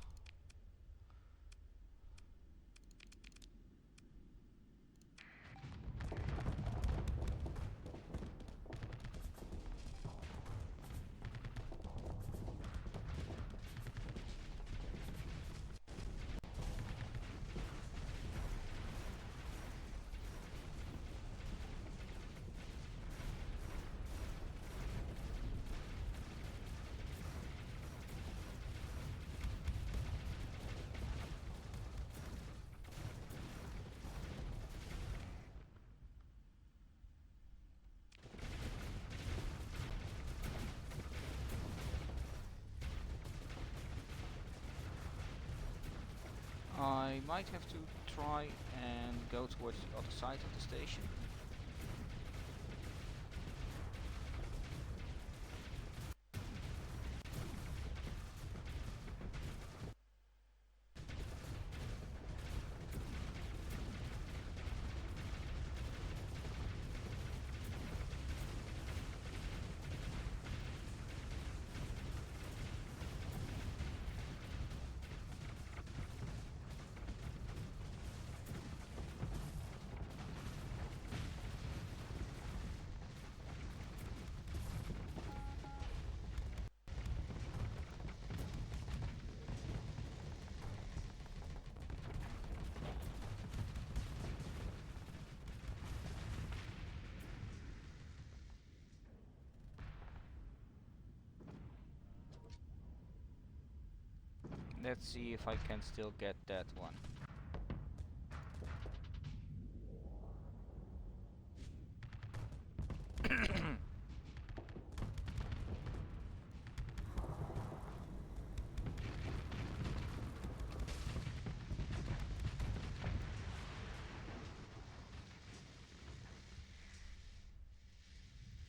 I might have to try and go towards the other side of the station. Let's see if I can still get that one.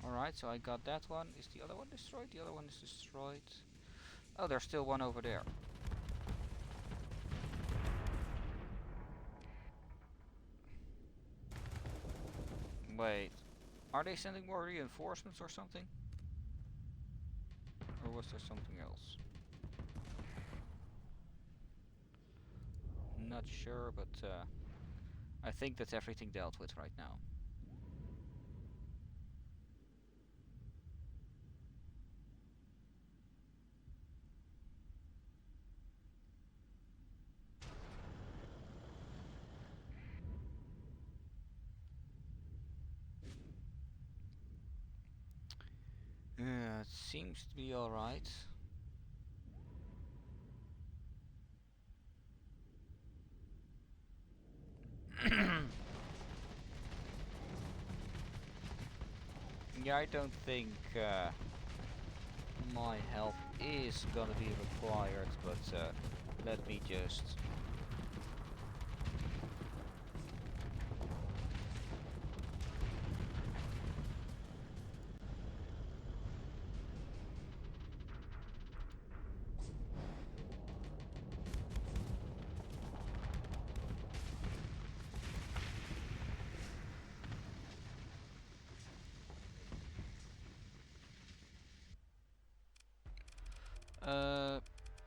Alright, so I got that one. Is the other one destroyed? The other one is destroyed. Oh, there's still one over there. Wait, are they sending more reinforcements or something? Or was there something else? Not sure, but I think that's everything dealt with right now. It seems to be alright. Yeah, I don't think my help is gonna be required, but let me just...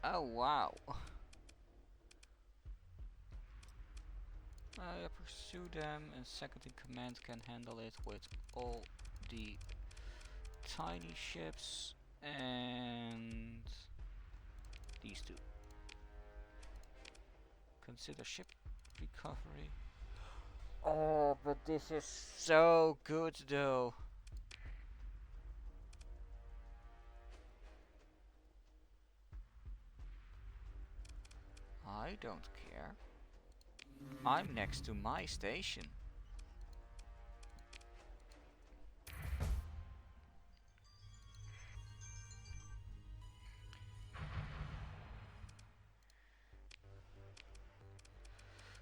oh wow. I pursue them, and second in command can handle it with all the tiny ships and these two. Consider ship recovery. Oh, but this is so good though. I don't care. I'm next to my station.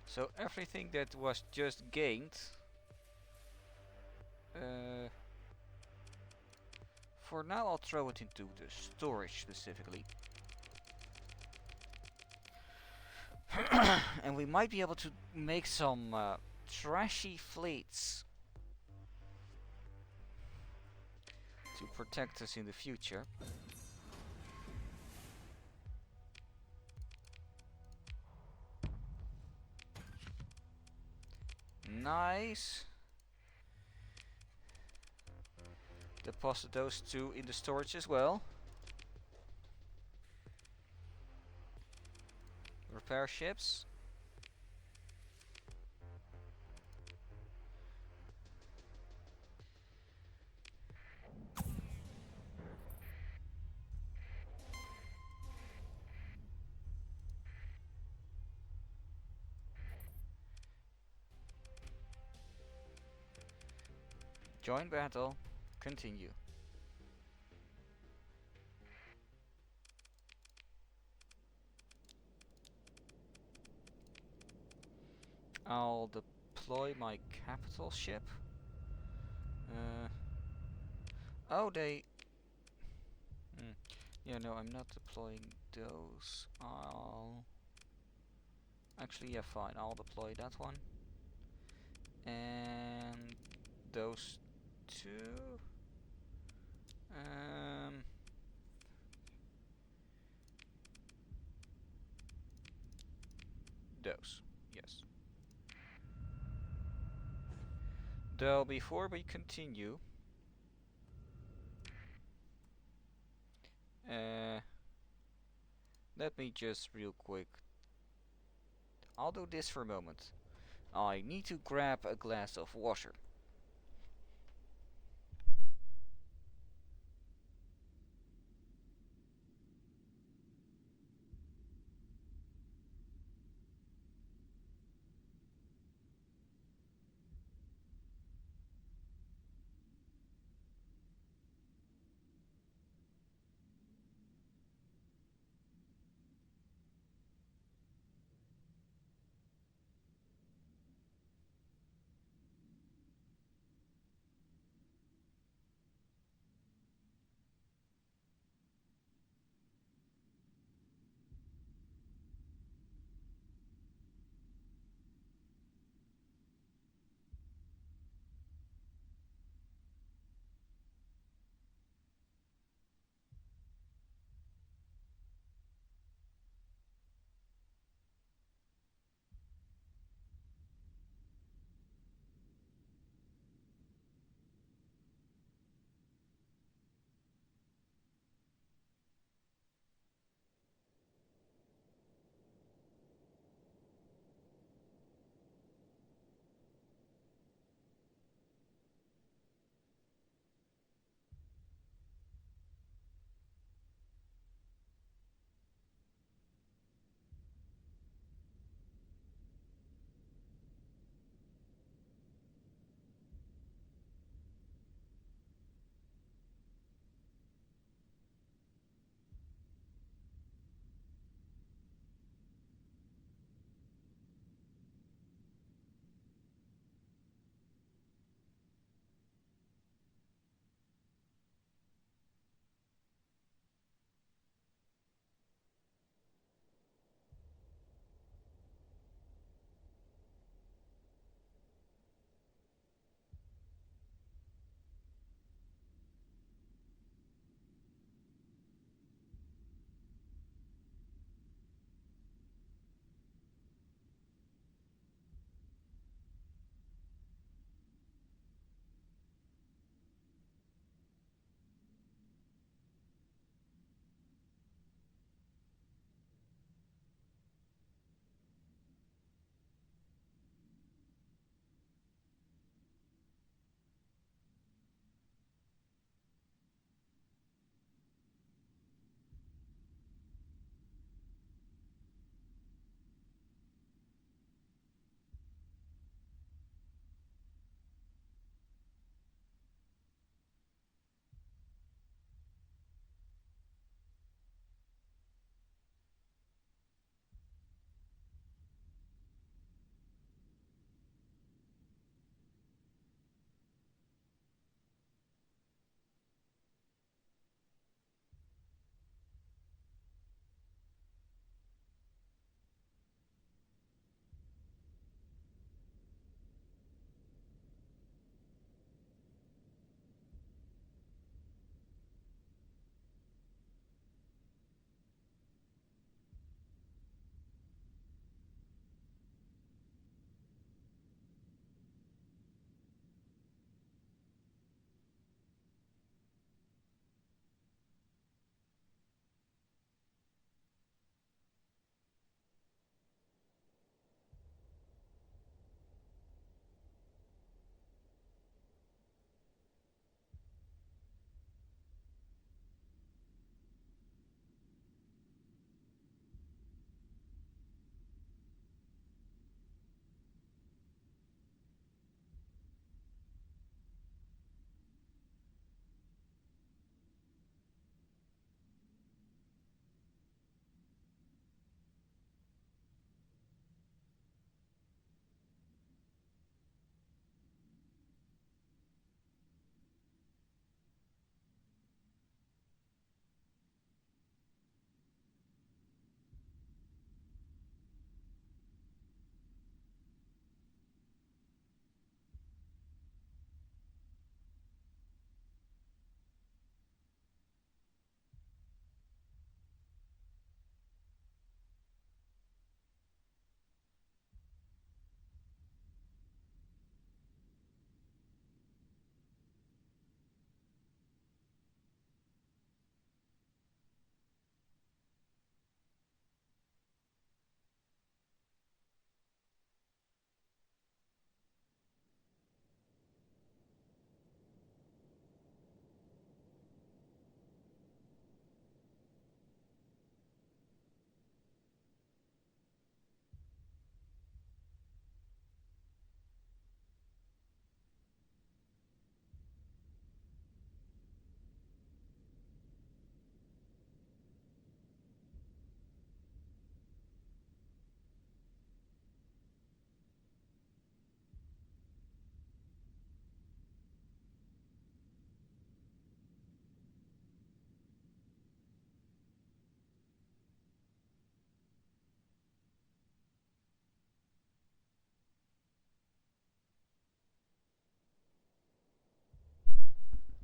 So everything that was just gained, for now I'll throw it into the storage specifically. And we might be able to make some trashy fleets to protect us in the future. Nice. Deposit those two in the storage as well. Repair ships. Join battle. Continue. I'll deploy my capital ship. Oh, they... Yeah, no, I'm not deploying those. I'll... Actually, yeah, fine. I'll deploy that one. And... those two... Those. Yes. Though, before we continue... let me just real quick... I'll do this for a moment. I need to grab a glass of water.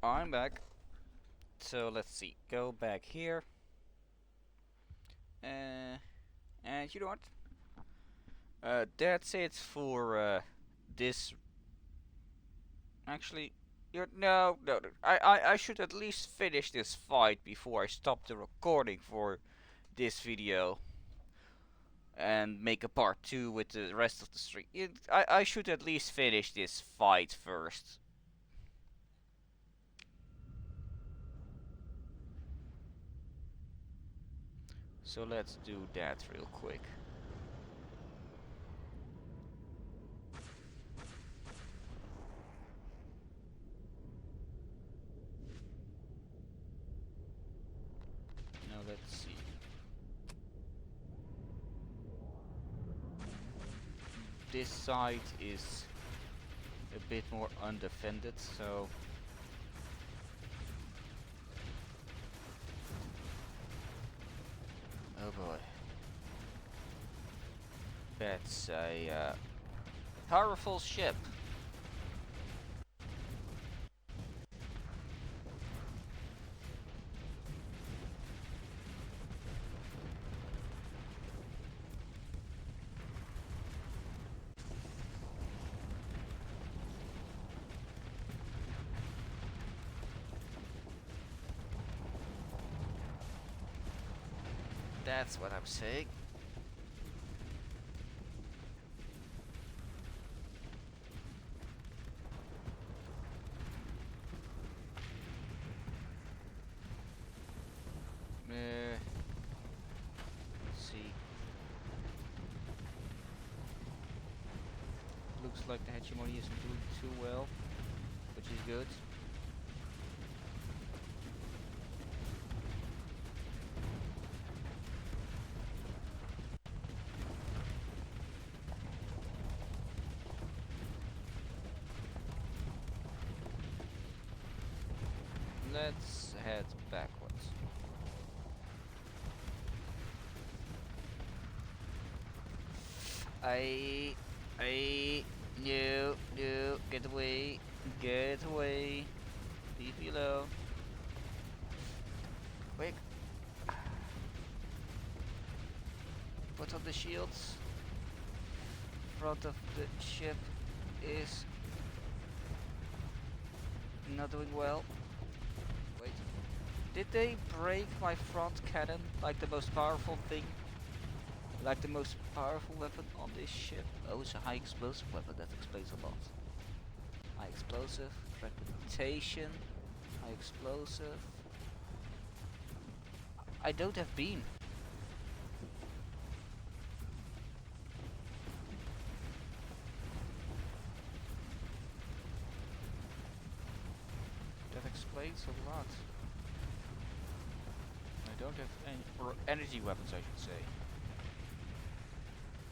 I'm back. So let's see. Go back here. And you know what? That's it for this. Actually, no. I should at least finish this fight before I stop the recording for this video and make a part 2 with the rest of the stream. I should at least finish this fight first. So let's do that real quick. Now let's see. This side is a bit more undefended, so oh boy. That's a powerful ship. That's what I'm saying. Let's see. Looks like the hegemony isn't doing too well, which is good. Let's head backwards. No, get away, leave me alone. Quick. Put on the shields. Front of the ship is not doing well. Wait. Did they break my front cannon like the most powerful thing? Like the most powerful weapon on this ship? Oh, it's a high explosive weapon, that explains a lot. High explosive, fragmentation, high explosive. I don't have beam. That explains a lot. I don't have any, or energy weapons I should say.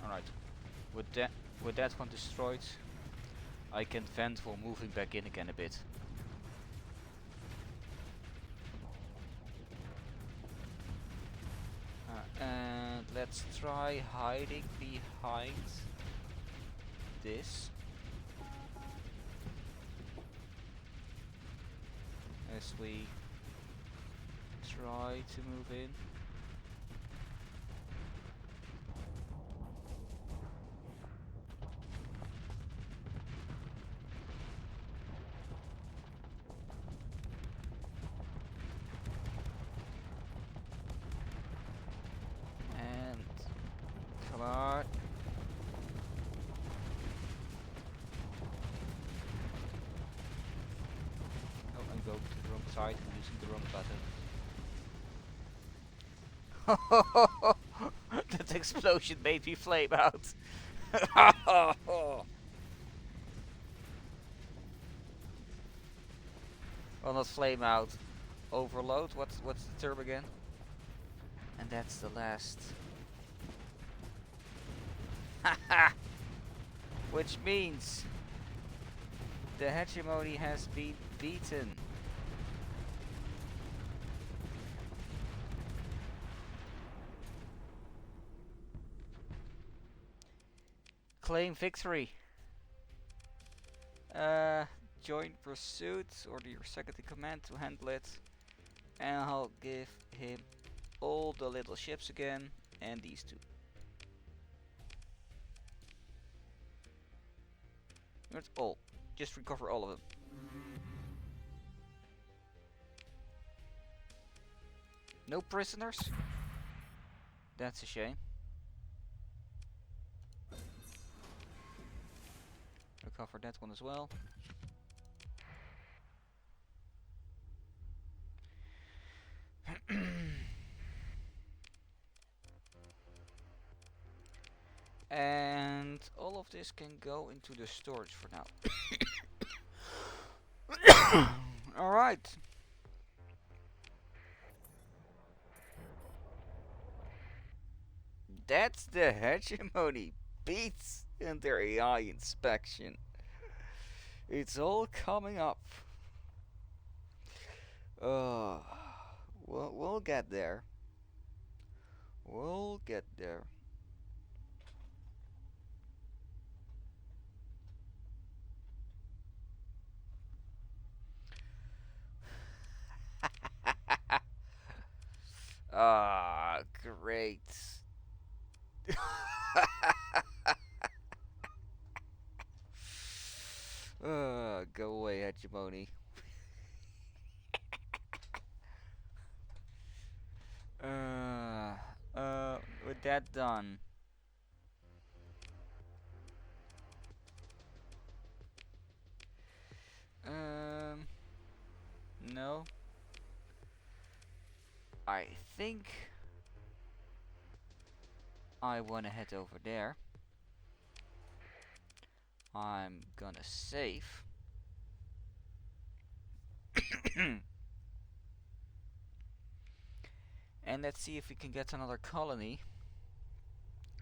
Alright, with that one destroyed, I can vent for moving back in again a bit. And let's try hiding behind this. As we try to move in. And come on. Oh, I'm going to the wrong side, I'm using the wrong button. That explosion made me flame out. Well, not flame out. Overload. What's the term again? And that's the last. Which means the hegemony has been beaten. Claim victory. join pursuit, order your second in command to handle it, and I'll give him all the little ships again, and these two. Not all, just recover all of them. No prisoners? That's a shame. Recover that one as well. And all of this can go into the storage for now. Alright. That's the hegemony. Beats in their AI inspection. It's all coming up. We'll get there. We'll get there. Ah, great. Go away, hegemony. With that done. No. I think I wanna head over there. I'm gonna save. And let's see if we can get another colony.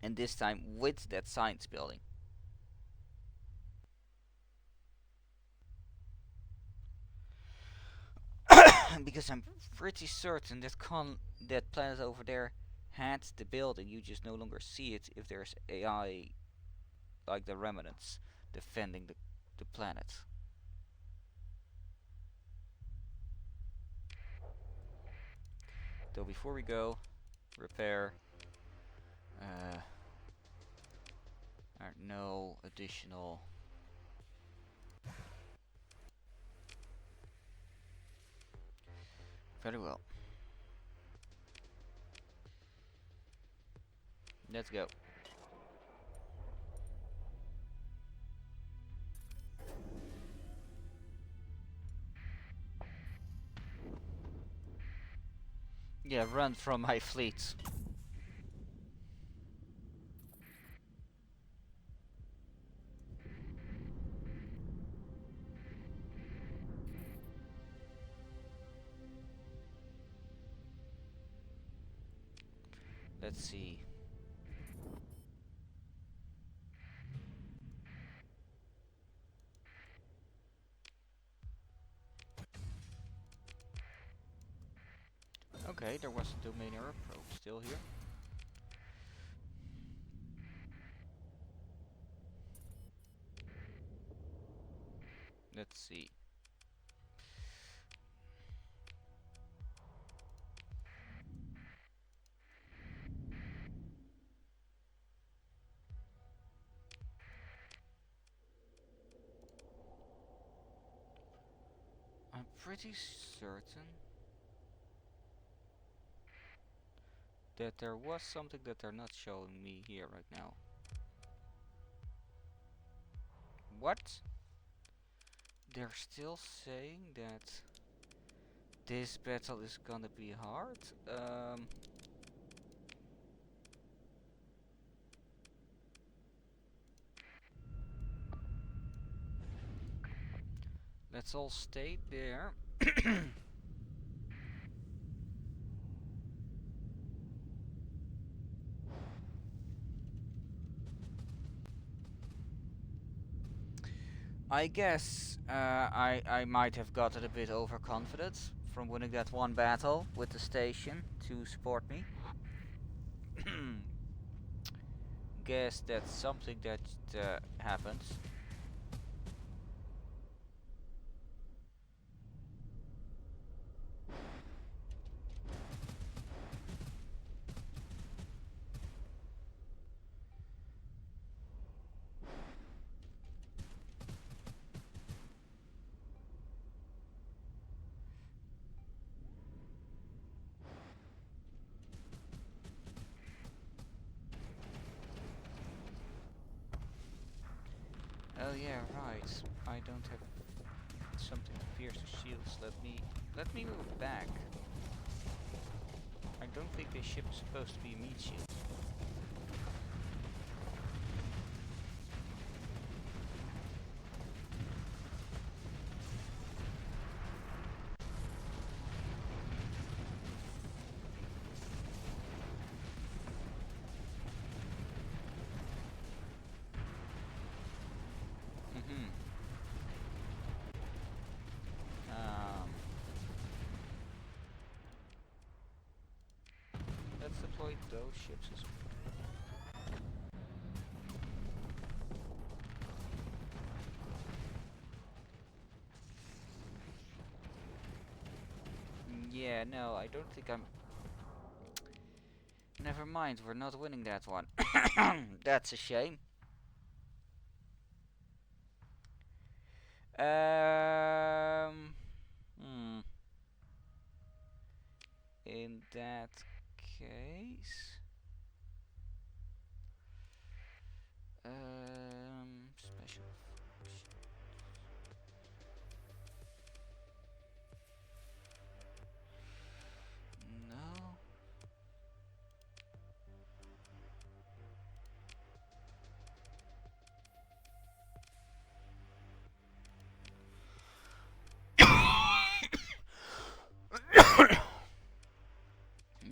And this time with that science building. Because I'm pretty certain that that planet over there had the building. You just no longer see it if there's AI like the remnants defending the planet. Though before we go, repair. No additional. Very well. Let's go. Yeah, run from my fleet. Let's see. Okay, there was a domain error probe still here. Let's see. I'm pretty certain that there was something that they're not showing me here right now. What? They're still saying that this battle is gonna be hard? Let's all stay there. I guess I might have gotten a bit overconfident from winning that one battle with the station to support me. Guess that's something that happens. Oh yeah, right. I don't have something to pierce the shields. Let me move back. I don't think this ship is supposed to be a meat shield. Mm-hmm. Let's deploy those ships as well. Yeah, no, I don't think I'm... Never mind, we're not winning that one. That's a shame. Hmm. In that case... Special... No...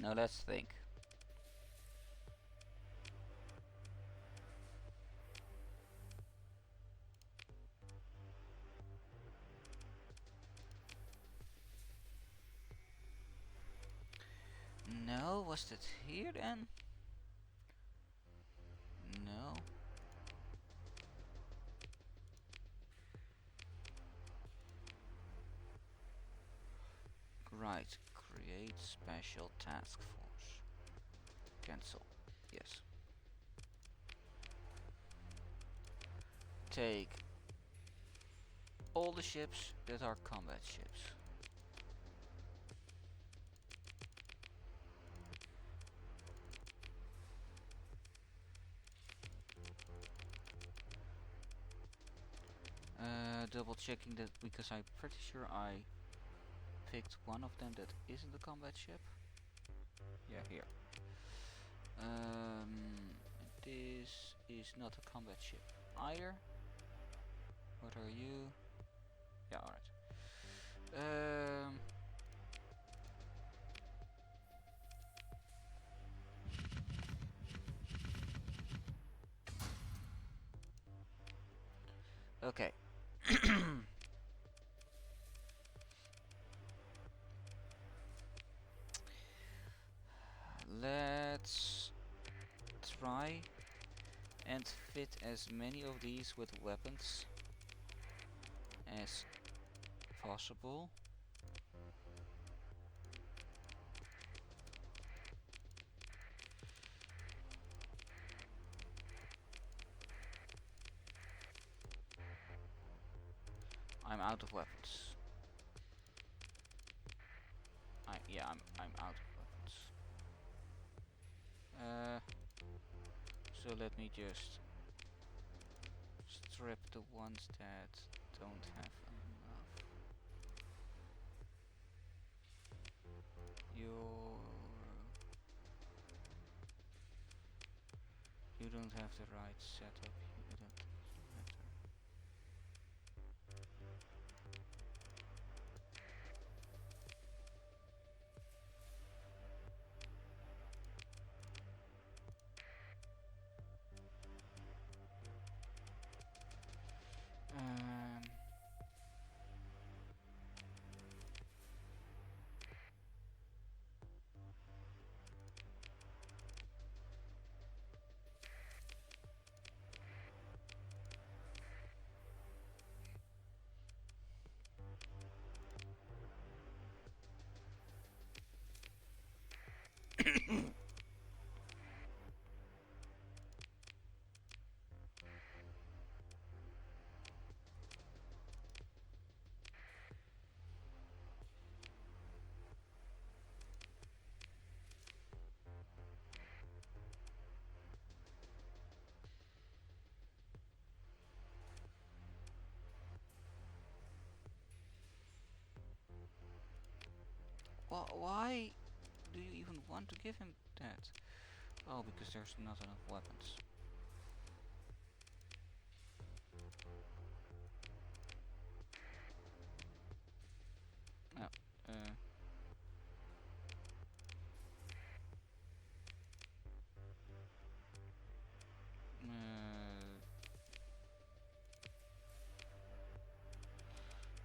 No, let's think. No, was that here then? No. Right, create special task force. Cancel. Yes. Take all the ships that are combat ships. Double checking that because I'm pretty sure I picked one of them that isn't a combat ship. Yeah, here. This is not a combat ship either. What are you? Yeah, alright. Okay. Let's try and fit as many of these with weapons as possible. I'm out of weapons. I'm out of weapons. So let me just strip the ones that don't have enough. You don't have the right setup. You don't matter. Why do you even want to give him that? Oh, because there's not enough weapons. No.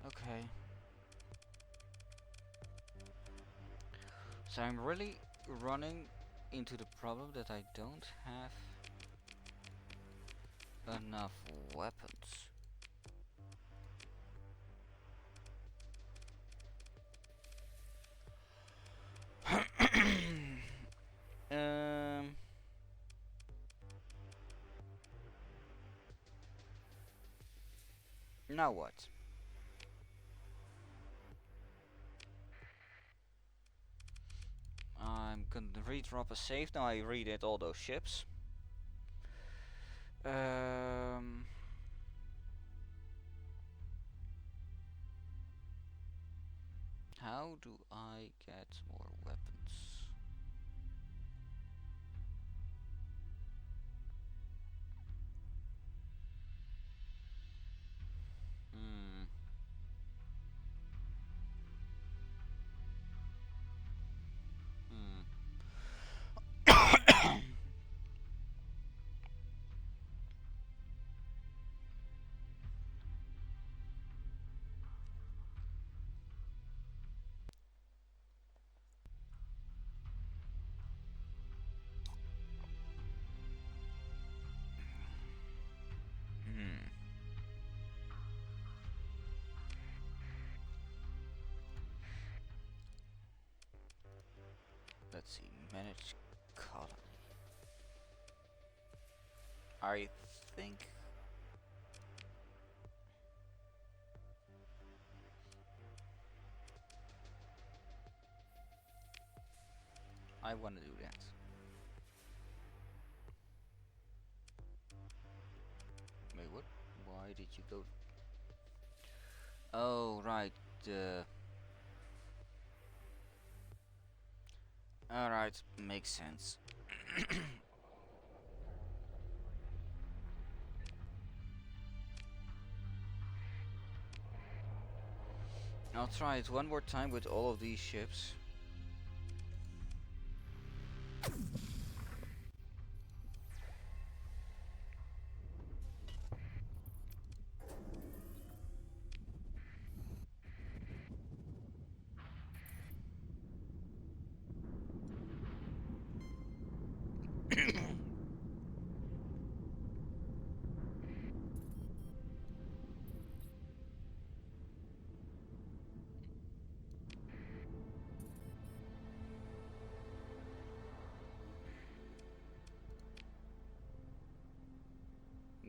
Okay. So I'm really running into the problem that I don't have enough weapons. um. Now what? I'm gonna redrop a save. Now I redid all those ships. How do I get more weapons? Hmm. Hmm. Hmm. Let's see. Manage colony. I think I want to do that. Wait, what? Why did you go? Oh, right. Alright, makes sense. I'll try it one more time with all of these ships.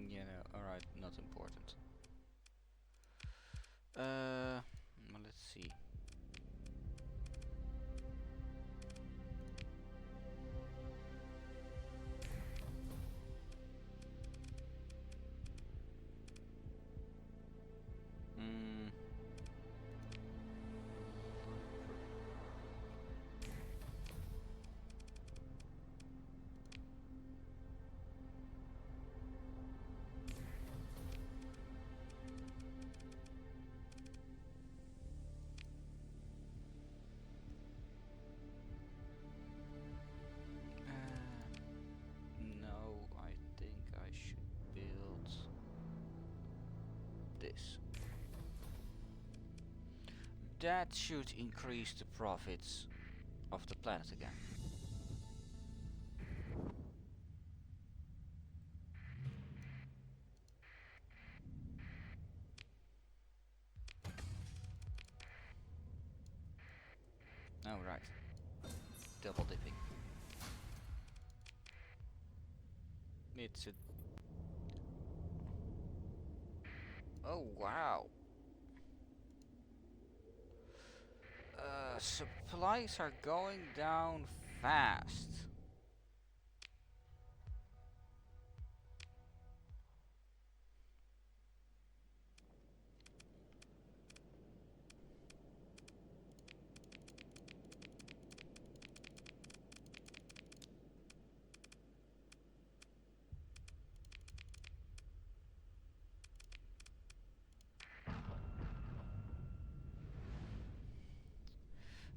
Yeah, no, alright, not important. Well, let's see. Mm. No, I think I should build this. That should increase the profits of the planet again. Oh, right. Double dipping. It's a... Oh, wow. Supplies are going down fast.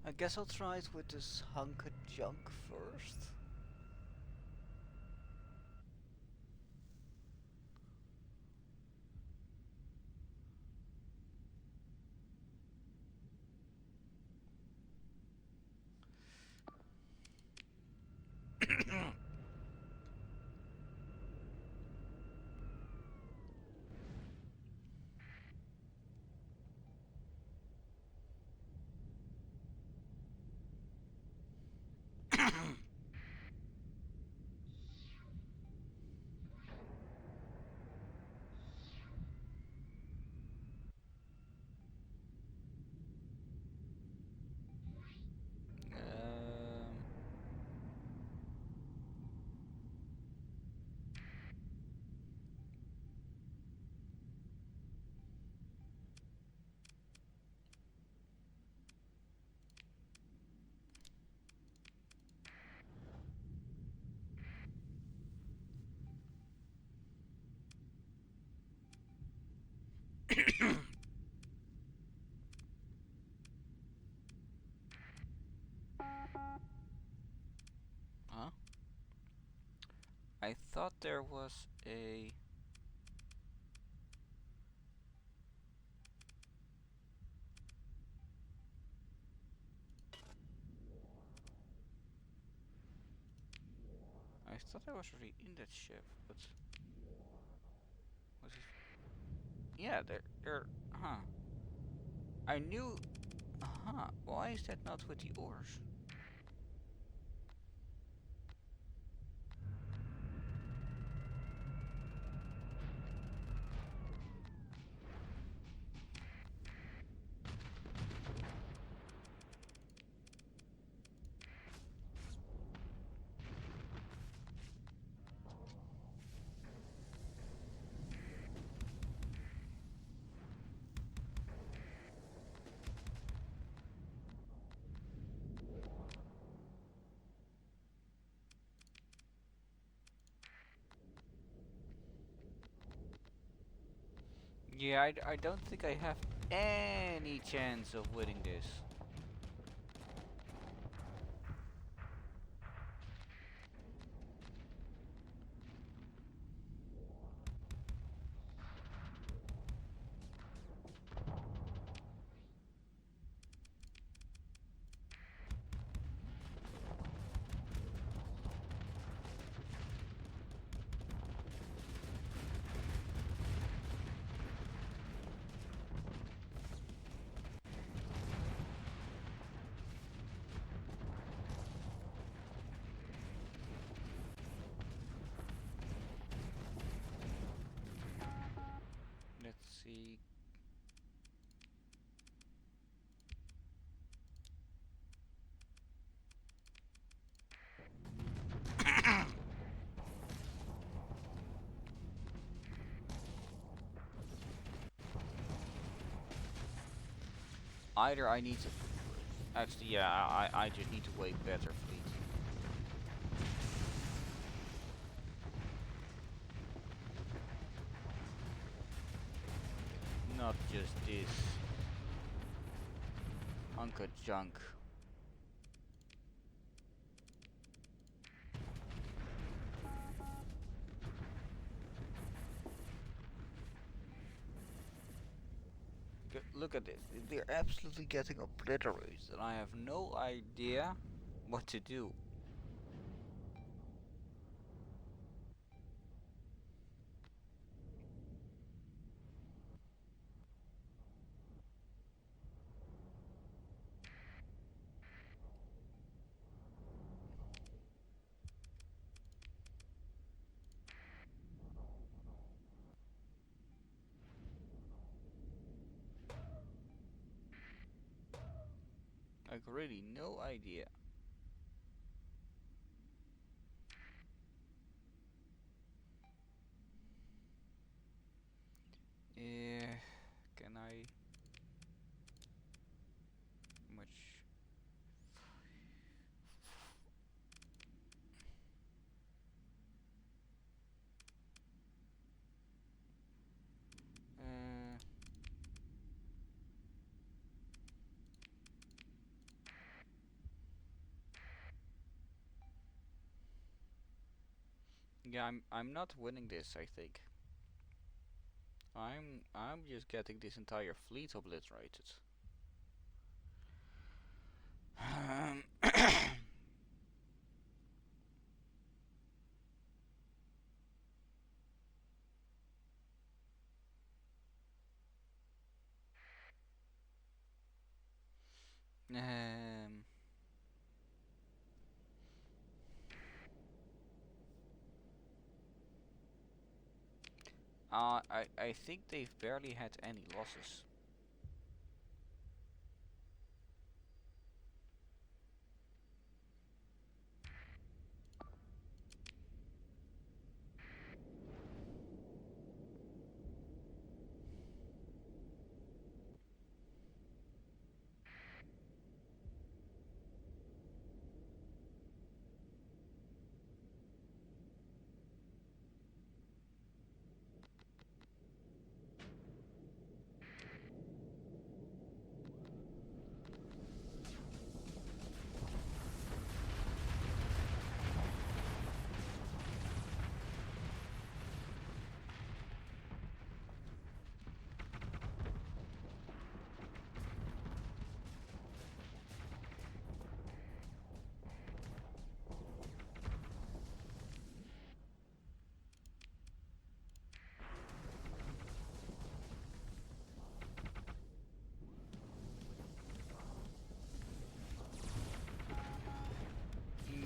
I guess I'll try it with this hunk of junk first. Huh? I thought there was a... I thought I was already in that ship, but... Was it? Yeah, huh. I knew... Huh, why is that not with the ores? Yeah, I don't think I have any chance of winning this. Let's see. Either I need to... Actually, yeah, I just need to way better fleet. Not just this hunk of junk. Look at this. They're absolutely getting obliterated, and I have no idea what to do. Like, really, no idea. Can I... Much... Yeah, I'm not winning this, I think. I'm just getting this entire fleet obliterated. Um, um, I think they've barely had any losses.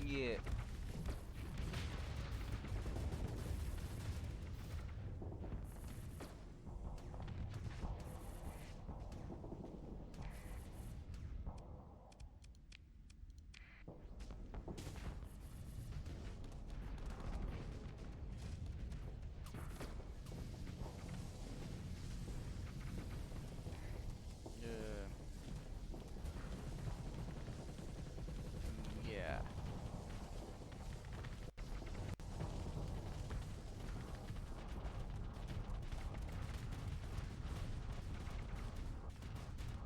Yeah. Uh, yeah.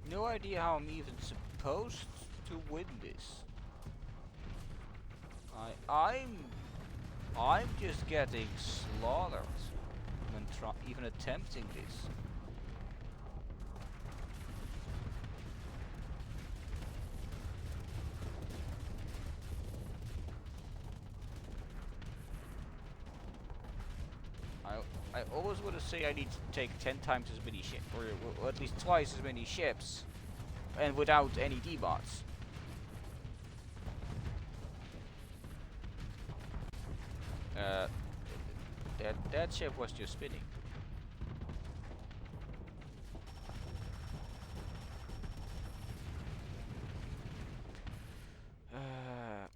No idea how I'm even supposed to win this. I'm just getting slaughtered when even attempting this. I I always want to say I need to take 10 times as many ships, or at least twice as many ships, and without any debuffs. Uh, that ship was just spinning. Uh,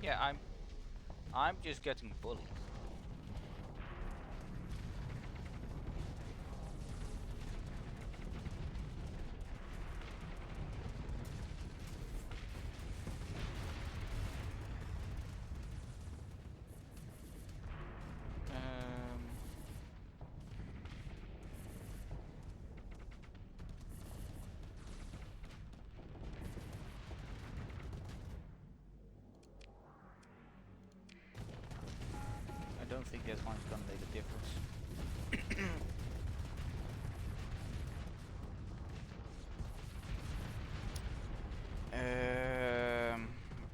yeah, I'm just getting bullied. Um, I don't think that one's gonna make a difference.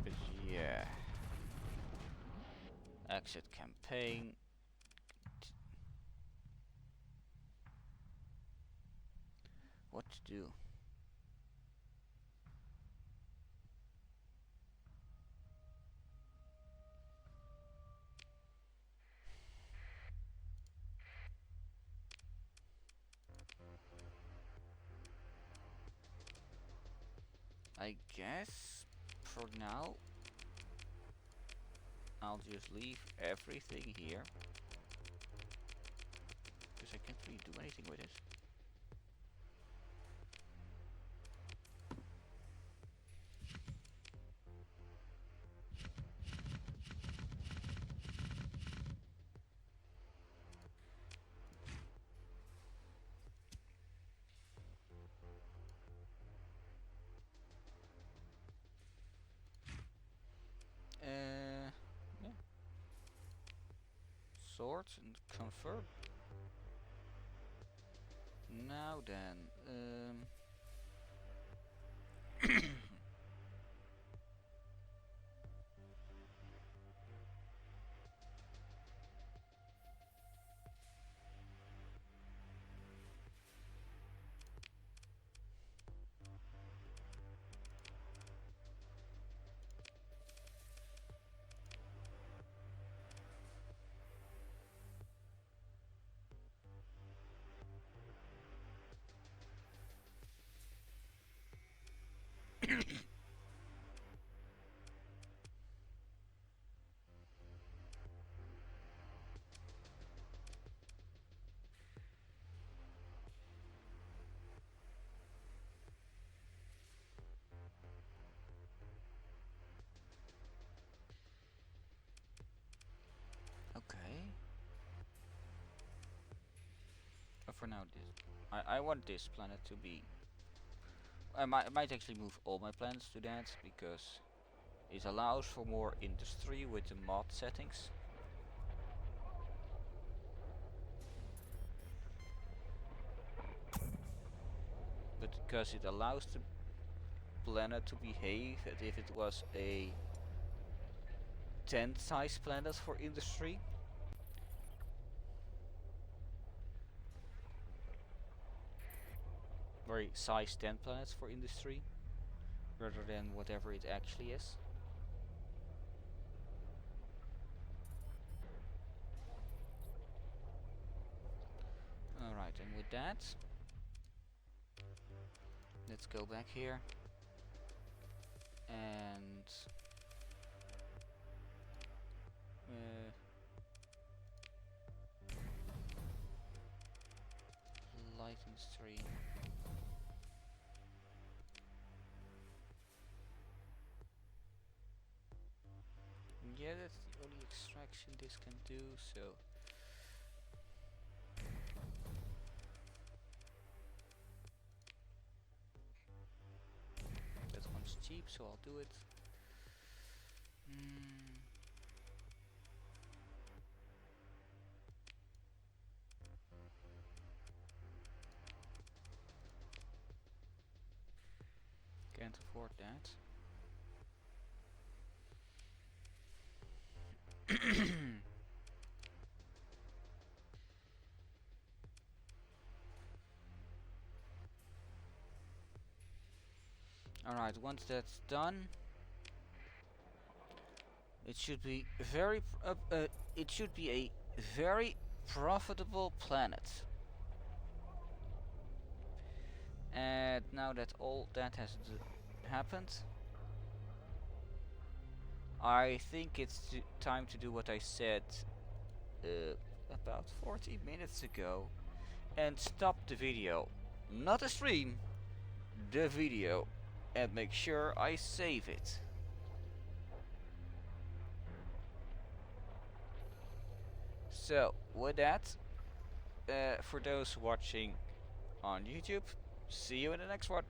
But yeah, exit campaign. What to do? I guess for now I'll just leave everything here because I can't really do anything with it. Yeah. Sort and confirm. Now then, okay. For now, I want this planet to be. I might actually move all my planets to that because it allows for more industry with the mod settings. But because it allows the planet to behave as if it was a tent size planet for industry. Very size 10 planets for industry rather than whatever it actually is. Alright, and with that, let's go back here and light industry. Yeah, that's the only extraction this can do, so that one's cheap, so I'll do it. Can't afford that. Alright, once that's done, it should be it should be a very profitable planet. And now that all that has happened, I think it's time to do what I said about 40 minutes ago and stop the video. Not the stream, the video, and make sure I save it. So, with that, for those watching on YouTube, see you in the next one.